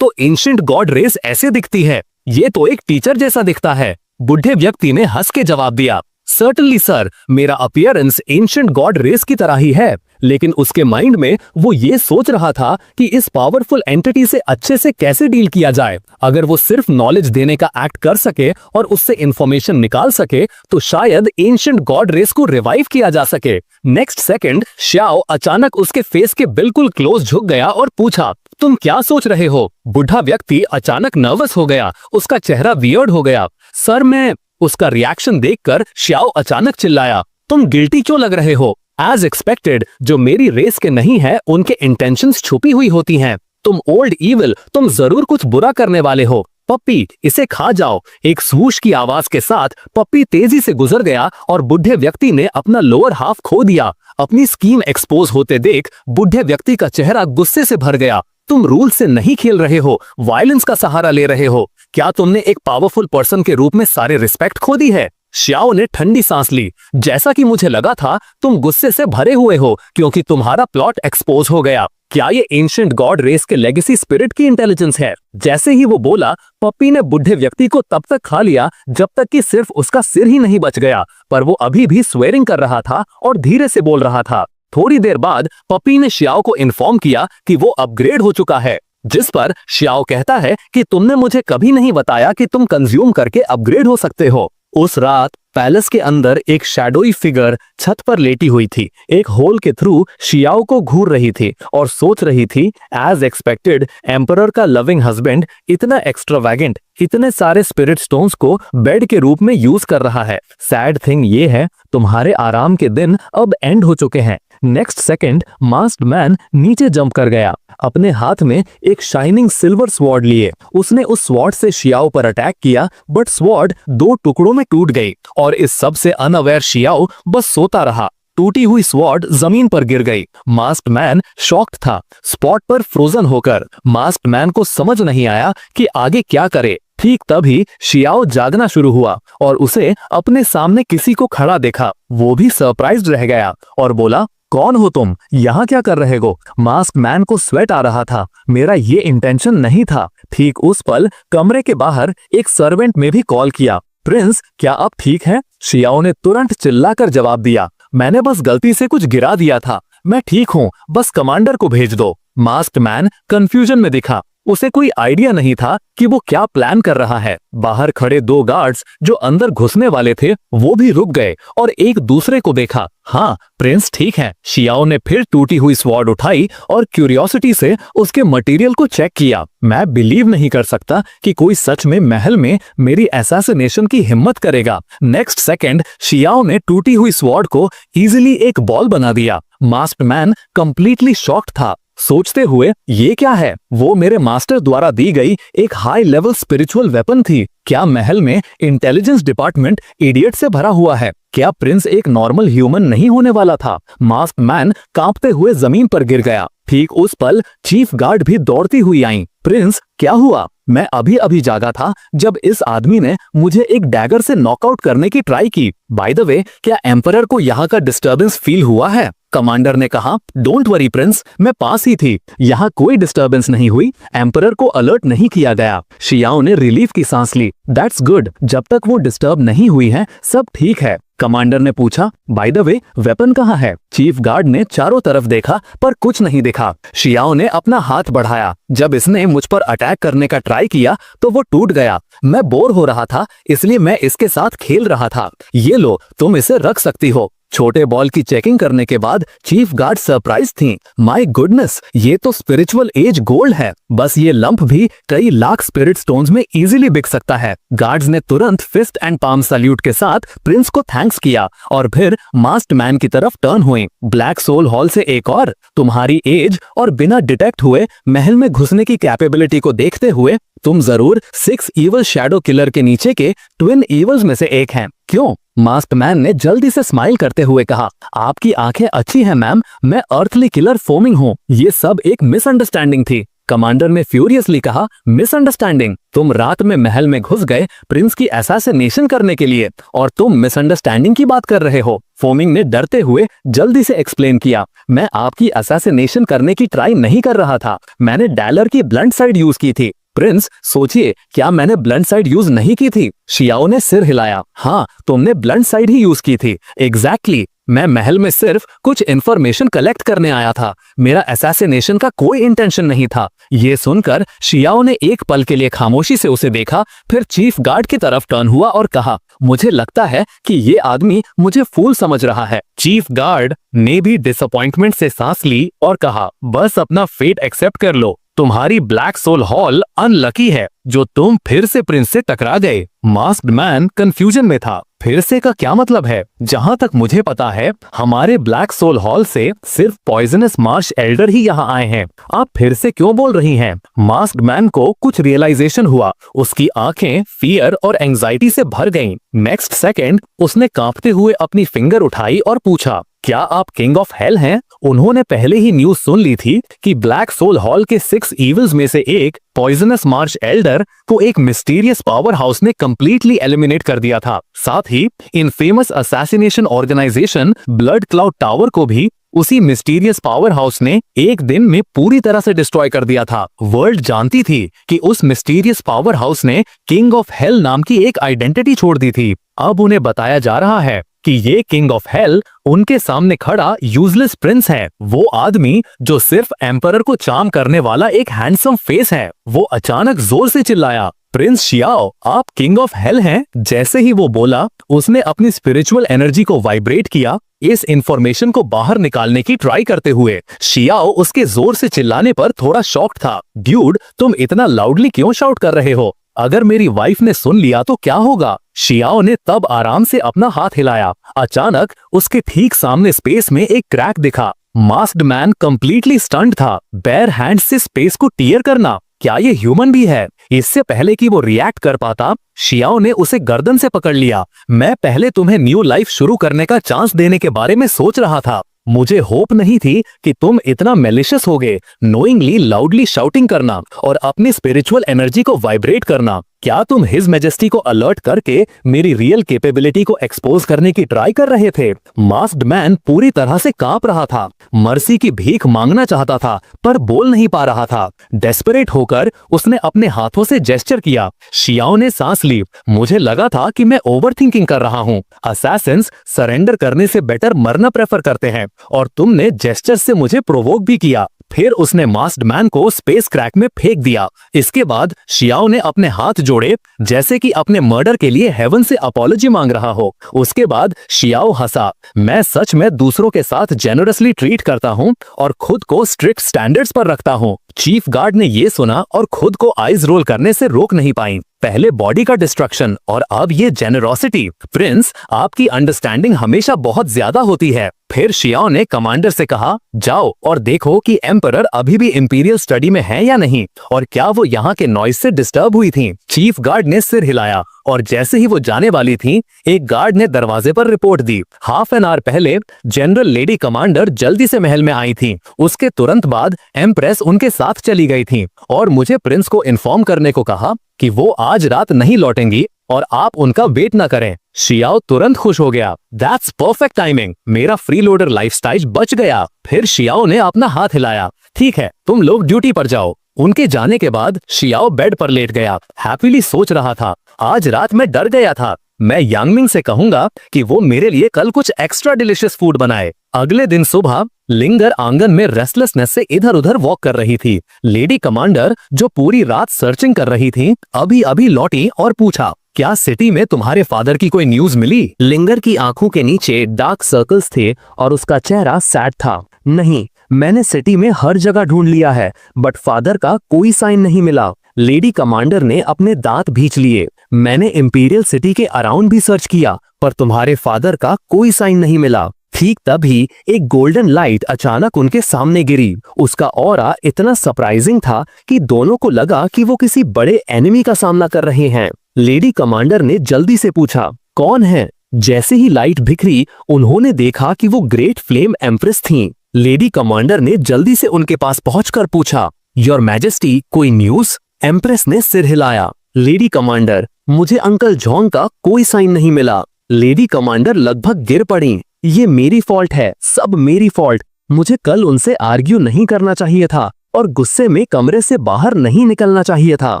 तो एंशिएंट गॉड रेस ऐसे दिखती है। ये तो एक टीचर जैसा दिखता है। बुढ़े व्यक्ति ने हंस के जवाब दिया, सर्टनली सर, मेरा अपीयरेंस एंशिएंट गॉड रेस की तरह ही है। लेकिन उसके माइंड में वो ये सोच रहा था कि इस पावरफुल एंटिटी से अच्छे से कैसे डील किया जाए। अगर वो सिर्फ नॉलेज देने का एक्ट कर सके और उससे इंफॉर्मेशन निकाल सके तो शायद एंशिएंट गॉड रेस को रिवाइव किया जा सके। नेक्स्ट सेकंड श्याओ अचानक उसके फेस के बिल्कुल क्लोज झुक गया और पूछा, तुम क्या सोच रहे हो? बुढ़ा व्यक्ति अचानक नर्वस हो गया, उसका चेहरा वियर्ड हो गया। सर मैं उसका रिएक्शन देखकर श्याओ अचानक चिल्लाया, तुम गिल्टी क्यों लग रहे हो? एज एक्सपेक्टेड, जो मेरी रेस के नहीं है उनके इंटेंशंस छुपी हुई होती हैं। तुम ओल्ड इविल, तुम जरूर कुछ बुरा करने वाले हो। पप्पी इसे खा जाओ। एक स्वूश की आवाज के साथ पप्पी तेजी से गुजर गया और बुढ़े व्यक्ति ने अपना लोअर हाफ खो दिया। अपनी स्कीम एक्सपोज होते देख बुढ़े व्यक्ति का चेहरा गुस्से से भर गया। तुम रूल से नहीं खेल रहे हो, वायलेंस का सहारा ले रहे हो। क्या तुमने एक पावरफुल पर्सन के रूप में सारे रिस्पेक्ट खो दी है? श्याओ ने ठंडी सांस ली। जैसा कि मुझे लगा था, तुम गुस्से से भरे हुए हो क्योंकि तुम्हारा प्लॉट एक्सपोज हो गया। क्या ये एंशिएंट गॉड रेस के लेगेसी स्पिरिट की इंटेलिजेंस है? जैसे ही वो बोला, पप्पी ने बुढ़े व्यक्ति को तब तक खा लिया जब तक कि सिर्फ उसका सिर ही नहीं बच गया। पर वो अभी भी स्वेरिंग कर रहा था और धीरे से बोल रहा था। थोड़ी देर बाद पप्पी ने श्याओ को इन्फॉर्म किया कि वो अपग्रेड हो चुका है। जिस पर श्याओ कहता है कि तुमने मुझे कभी नहीं बताया कि तुम कंज्यूम करके अपग्रेड हो सकते हो। उस रात पैलेस के अंदर एक शैडोई फिगर छत पर लेटी हुई थी, एक होल के थ्रू शियाओ को घूर रही थी और सोच रही थी, एज एक्सपेक्टेड एम्परर का लविंग हस्बैंड इतना एक्स्ट्रावैगेंट, इतने सारे स्पिरिट स्टोन्स को बेड के रूप में यूज कर रहा है। सैड थिंग ये है, तुम्हारे आराम के दिन अब एंड हो चुके हैं। नेक्स्ट सेकंड मास्क्ड मैन नीचे जंप कर गया, अपने हाथ में एक शाइनिंग सिल्वर स्वॉर्ड लिए। उसने उस स्वॉर्ड से शियाओ पर अटैक किया, बट स्वॉर्ड 2 टुकड़ों में टूट गई और इस सब से अनअवेयर शियाओ बस सोता रहा। टूटी हुई स्वॉर्ड जमीन पर गिर गई। मास्क्ड मैन शॉक्ड था, स्पॉट पर फ्रोजन होकर। मास्क्ड मैन को समझ नहीं आया कि आगे क्या करे। ठीक तभी शियाओ जागना शुरू हुआ और उसे अपने सामने किसी को खड़ा देखा। वो भी सरप्राइज्ड रह गया और बोला, कौन हो तुम? यहाँ क्या कर रहे हो? मास्क मैन को स्वेट आ रहा था। मेरा ये इंटेंशन नहीं था। ठीक उस पल कमरे के बाहर एक सर्वेंट ने भी कॉल किया, प्रिंस क्या आप ठीक हैं? शियाओ ने तुरंत चिल्लाकर जवाब दिया, मैंने बस गलती से कुछ गिरा दिया था, मैं ठीक हूँ, बस कमांडर को भेज दो। मास्क्ड मैन कंफ्यूजन में दिखा। उसे कोई आइडिया नहीं था कि वो क्या प्लान कर रहा है। बाहर खड़े 2 गार्ड्स जो अंदर घुसने वाले थे वो भी रुक गए और एक दूसरे को देखा। हाँ, प्रिंस ठीक है। शियाओ ने फिर टूटी हुई स्वॉर्ड उठाई और क्यूरियोसिटी से उसके मटेरियल को चेक किया। मैं बिलीव नहीं कर सकता कि कोई सच में महल में मेरी असैसिनेशन की हिम्मत करेगा। नेक्स्ट सेकंड शियाओ ने टूटी हुई स्वॉर्ड को इजीली एक बॉल बना दिया। मास्क्ड मैन कंप्लीटली शॉक्ड था, सोचते हुए ये क्या है? वो मेरे मास्टर द्वारा दी गई एक हाई लेवल स्पिरिचुअल वेपन थी। क्या महल में इंटेलिजेंस डिपार्टमेंट इडियट से भरा हुआ है? क्या प्रिंस एक नॉर्मल ह्यूमन नहीं होने वाला था? मास्क्ड मैन कांपते हुए जमीन पर गिर गया। ठीक उस पल चीफ गार्ड भी दौड़ती हुई आई। प्रिंस क्या हुआ? मैं अभी अभी जागा था जब इस आदमी ने मुझे एक डैगर से नॉकआउट करने की ट्राई की। बाय द वे, क्या एम्परर को यहाँ का डिस्टर्बेंस फील हुआ है? कमांडर ने कहा, डोंट वरी प्रिंस, मैं पास ही थी, यहाँ कोई डिस्टर्बेंस नहीं हुई, एम्परर को अलर्ट नहीं किया गया। शियाओ ने रिलीफ की सांस ली। दैट्स गुड, जब तक वो डिस्टर्ब नहीं हुई है सब ठीक है। कमांडर ने पूछा, बाय द वे वेपन कहाँ है? चीफ गार्ड ने चारों तरफ देखा पर कुछ नहीं दिखा। शियाओ ने अपना हाथ बढ़ाया। जब इसने मुझ पर अटैक करने का ट्राई किया तो वो टूट गया। मैं बोर हो रहा था इसलिए मैं इसके साथ खेल रहा था। ये लो, तुम इसे रख सकती हो। छोटे बॉल की चेकिंग करने के बाद चीफ गार्ड सरप्राइज थी। माय गुडनेस, ये तो स्पिरिचुअल एज गोल्ड है। बस ये लंप भी कई लाख स्पिरिट स्टोन्स में इजीली बिक सकता है। गार्ड्स ने तुरंत फिस्ट एंड पाम सैल्यूट के साथ प्रिंस को थैंक्स किया और फिर मास्क्ड मैन की तरफ टर्न हुए। ब्लैक सोल हॉल से एक और, तुम्हारी एज और बिना डिटेक्ट हुए महल में घुसने की कैपेबिलिटी को देखते हुए तुम जरूर 6 इवल शैडो किलर के नीचे के ट्विन इवल्स में से एक हैं, क्यों? मास्क्ड मैन ने जल्दी से स्माइल करते हुए कहा, आपकी आंखें अच्छी हैं मैम, मैं अर्थली किलर फोमिंग हूँ। ये सब एक मिसअंडरस्टैंडिंग थी। कमांडर ने फ्यूरियसली कहा, मिसअंडरस्टैंडिंग? तुम रात में महल में घुस गए प्रिंस की असैसिनेशन करने के लिए और तुम मिसअंडरस्टैंडिंग की बात कर रहे हो। फोमिंग ने डरते हुए जल्दी से एक्सप्लेन किया, मैं आपकी असैसिनेशन करने की ट्राई नहीं कर रहा था, मैंने डैलर की ब्लंट साइड यूज की थी। प्रिंस सोचिए, क्या मैंने ब्लंट साइड यूज नहीं की थी? शियाओ ने सिर हिलाया, हाँ तुमने ब्लंट साइड ही यूज की थी। एग्जैक्टली, मैं महल में सिर्फ कुछ इंफॉर्मेशन कलेक्ट करने आया था, मेरा असैसिनेशन का कोई इंटेंशन नहीं था। ये सुनकर शियाओ ने एक पल के लिए खामोशी से उसे देखा, फिर चीफ गार्ड की तरफ टर्न हुआ और कहा, मुझे लगता है कि ये आदमी मुझे फूल समझ रहा है। चीफ गार्ड ने भी डिसअपॉइंटमेंट से सांस ली और कहा, बस अपना फेट एक्सेप्ट कर लो, तुम्हारी ब्लैक सोल हॉल अनलकी है जो तुम फिर से प्रिंस से टकरा गए। मास्क्ड मैन कंफ्यूजन में था। फिर से का क्या मतलब है? जहां तक मुझे पता है हमारे ब्लैक सोल हॉल से सिर्फ पॉइजनस मार्श एल्डर ही यहाँ आए हैं, आप फिर से क्यों बोल रही हैं? मास्क्ड मैन को कुछ रियलाइजेशन हुआ। उसकी आंखें फियर और एंजाइटी से भर गईं। नेक्स्ट सेकंड उसने कांपते हुए अपनी फिंगर उठाई और पूछा, क्या आप किंग ऑफ हेल हैं? उन्होंने पहले ही न्यूज सुन ली थी कि ब्लैक सोल हॉल के 6 इविल्स में से एक पॉइजनस मार्श एल्डर को एक मिस्टीरियस पावर हाउस ने कंप्लीटली एलिमिनेट कर दिया था। साथ ही इन famous assassination organization blood cloud tower को भी उसी मिस्टीरियस पावर हाउस ने एक दिन में पूरी तरह से डिस्ट्रॉय कर दिया था। वर्ल्ड जानती थी कि उस मिस्टीरियस पावर हाउस ने किंग ऑफ हेल नाम की एक आइडेंटिटी छोड़ दी थी। अब उन्हें बताया जा रहा है कि ये किंग ऑफ हेल उनके सामने खड़ा यूजलेस प्रिंस है, वो आदमी जो सिर्फ एम्परर को चार्म करने वाला एक हैंडसम फेस है। वो अचानक जोर से चिल्लाया, प्रिंस शियाओ, आप किंग ऑफ हेल हैं। जैसे ही वो बोला, उसने अपनी स्पिरिचुअल एनर्जी को वाइब्रेट किया, इस इंफॉर्मेशन को बाहर निकालने की ट्राई करते हुए। शियाओ उसके जोर से चिल्लाने पर थोड़ा शॉक्ड था। ड्यूड, तुम इतना लाउडली क्यों शाउट कर रहे हो? अगर मेरी वाइफ ने सुन लिया तो क्या होगा? शियाओ ने तब आराम से अपना हाथ हिलाया। अचानक उसके ठीक सामने स्पेस में एक क्रैक दिखा। मास्क्ड मैन कंप्लीटली स्टंट था। बेयर हैंड से स्पेस को टीयर करना, क्या ये ह्यूमन भी है? इससे पहले कि वो रिएक्ट कर पाता, शियाओ ने उसे गर्दन से पकड़ लिया। मैं पहले तुम्हें न्यू लाइफ शुरू करने का चांस देने के बारे में सोच रहा था। मुझे होप नहीं थी कि तुम इतना मेलिशियस होगे। नोइंगली लाउडली शाउटिंग करना और अपनी स्पिरिचुअल एनर्जी को वाइब्रेट करना। क्या तुम हिज मैजेस्टी को अलर्ट करके मेरी रियल कैपेबिलिटी को एक्सपोज करने की ट्राई कर रहे थे? मास्क्ड मैन पूरी तरह से कांप रहा था। मर्सी की भीख मांगना चाहता था पर बोल नहीं पा रहा था। डेस्परेट होकर उसने अपने हाथों से जेस्चर किया। शियाओ ने सांस ली। मुझे लगा था कि मैं ओवरथिंकिंग कर रहा हूँ। असैसिन्स सरेंडर करने से बेटर मरना प्रेफर करते हैं और तुमने जेस्चर से मुझे प्रोवोक भी किया। फिर उसने मास्क्ड मैन को स्पेस क्रैक में फेंक दिया। इसके बाद शियाओ ने अपने हाथ जोड़े जैसे कि अपने मर्डर के लिए हेवन से अपॉलॉजी मांग रहा हो। उसके बाद शियाओ हंसा। मैं सच में दूसरों के साथ जेनरसली ट्रीट करता हूँ और खुद को स्ट्रिक्ट स्टैंडर्ड्स पर रखता हूँ। चीफ गार्ड ने ये सुना और खुद को आइज रोल करने से रोक नहीं पाई। पहले बॉडी का डिस्ट्रक्शन और अब ये जेनरोसिटी। प्रिंस, आपकी अंडरस्टैंडिंग हमेशा बहुत ज्यादा होती है। फिर शियाओ ने कमांडर से कहा, जाओ और देखो कि एम्परर अभी भी इंपीरियल स्टडी में है या नहीं और क्या वो यहाँ के नॉइज से डिस्टर्ब हुई थी। चीफ गार्ड ने सिर हिलाया और जैसे ही वो जाने वाली थी, एक गार्ड ने दरवाजे पर report the. Half an hour पहले जनरल लेडी कमांडर जल्दी से महल में आई थी। उसके तुरंत बाद एम्प्रेस उनके साथ चली गई थी और मुझे प्रिंस को इन्फॉर्म करने को कहा कि वो आज रात नहीं लौटेंगी और आप उनका वेट न करें। शियाओ तुरंत खुश हो गया। दैट्स परफेक्ट टाइमिंग, मेरा फ्रीलोडर लाइफस्टाइल बच गया। फिर शियाओ ने अपना हाथ हिलाया। ठीक है, तुम लोग ड्यूटी पर जाओ। उनके जाने के बाद शियाओ बेड पर लेट गया। हैप्पीली सोच रहा था, आज रात मैं डर गया था। मैं यांगमिंग से कहूंगा कि वो मेरे लिए कल कुछ एक्स्ट्रा डिलिशियस फूड बनाए। अगले दिन सुबह लिंगर आंगन में रेस्टलेसनेस से इधर उधर वॉक कर रही थी। लेडी कमांडर, जो पूरी रात सर्चिंग कर रही थी, अभी अभी लौटी और पूछा, क्या सिटी में तुम्हारे फादर की कोई न्यूज मिली? लिंगर की आंखों के नीचे डार्क सर्कल्स थे और उसका चेहरा सैड था। नहीं, मैंने सिटी में हर जगह ढूंढ लिया है बट फादर का कोई साइन नहीं मिला। लेडी कमांडर ने अपने दांत भींच लिए। मैंने इंपीरियल सिटी के अराउंड भी सर्च किया पर तुम्हारे फादर का कोई साइन नहीं मिला। ठीक तभी एक गोल्डन लाइट अचानक उनके सामने गिरी। उसका ऑरा इतना सरप्राइजिंग था कि दोनों को लगा कि वो किसी बड़े एनिमी का सामना कर रहे हैं। लेडी कमांडर ने जल्दी से पूछा, कौन है? जैसे ही लाइट बिखरी, उन्होंने देखा कि वो ग्रेट फ्लेम एम्प्रेस थीं। लेडी कमांडर ने जल्दी से उनके पास पहुंचकर पूछा, योर मैजेस्टी, कोई न्यूज? एम्प्रेस ने सिर हिलाया। लेडी कमांडर, मुझे अंकल जॉन का कोई साइन नहीं मिला। लेडी कमांडर लगभग गिर पड़ी। ये मेरी फॉल्ट है, सब मेरी फॉल्ट। मुझे कल उनसे आर्ग्यू नहीं करना चाहिए था और गुस्से में कमरे से बाहर नहीं निकलना चाहिए था।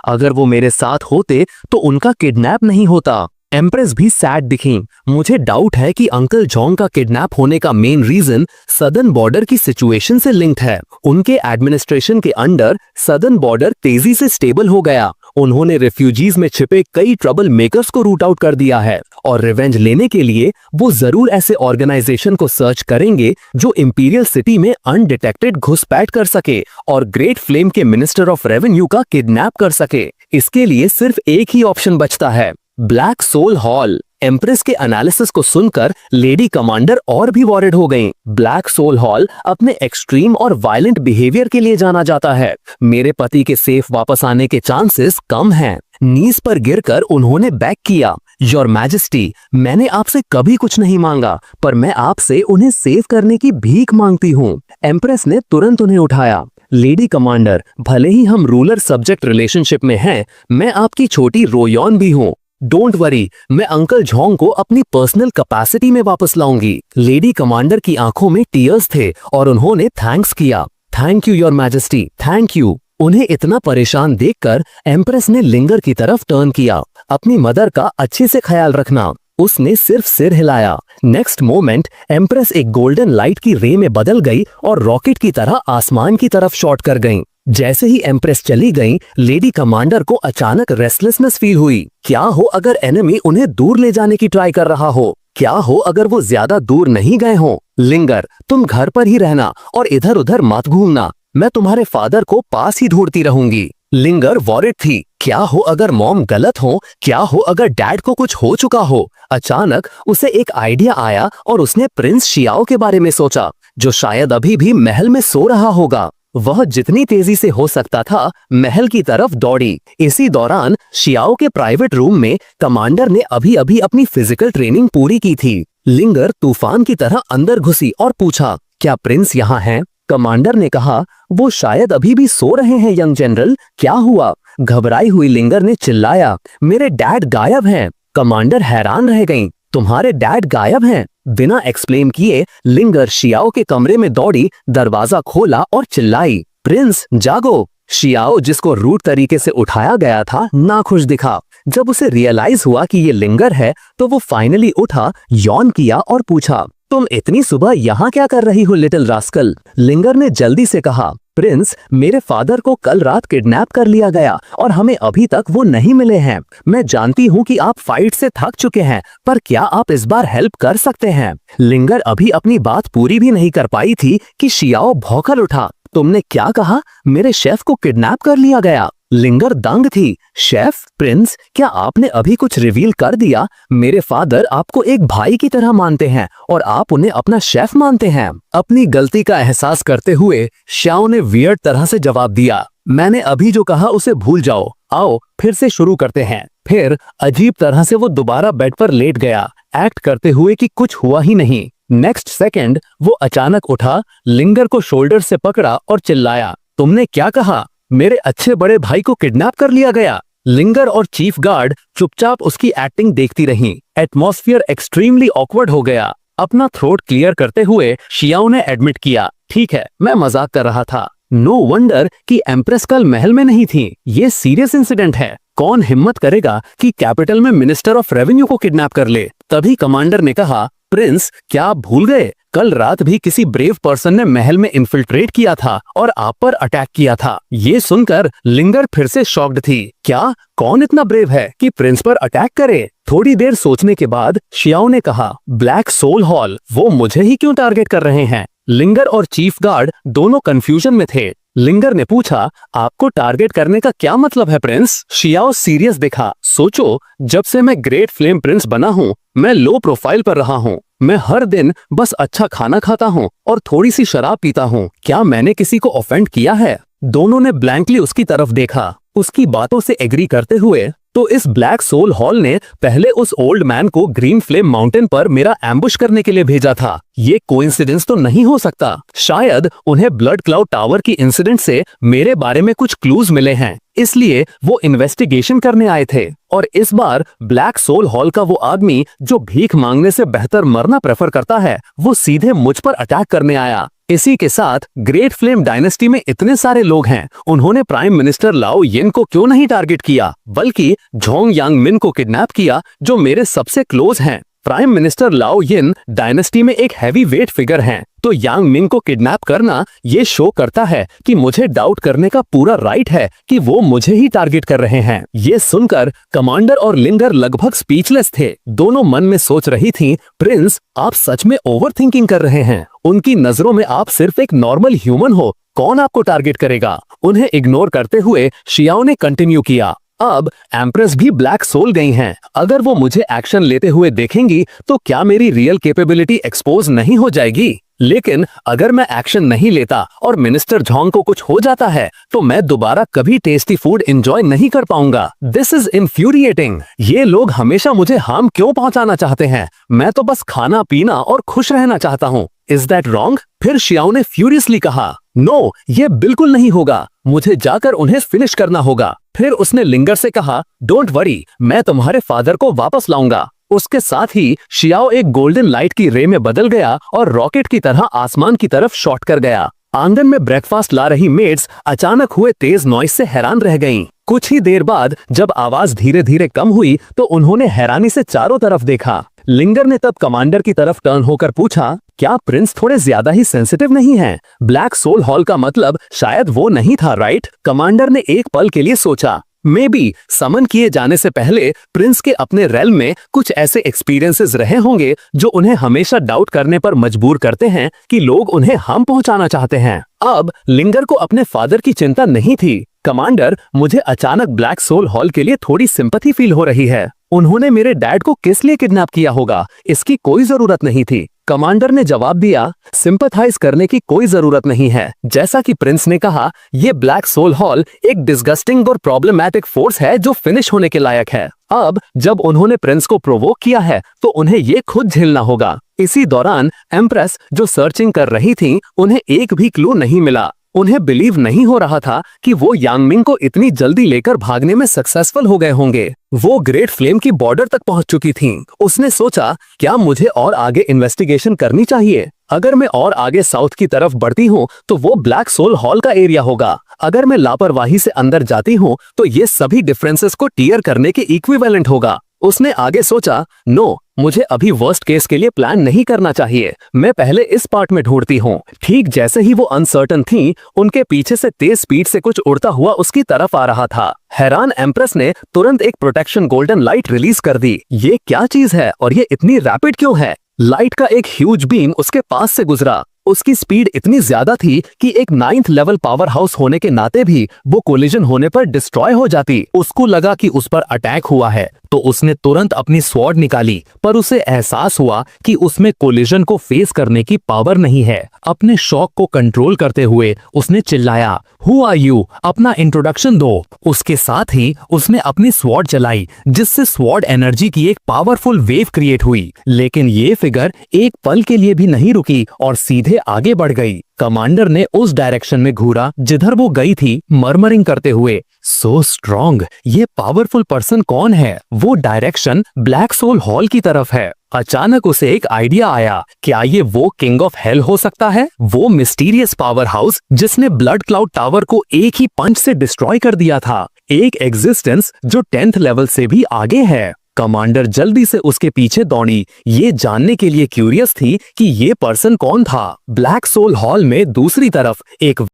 अगर वो मेरे साथ होते तो उनका किडनैप नहीं होता। एम्प्रेस भी सैड दिखी। मुझे डाउट है कि अंकल जॉन का किडनैप होने का मेन रीजन सदर्न बॉर्डर की सिचुएशन से लिंक्ड है। उनके एडमिनिस्ट्रेशन के अंडर सदर्न बॉर्डर तेजी से स्टेबल हो गया। उन्होंने रेफ्यूजीज में छिपे कई ट्रबल मेकर्स को रूट आउट कर दिया है और रिवेंज लेने के लिए वो जरूर ऐसे ऑर्गेनाइजेशन को सर्च करेंगे जो इंपीरियल सिटी में अनडिटेक्टेड घुसपैठ कर सके और ग्रेट फ्लेम के मिनिस्टर ऑफ रेवेन्यू का किडनैप कर सके। इसके लिए सिर्फ एक ही ऑप्शन बचता है, ब्लैक सोल हॉल। एम्प्रेस के एनालिसिस को सुनकर लेडी कमांडर और भी वॉरिड हो गईं। ब्लैक सोल हॉल अपने एक्सट्रीम और वायलेंट बिहेवियर के लिए जाना जाता है। मेरे पति के सेफ वापस आने के चांसेस कम हैं। नीज पर गिरकर उन्होंने बैक किया। योर मैजेस्टी, मैंने आपसे कभी कुछ नहीं मांगा पर मैं आपसे उन्हें सेव करने की भीख मांगती हूँ। एम्प्रेस ने तुरंत उन्हें उठाया। लेडी कमांडर, भले ही हम रूलर सब्जेक्ट रिलेशनशिप में हैं, मैं आपकी छोटी रोयॉन भी हूँ। डोंट वरी, मैं अंकल झोंग को अपनी पर्सनल कैपेसिटी में वापस लाऊंगी। लेडी कमांडर की आंखों में टीयर्स थे और उन्होंने थैंक्स किया। Thank you your majesty, thank you. उन्हें इतना परेशान देखकर एम्प्रेस ने लिंगर की तरफ टर्न किया। अपनी मदर का अच्छे से ख्याल रखना। उसने सिर्फ सिर हिलाया। नेक्स्ट मोमेंट एम्प्रेस एक गोल्डन लाइट की रे में बदल गई और रॉकेट की तरह आसमान की तरफ शॉट कर गईं। जैसे ही एम्प्रेस चली गई, लेडी कमांडर को अचानक रेस्टलेसनेस फील हुई। क्या हो अगर एनिमी उन्हें दूर ले जाने की ट्राई कर रहा हो? क्या हो अगर वो ज्यादा दूर नहीं गए हो? लिंगर, तुम घर पर ही रहना और इधर उधर मत घूमना। मैं तुम्हारे फादर को पास ही ढूंढती रहूंगी। लिंगर वॉरिड थी। क्या हो अगर मॉम गलत हो? क्या हो अगर डैड को कुछ हो चुका हो? अचानक उसे एक आइडिया आया और उसने प्रिंस शियाओ के बारे में सोचा, जो शायद अभी भी महल में सो रहा होगा। वह जितनी तेजी से हो सकता था महल की तरफ दौड़ी। इसी दौरान शियाओ के प्राइवेट रूम में कमांडर ने अभी अभी अपनी फिजिकल ट्रेनिंग पूरी की थी। लिंगर तूफान की तरह अंदर घुसी और पूछा, क्या प्रिंस यहाँ हैं? कमांडर ने कहा, वो शायद अभी भी सो रहे हैं यंग जनरल। क्या हुआ? घबराई हुई लिंगर ने चिल्लाया, मेरे डैड गायब हैं। कमांडर हैरान रह गईं। तुम्हारे डैड गायब हैं? बिना एक्सप्लेन किए लिंगर शियाओ के कमरे में दौड़ी, दरवाजा खोला और चिल्लाई, प्रिंस जागो। शियाओ, जिसको रूट तरीके से उठाया गया था, नाखुश दिखा। जब उसे रियलाइज हुआ कि ये लिंगर है तो वो फाइनली उठा, यौन किया और पूछा, तुम इतनी सुबह यहाँ क्या कर रही हो लिटिल रास्कल? लिंगर ने जल्दी से कहा, प्रिंस, मेरे फादर को कल रात किडनैप कर लिया गया और हमें अभी तक वो नहीं मिले हैं। मैं जानती हूँ कि आप फाइट से थक चुके हैं, पर क्या आप इस बार हेल्प कर सकते हैं? लिंगर अभी अपनी बात पूरी भी नहीं कर पाई थी कि शियाओ भौंकल उठा, तुमने क्या कहा? मेरे शेफ को किडनैप कर लिया गया? लिंगर दंग थी। शेफ? प्रिंस, क्या आपने अभी कुछ रिवील कर दिया? मेरे फादर आपको एक भाई की तरह मानते हैं और आप उन्हें अपना शेफ मानते हैं। अपनी गलती का एहसास करते हुए शियाओ ने वियर्ड तरह से जवाब दिया, मैंने अभी जो कहा उसे भूल जाओ, आओ फिर से शुरू करते हैं। फिर अजीब तरह से वो दोबारा बेड पर लेट गया, एक्ट करते हुए कि कुछ हुआ ही नहीं। नेक्स्ट सेकंड वो अचानक उठा, लिंगर को शोल्डर से पकड़ा और चिल्लाया, तुमने क्या कहा? मेरे अच्छे बड़े भाई को किडनैप कर लिया गया? लिंगर और चीफ गार्ड चुपचाप उसकी एक्टिंग देखती रहीं। एटमॉस्फेयर एक्सट्रीमली ऑकवर्ड हो गया। अपना थ्रोट क्लियर करते हुए शियाओ ने एडमिट किया, ठीक है, मैं मजाक कर रहा था। नो वंडर कि एम्प्रेस कल महल में नहीं थी। ये सीरियस इंसिडेंट है। कौन हिम्मत करेगा कि कैपिटल में मिनिस्टर ऑफ रेवेन्यू को किडनैप कर ले? तभी कमांडर ने कहा, प्रिंस, क्या आप भूल गए? कल रात भी किसी ब्रेव पर्सन ने महल में इन्फिल्ट्रेट किया था और आप पर अटैक किया था। ये सुनकर लिंगर फिर से शॉक्ड थी। क्या? कौन इतना ब्रेव है कि प्रिंस पर अटैक करे? थोड़ी देर सोचने के बाद शियाओ ने कहा, ब्लैक सोल हॉल। वो मुझे ही क्यों टारगेट कर रहे हैं? लिंगर और चीफ गार्ड दोनों कंफ्यूजन में थे। लिंगर ने पूछा, आपको टारगेट करने का क्या मतलब है प्रिंस? शियाओ सीरियस दिखा। सोचो, जब से मैं ग्रेट फ्लेम प्रिंस बना हूँ, मैं लो प्रोफाइल पर रहा हूँ। मैं हर दिन बस अच्छा खाना खाता हूँ और थोड़ी सी शराब पीता हूँ। क्या मैंने किसी को ऑफेंड किया है? दोनों ने ब्लैंकली उसकी तरफ देखा। उसकी बातों से एग्री करते हुए, तो इस ब्लैक सोल हॉल ने पहले उस ओल्ड मैन को ग्रीन फ्लेम माउंटेन पर मेरा एम्बुश करने के लिए भेजा था। ये कोइंसिडेंस तो नहीं हो सकता। शायद उन्हें ब्लड क्लाउड टावर की इंसिडेंट से मेरे बारे में कुछ क्लूज मिले हैं, इसलिए वो इन्वेस्टिगेशन करने आए थे। और इस बार ब्लैक सोल हॉल का वो आदमी जो भीख मांगने से बेहतर मरना प्रेफर करता है, वो सीधे मुझ पर अटैक करने आया। इसी के साथ ग्रेट फ्लेम डायनेस्टी में इतने सारे लोग हैं, उन्होंने प्राइम मिनिस्टर लाओ यिन को क्यों नहीं टारगेट किया, बल्कि झोंग यांग मिन को किडनैप किया, जो मेरे सबसे क्लोज हैं। प्राइम मिनिस्टर लाओ यिन डायनेस्टी में एक हैवी वेट फिगर हैं, तो यांग मिंग को किडनैप करना ये शो करता है कि मुझे डाउट करने का पूरा राइट है कि वो मुझे ही टारगेट कर रहे हैं। ये सुनकर कमांडर और लिंगर लगभग स्पीचलेस थे। दोनों मन में सोच रही थीं, प्रिंस, आप सच में ओवर थिंकिंग कर रहे हैं। उनकी नजरों में आप सिर्फ एक नॉर्मल ह्यूमन हो, कौन आपको टारगेट करेगा? उन्हें इग्नोर करते हुए शियाओ ने कंटिन्यू किया, अब एम्प्रेस भी ब्लैक सोल गई हैं। अगर वो मुझे एक्शन लेते हुए देखेंगी तो क्या मेरी रियल कैपेबिलिटी एक्सपोज नहीं हो जाएगी? लेकिन अगर मैं एक्शन नहीं लेता और मिनिस्टर झोंग को कुछ हो जाता है तो मैं दोबारा कभी टेस्टी फूड एंजॉय नहीं कर पाऊंगा। This is infuriating. ये लोग हमेशा मुझे हार्म क्यों पहुंचाना चाहते हैं? मैं तो बस खाना पीना और खुश रहना चाहता हूँ। Is that wrong? फिर शियाओ ने फ्यूरियसली कहा, नो, ये बिल्कुल नहीं होगा। मुझे जाकर उन्हें फिनिश करना होगा। फिर उसने लिंगर से कहा, डोंट वरी, मैं तुम्हारे फादर को वापस लाऊंगा। उसके साथ ही शियाओ एक गोल्डन लाइट की रे में बदल गया और रॉकेट की तरह आसमान की तरफ शॉट कर गया। आंगन में ब्रेकफास्ट ला रही मेड्स अचानक हुए तेज नॉइस से हैरान रह गईं। कुछ ही देर बाद जब आवाज धीरे धीरे कम हुई तो उन्होंने हैरानी से चारों तरफ देखा। लिंगर ने तब कमांडर की तरफ टर्न होकर पूछा, क्या प्रिंस थोड़े ज्यादा ही सेंसिटिव नहीं हैं? ब्लैक सोल हॉल का मतलब शायद वो नहीं था, राइट? कमांडर ने एक पल के लिए सोचा। मे बी समन किए जाने से पहले प्रिंस के अपने रेल में कुछ ऐसे एक्सपीरियंसेस रहे होंगे जो उन्हें हमेशा डाउट करने पर मजबूर करते हैं कि लोग उन्हें हार्म पहुंचाना चाहते हैं। अब लिंगर को अपने फादर की चिंता नहीं थी। कमांडर, मुझे अचानक ब्लैक सोल हॉल के लिए थोड़ी सिंपैथी फील हो रही है। उन्होंने मेरे डैड को किस लिए किडनैप किया होगा? इसकी कोई जरूरत नहीं थी। कमांडर ने जवाब दिया, सिंपैथाइज करने की कोई जरूरत नहीं है। जैसा कि प्रिंस ने कहा, ये ब्लैक सोल हॉल एक डिस्गस्टिंग और प्रॉब्लमैटिक फोर्स है जो फिनिश होने के लायक है। अब जब उन्होंने प्रिंस को प्रोवोक किया है तो उन्हें ये खुद झेलना होगा। इसी दौरान एम्प्रेस जो सर्चिंग कर रही थी, उन्हें एक भी क्लू नहीं मिला। उन्हें बिलीव नहीं हो रहा था कि वो यांगमिंग को इतनी जल्दी लेकर भागने में सक्सेसफुल हो गए होंगे। वो ग्रेट फ्लेम की बॉर्डर तक पहुंच चुकी थीं। उसने सोचा, क्या मुझे और आगे इन्वेस्टिगेशन करनी चाहिए? अगर मैं और आगे साउथ की तरफ बढ़ती हूँ तो वो ब्लैक सोल हॉल का एरिया होगा। अगर मैं लापरवाही से अंदर जाती हूँ तो ये सभी डिफरेंसेस को टीयर करने के इक्विवेलेंट होगा। उसने आगे सोचा, नो, मुझे अभी वर्स्ट केस के लिए प्लान नहीं करना चाहिए। मैं पहले इस पार्ट में ढूंढती हूँ। ठीक जैसे ही वो अनसर्टन थी, उनके पीछे से तेज स्पीड से कुछ उड़ता हुआ उसकी तरफ आ रहा था। हैरान एम्प्रेस ने तुरंत एक प्रोटेक्शन गोल्डन लाइट रिलीज कर दी। ये क्या चीज है और ये इतनी रैपिड क्यों है? लाइट का एक ह्यूज बीम उसके पास से गुजरा। उसकी स्पीड इतनी ज्यादा थी कि एक 9th लेवल पावर हाउस होने के नाते भी वो कोलिजन होने पर डिस्ट्रॉय हो जाती। उसको लगा कि उस पर अटैक हुआ है तो उसने तुरंत अपनी स्वॉर्ड निकाली, पर उसे एहसास हुआ कि उसमें कोलिजन को फेस करने की पावर नहीं है। अपने शॉक को कंट्रोल करते हुए उसने चिल्लाया, हु आर यू? अपना इंट्रोडक्शन दो। उसके साथ ही उसने अपनी स्वॉर्ड चलाई, जिससे स्वॉर्ड एनर्जी की एक पावरफुल वेव क्रिएट हुई। लेकिन ये फिगर एक पल के लिए भी नहीं रुकी और सीधे आगे बढ़ गई। कमांडर ने उस डायरेक्शन में घूरा जिधर वो गई थी, मर्मरिंग करते हुए, सो स्ट्रॉन्ग, ये पावरफुल पर्सन कौन है? वो डायरेक्शन ब्लैक सोल हॉल की तरफ है। अचानक उसे एक आइडिया आया, क्या ये वो किंग ऑफ हेल हो सकता है? वो मिस्टीरियस पावर हाउस जिसने ब्लड क्लाउड टावर को एक ही पंच से डिस्ट्रॉय कर दिया था। एक एग्जिस्टेंस जो 10th लेवल से भी आगे है। कमांडर जल्दी से उसके पीछे दौड़ी, ये जानने के लिए क्यूरियस थी कि ये पर्सन कौन था। ब्लैक सोल हॉल में दूसरी तरफ एक